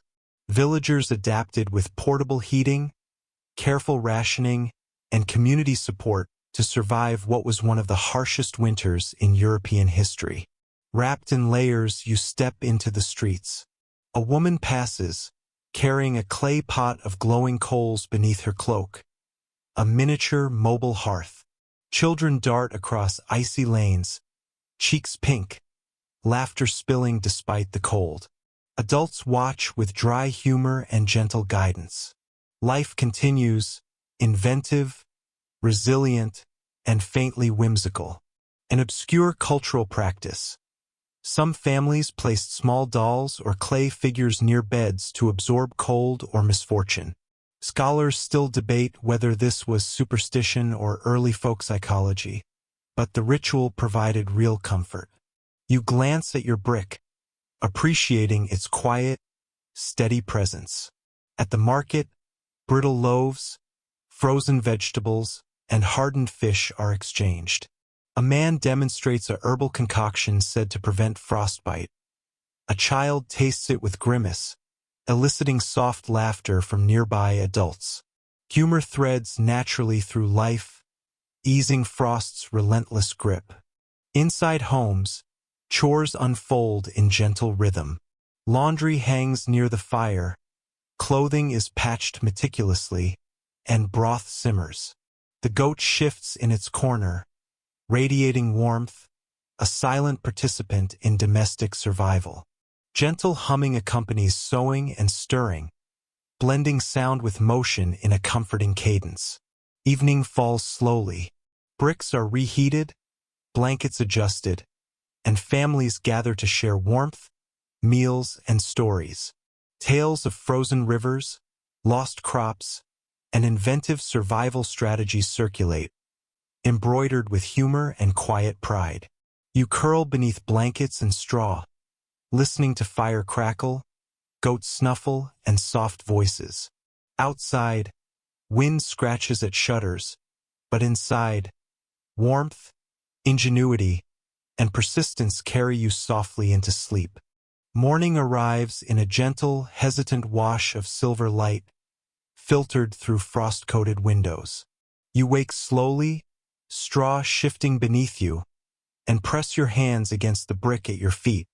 Villagers adapted with portable heating, careful rationing, and community support to survive what was one of the harshest winters in European history. Wrapped in layers, you step into the streets. A woman passes, carrying a clay pot of glowing coals beneath her cloak, a miniature mobile hearth. Children dart across icy lanes, cheeks pink, laughter spilling despite the cold. Adults watch with dry humor and gentle guidance. Life continues, inventive, resilient, and faintly whimsical. An obscure cultural practice. Some families placed small dolls or clay figures near beds to absorb cold or misfortune. Scholars still debate whether this was superstition or early folk psychology, but the ritual provided real comfort. You glance at your brick, appreciating its quiet, steady presence. At the market, brittle loaves, frozen vegetables, and hardened fish are exchanged. A man demonstrates a herbal concoction said to prevent frostbite. A child tastes it with grimace, eliciting soft laughter from nearby adults. Humor threads naturally through life, easing frost's relentless grip. Inside homes, chores unfold in gentle rhythm. Laundry hangs near the fire, clothing is patched meticulously, and broth simmers. The goat shifts in its corner, radiating warmth, a silent participant in domestic survival. Gentle humming accompanies sewing and stirring, blending sound with motion in a comforting cadence. Evening falls slowly. Bricks are reheated, blankets adjusted, and families gather to share warmth, meals, and stories. Tales of frozen rivers, lost crops, and inventive survival strategies circulate, embroidered with humor and quiet pride. You curl beneath blankets and straw, listening to fire crackle, goats snuffle, and soft voices. Outside, wind scratches at shutters, but inside, warmth, ingenuity, and persistence carry you softly into sleep. Morning arrives in a gentle, hesitant wash of silver light, filtered through frost-coated windows. You wake slowly, straw shifting beneath you, and press your hands against the brick at your feet,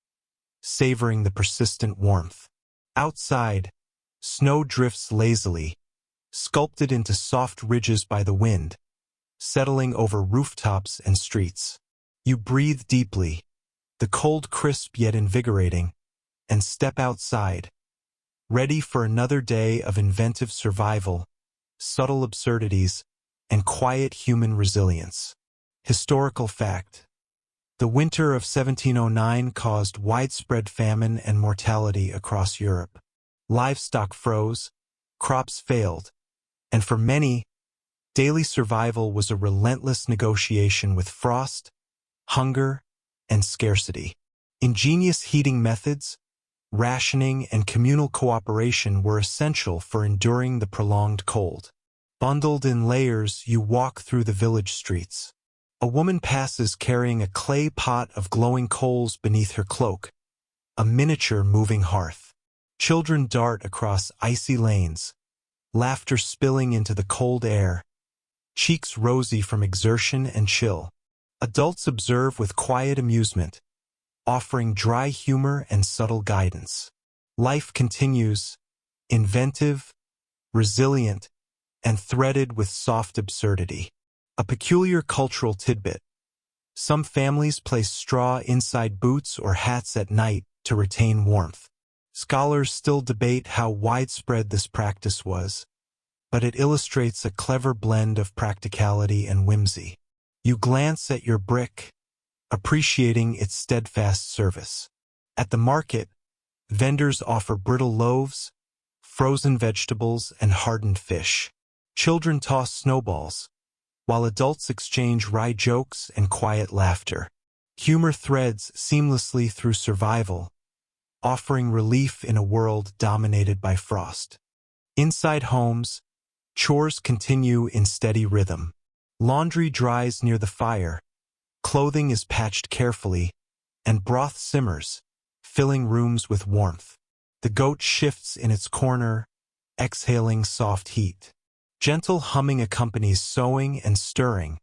savoring the persistent warmth. Outside, snow drifts lazily, sculpted into soft ridges by the wind, settling over rooftops and streets. You breathe deeply, the cold crisp yet invigorating, and step outside, ready for another day of inventive survival, subtle absurdities, and quiet human resilience. Historical fact: the winter of 1709 caused widespread famine and mortality across Europe. Livestock froze, crops failed, and for many, daily survival was a relentless negotiation with frost, hunger, and scarcity. Ingenious heating methods, rationing, and communal cooperation were essential for enduring the prolonged cold. Bundled in layers, you walk through the village streets. A woman passes carrying a clay pot of glowing coals beneath her cloak, a miniature moving hearth. Children dart across icy lanes, laughter spilling into the cold air, cheeks rosy from exertion and chill. Adults observe with quiet amusement, offering dry humor and subtle guidance. Life continues, inventive, resilient, and threaded with soft absurdity. A peculiar cultural tidbit: some families place straw inside boots or hats at night to retain warmth. Scholars still debate how widespread this practice was, but it illustrates a clever blend of practicality and whimsy. You glance at your brick, appreciating its steadfast service. At the market, vendors offer brittle loaves, frozen vegetables, and hardened fish. Children toss snowballs, while adults exchange wry jokes and quiet laughter. Humor threads seamlessly through survival, offering relief in a world dominated by frost. Inside homes, chores continue in steady rhythm. Laundry dries near the fire, clothing is patched carefully, and broth simmers, filling rooms with warmth. The goat shifts in its corner, exhaling soft heat. Gentle humming accompanies sewing and stirring,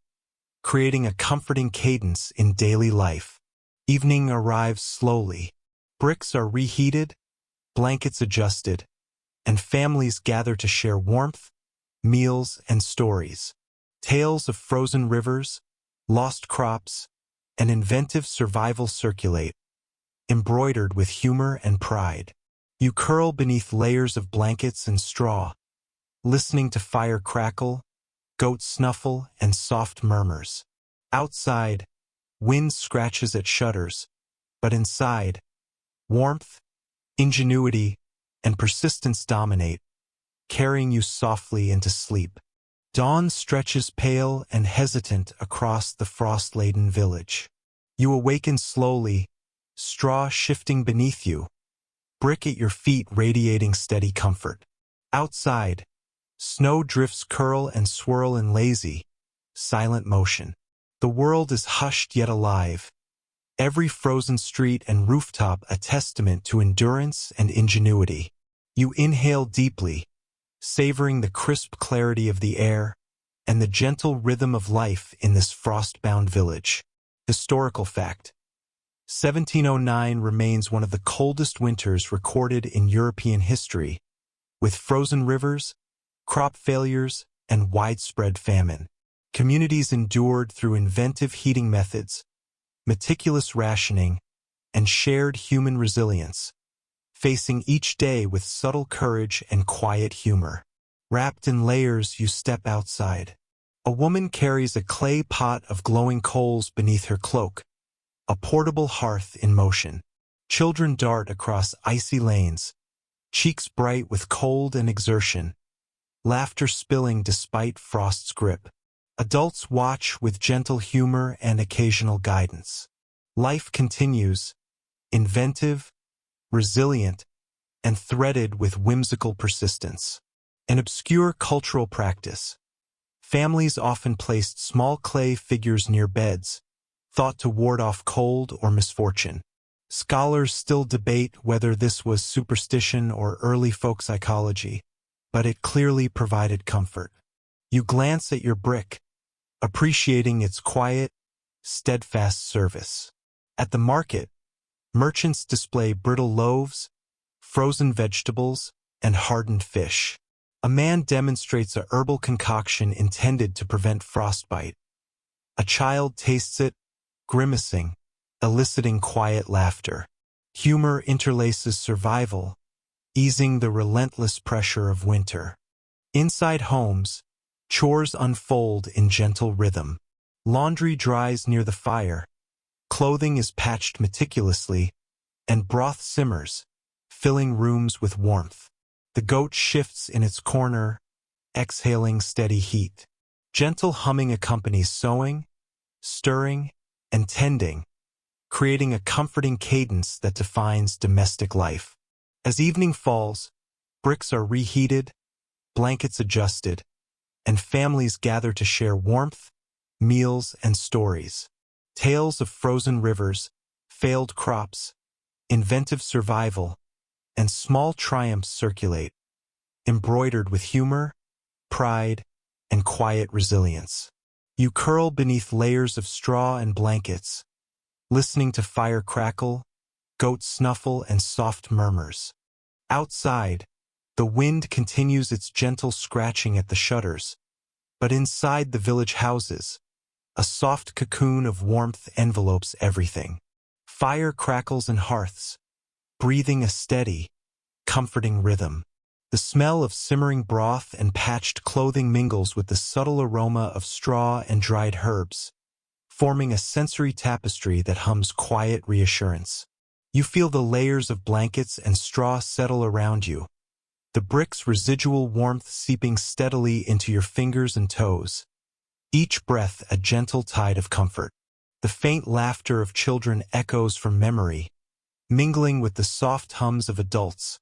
creating a comforting cadence in daily life. Evening arrives slowly. Bricks are reheated, blankets adjusted, and families gather to share warmth, meals, and stories. Tales of frozen rivers, lost crops, and inventive survival circulate, embroidered with humor and pride. You curl beneath layers of blankets and straw, listening to fire crackle, goat snuffle, and soft murmurs. Outside, wind scratches at shutters, but inside, warmth, ingenuity, and persistence dominate, carrying you softly into sleep. Dawn stretches pale and hesitant across the frost-laden village. You awaken slowly, straw shifting beneath you, brick at your feet radiating steady comfort. Outside, snow drifts curl and swirl in lazy, silent motion. The world is hushed yet alive, every frozen street and rooftop a testament to endurance and ingenuity. You inhale deeply, savoring the crisp clarity of the air and the gentle rhythm of life in this frost-bound village. Historical fact: 1709 remains one of the coldest winters recorded in European history, with frozen rivers, crop failures, and widespread famine. Communities endured through inventive heating methods, meticulous rationing, and shared human resilience, facing each day with subtle courage and quiet humor. Wrapped in layers, you step outside. A woman carries a clay pot of glowing coals beneath her cloak, a portable hearth in motion. Children dart across icy lanes, cheeks bright with cold and exertion, laughter spilling despite frost's grip. Adults watch with gentle humor and occasional guidance. Life continues, inventive, resilient, and threaded with whimsical persistence. An obscure cultural practice. Families often placed small clay figures near beds, thought to ward off cold or misfortune. Scholars still debate whether this was superstition or early folk psychology, but it clearly provided comfort. You glance at your brick, appreciating its quiet, steadfast service. At the market, merchants display brittle loaves, frozen vegetables, and hardened fish. A man demonstrates a herbal concoction intended to prevent frostbite. A child tastes it, grimacing, eliciting quiet laughter. Humor interlaces survival, easing the relentless pressure of winter. Inside homes, chores unfold in gentle rhythm. Laundry dries near the fire, clothing is patched meticulously, and broth simmers, filling rooms with warmth. The goat shifts in its corner, exhaling steady heat. Gentle humming accompanies sewing, stirring, and tending, creating a comforting cadence that defines domestic life. As evening falls, bricks are reheated, blankets adjusted, and families gather to share warmth, meals, and stories. Tales of frozen rivers, failed crops, inventive survival, and small triumphs circulate, embroidered with humor, pride, and quiet resilience. You curl beneath layers of straw and blankets, listening to fire crackle, goat snuffle, and soft murmurs. Outside, the wind continues its gentle scratching at the shutters, but inside the village houses, a soft cocoon of warmth envelopes everything. Fire crackles in hearths, breathing a steady, comforting rhythm. The smell of simmering broth and patched clothing mingles with the subtle aroma of straw and dried herbs, forming a sensory tapestry that hums quiet reassurance. You feel the layers of blankets and straw settle around you, the brick's residual warmth seeping steadily into your fingers and toes, each breath a gentle tide of comfort. The faint laughter of children echoes from memory, mingling with the soft hums of adults,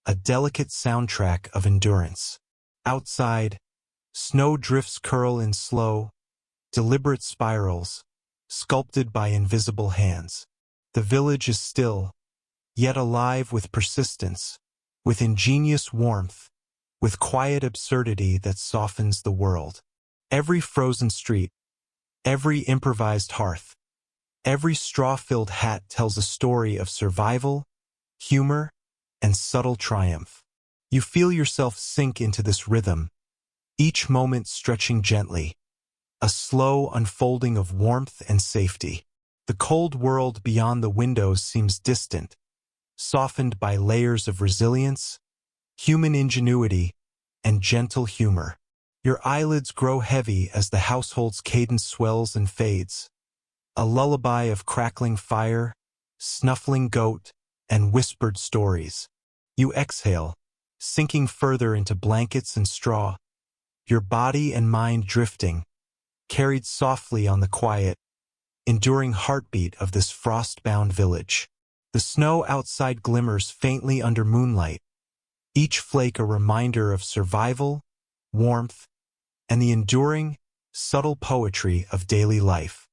a delicate soundtrack of endurance. Outside, snow drifts curl in slow, deliberate spirals, sculpted by invisible hands. The village is still, yet alive with persistence, with ingenious warmth, with quiet absurdity that softens the world. Every frozen street, every improvised hearth, every straw-filled hat tells a story of survival, humor, and subtle triumph. You feel yourself sink into this rhythm, each moment stretching gently, a slow unfolding of warmth and safety. The cold world beyond the windows seems distant, softened by layers of resilience, human ingenuity, and gentle humor. Your eyelids grow heavy as the household's cadence swells and fades, a lullaby of crackling fire, snuffling goat, and whispered stories. You exhale, sinking further into blankets and straw, your body and mind drifting, carried softly on the quiet, enduring heartbeat of this frost-bound village. The snow outside glimmers faintly under moonlight, each flake a reminder of survival, warmth, and the enduring, subtle poetry of daily life.